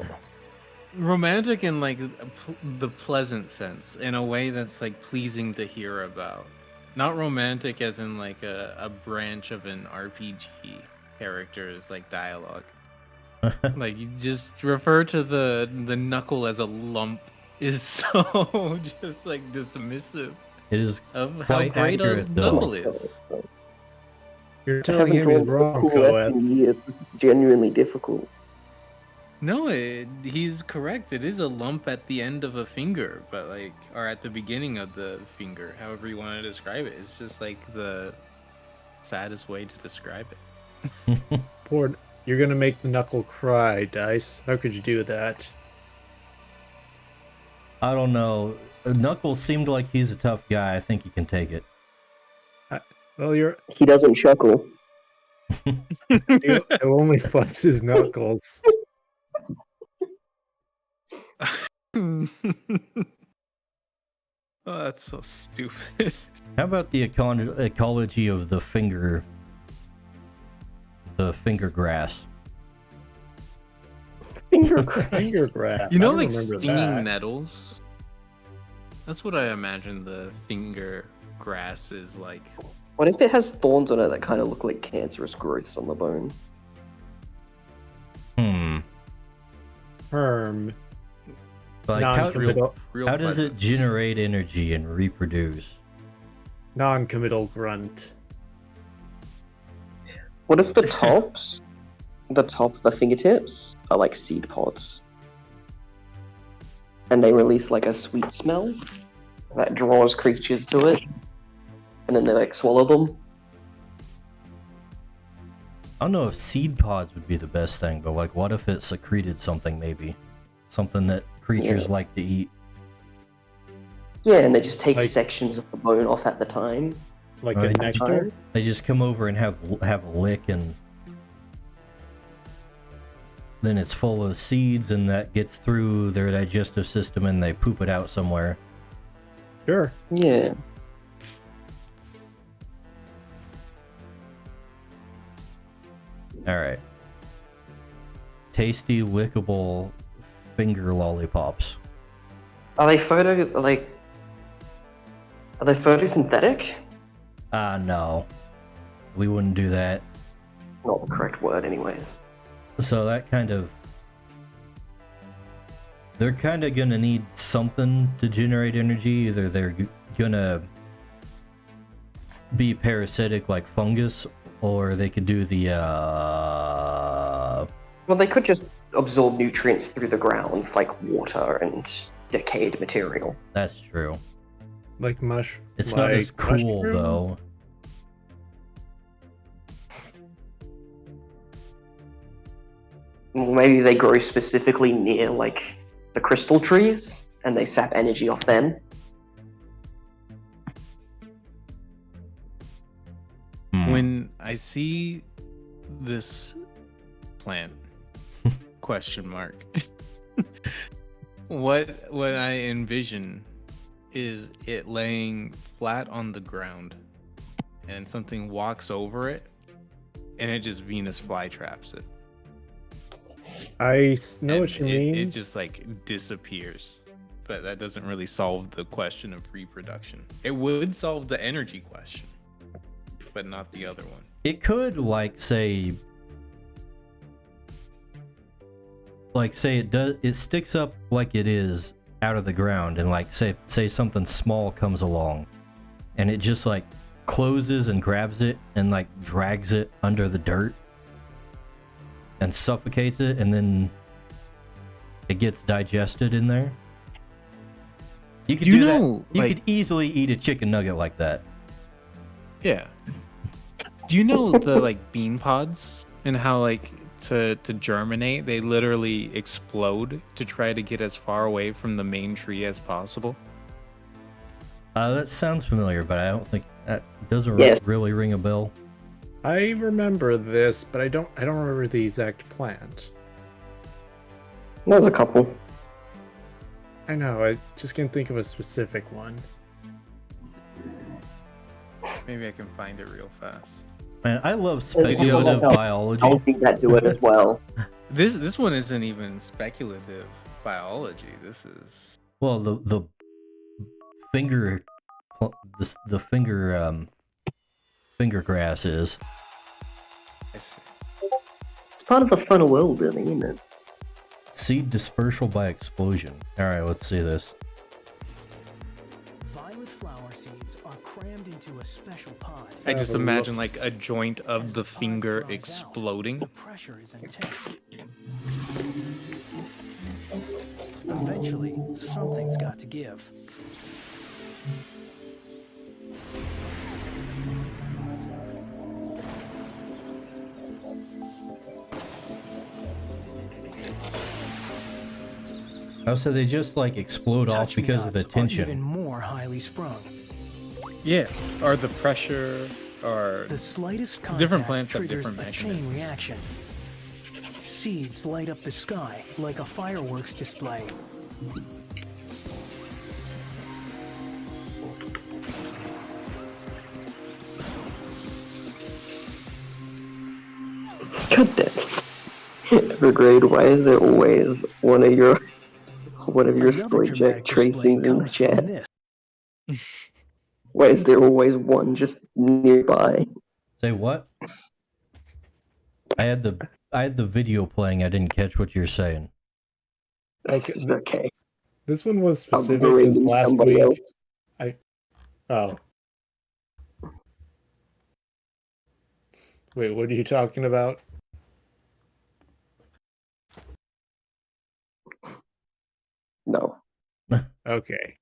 Romantic in the pleasant sense, in a way that's pleasing to hear about. Not romantic as in a branch of an RPG character's dialogue. You just refer to the knuckle as a lump is so just dismissive It is of how quite great a accurate, though. knuckle is. You're I telling haven't him he's drawn wrong, cool less Coed. in years. This is genuinely difficult. No, he's correct. It is a lump at the end of a finger, but or at the beginning of the finger, however you want to describe it. It's just the saddest way to describe it. Poor, you're gonna make the knuckle cry, Dice. How could you do that? I don't know. Knuckles seemed like he's a tough guy. I think he can take it. Well, He doesn't chuckle. he'll only flex his knuckles. Oh, that's so stupid. How about the ecology of the finger grass? Finger crack. Finger grass. You know, I don't remember stinging that. nettles? That's what I imagine the finger grass is like. What if it has thorns on it that kind of look like cancerous growths on the bone? Herm. Like Non-committal, how does it generate energy and reproduce? non-committal grunt. What if the tops, the fingertips, are like seed pods? And they release a sweet smell that draws creatures to it, and then they swallow them. I don't know if seed pods would be the best thing, but what if it secreted something, maybe? Something that creatures like to eat. Yeah, and they just take Like- sections of the bone off at the time. Like Right. a nectar? They just come over and have a lick, and then it's full of seeds, and that gets through their digestive system, and they poop it out somewhere. Sure. Yeah. All right. Tasty, lickable finger lollipops. Are they photosynthetic? No. We wouldn't do that. Not the correct word, anyways. So that kind of... They're kind of gonna need something to generate energy. Either they're gonna be parasitic like fungus, or they could do the, Well, they could just absorb nutrients through the ground, like water and decayed material. That's true. Like It's not as cool, mushrooms? though. Maybe they grow specifically near, the crystal trees, and they sap energy off them. When I see this plant, question mark, what I envision is it laying flat on the ground, and something walks over it, and it just Venus flytraps it. I know And what you mean. It just disappears. But that doesn't really solve the question of reproduction. It would solve the energy question, but not the other one. It could, say it does. It sticks up like it is out of the ground, and like say something small comes along, and it just like closes and grabs it and like drags it under the dirt and suffocates it, and then it gets digested in there. You could do that. You could easily eat a chicken nugget like that. Yeah. Do you know the like bean pods and how like to germinate they literally explode to try to get as far away from the main tree as possible? That sounds familiar, but I don't think that doesn't really ring a bell. I remember this, but I don't remember the exact plant. There's a couple. I know, I just can't think of a specific one. Maybe I can find it real fast. Man, I love There's speculative one biology. I think that do it as well. This one isn't even speculative biology. This is Well, the finger finger grass is. I see. It's part of the fun of world building, isn't it? Seed dispersal by explosion. Alright, let's see this. Violet flower seeds are crammed into a special pod. I just imagine like a joint of the finger exploding. The pressure is intense. Eventually, something's got to give. Oh, so they just like explode off because of the tension. Even more highly sprung. Yeah, or the pressure, or The slightest contact different plants have triggers different a chain mechanisms. reaction. Seeds light up the sky like a fireworks display. God damn. Evergrade, why is there always one of your Another story dramatic tracings display in the comes from chat? this. Why is there always one just nearby? Say what? I had the video playing. I didn't catch what you're saying. That's okay. This one was I'm specific because berating last somebody week. else. Oh. Wait, what are you talking about? No. Okay,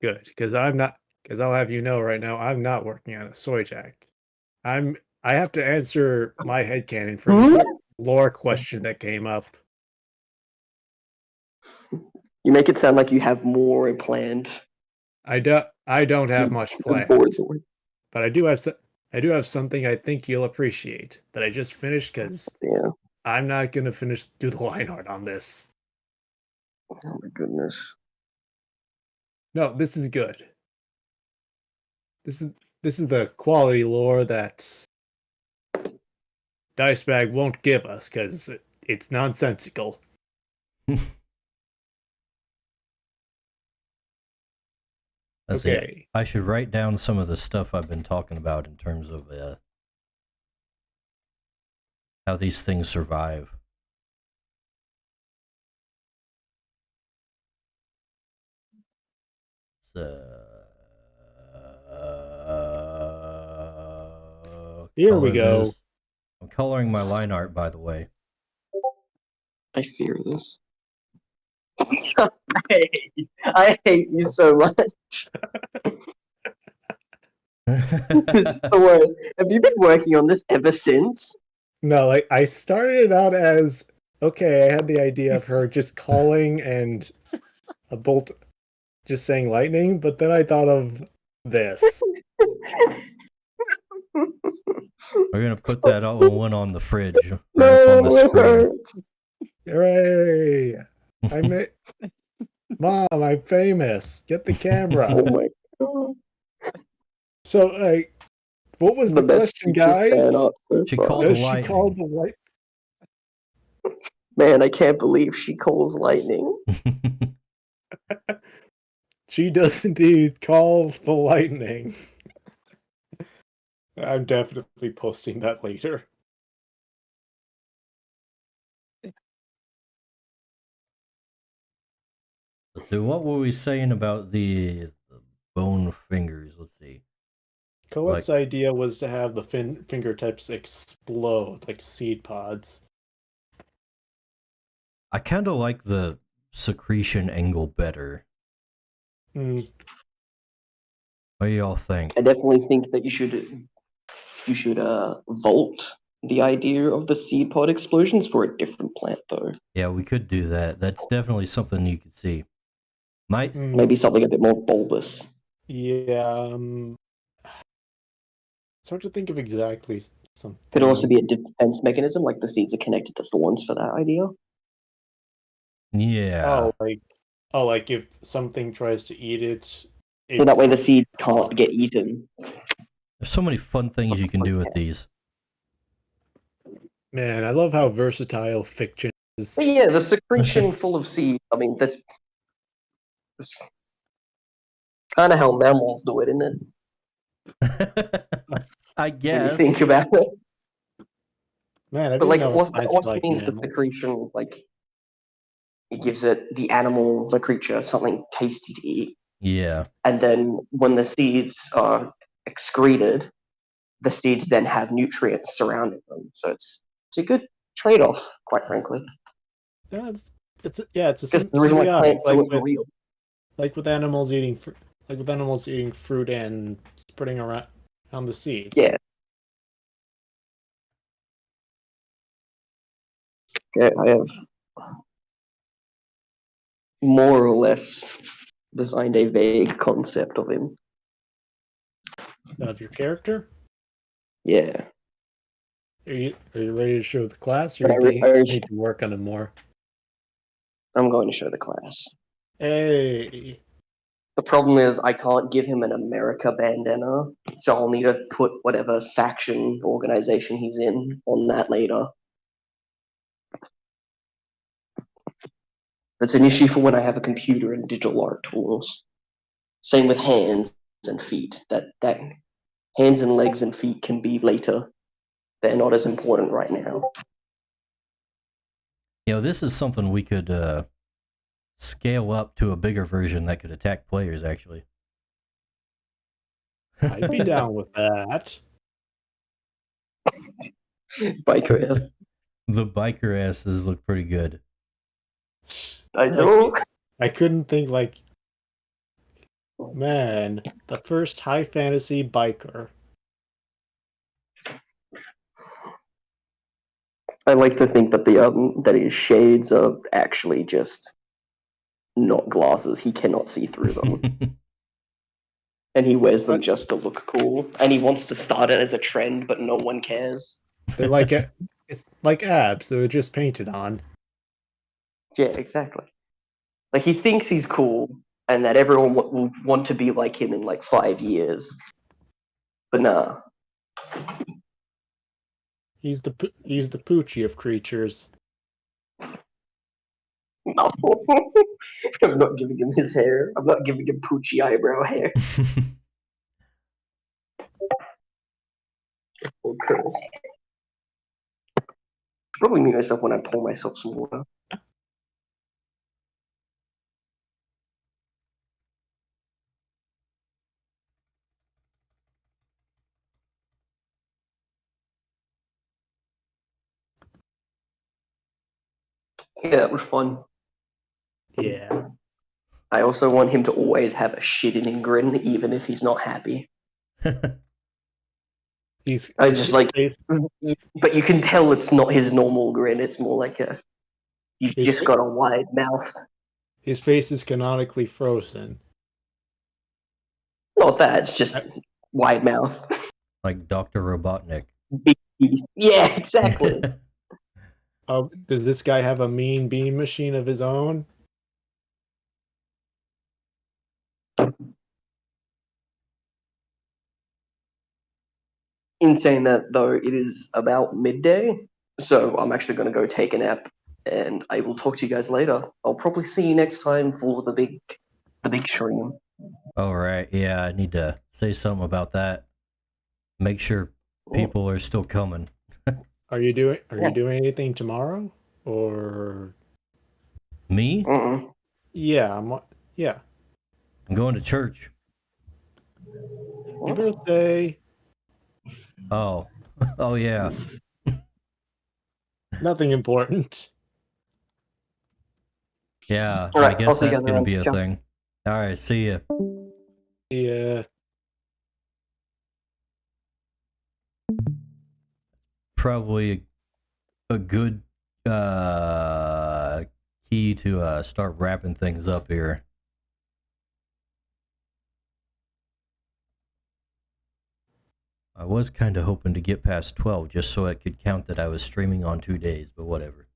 good, because I'll have you know right now, I'm not working on a soy jack. I have to answer my headcanon for the lore question that came up. You make it sound like you have more planned. I don't have much As planned, boards work. but I do have something I think you'll appreciate that I just finished because Yeah. I'm not gonna do the line art on this. Oh my goodness. No, this is good. This is the quality lore that Dicebag won't give us because it's nonsensical. Let's see. I should write down some of the stuff I've been talking about in terms of how these things survive. Here we go. This. I'm coloring my line art, by the way. I fear this. I hate you so much. This is the worst. Have you been working on this ever since? No, like I started it out as okay, I had the idea of her just calling and a bolt just saying lightning, but then I thought of this. We're gonna put that other one on the fridge. No, on the it screen. hurts. Hooray! Mom, I'm famous. Get the camera. Oh my god. So, like, what was the best question, Future guys? fan art so She far. called Does the she lightning. call the light? Man, I can't believe she calls lightning. She does indeed call the lightning. I'm definitely posting that later. Let's see, what were we saying about the bone fingers? Let's see. Coette's idea was to have the fingertips explode like seed pods. I kind of like the secretion angle better. Hmm. What do y'all think? I definitely think that you should vault the idea of the seed pod explosions for a different plant though. Yeah, we could do that. That's definitely something you could see. Might Maybe something a bit more bulbous. Yeah. It's hard to think of exactly something. Could also be a defense mechanism, like the seeds are connected to thorns for that idea. Yeah. Like if something tries to eat it. So that way the seed can't get eaten. There's so many fun things you can do with these. Man, I love how versatile fiction is. But yeah, the secretion full of seeds. I mean, that's kind of how mammals do it, isn't it? I When guess. you think about it. Man, I But didn't like, know what science also like means the mammals. secretion, like, it gives it the animal, the creature, something tasty to eat. Yeah. And then when the seeds are excreted, the seeds then have nutrients surrounding them. So it's a good trade-off, quite frankly. Yeah, it's a Because the reason why symbiotic, plants do it for real. like with animals eating fruit and spreading around the seeds. Yeah. Okay, I have more or less designed a vague concept of him. Of your character. Yeah. Are you ready to show the class, or But you need to work on it more? I'm going to show the class. Hey. The problem is I can't give him an America bandana, so I'll need to put whatever faction organization he's in on that later. That's an issue for when I have a computer and digital art tools. Same with hands and feet. That hands and legs and feet can be later. They're not as important right now. You know, this is something we could scale up to a bigger version that could attack players, actually. I'd be down with that. Biker ass. The biker asses look pretty good. I know. I couldn't think like, man, the first high fantasy biker. I like to think that that his shades are actually just not glasses. He cannot see through them. And he wears them just to look cool. And he wants to start it as a trend, but no one cares. They're like it's like abs. They were just painted on. Yeah, exactly. Like he thinks he's cool, and that everyone will want to be like him in like 5 years. But nah. He's the Poochie of creatures. No. I'm not giving him his hair. I'm not giving him Poochie eyebrow hair. Or curls. Probably mute myself when I pour myself some water. Yeah, that was fun. Yeah. I also want him to always have a shit-eating grin, even if he's not happy. I just like, but you can tell it's not his normal grin. It's more like he's just got a wide mouth. His face is canonically frozen. Not that, it's just wide mouth. Like Dr. Robotnik. Yeah, exactly. Does this guy have a mean beam machine of his own? In saying that, though, it is about midday, so I'm actually going to go take a nap, and I will talk to you guys later. I'll probably see you next time for the big stream. All right, yeah, I need to say something about that. Make sure people are still coming. Are you doing anything tomorrow, or me? Yeah, yeah. I'm going to church. Happy birthday. Oh. Oh, yeah. Nothing important. Yeah, All I right, I'll guess see you that's guys gonna around. be a Ciao. thing. Alright, see ya. Yeah. Probably a good key to start wrapping things up here. I was kind of hoping to get past 12 just so it could count that I was streaming on 2 days, but whatever.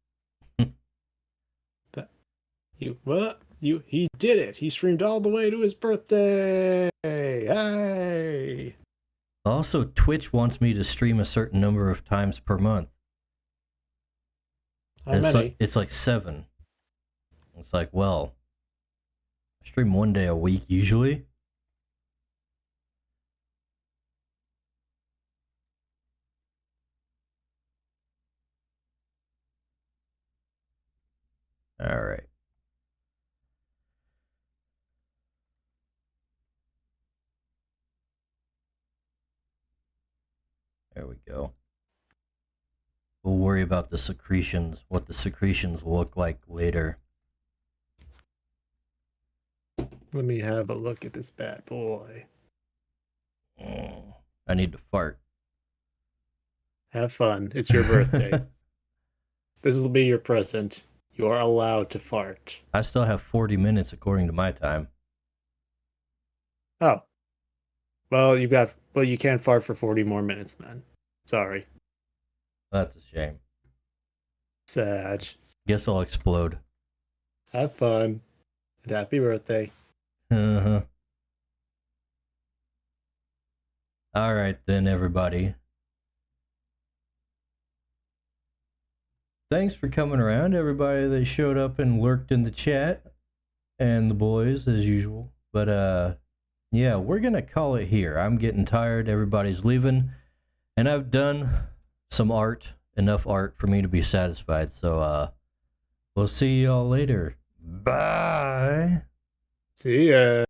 He did it. He streamed all the way to his birthday. Hey. Also, Twitch wants me to stream a certain number of times per month. How It's many? like 7. It's like, well, I stream 1 day a week usually. All right. There we go. We'll worry about the secretions, what the secretions will look like later. Let me have a look at this bad boy. I need to fart. Have fun. It's your birthday. This will be your present. You are allowed to fart. I still have 40 minutes according to my time. Oh. Well, you can't fart for 40 more minutes then. Sorry. That's a shame. Sad. Guess I'll explode. Have fun. And happy birthday. Uh-huh. All right then, everybody. Thanks for coming around, everybody that showed up and lurked in the chat, and the boys as usual. But yeah, we're gonna call it here. I'm getting tired. Everybody's leaving, and I've done some art, enough art for me to be satisfied. So we'll see y'all later. Bye. See ya.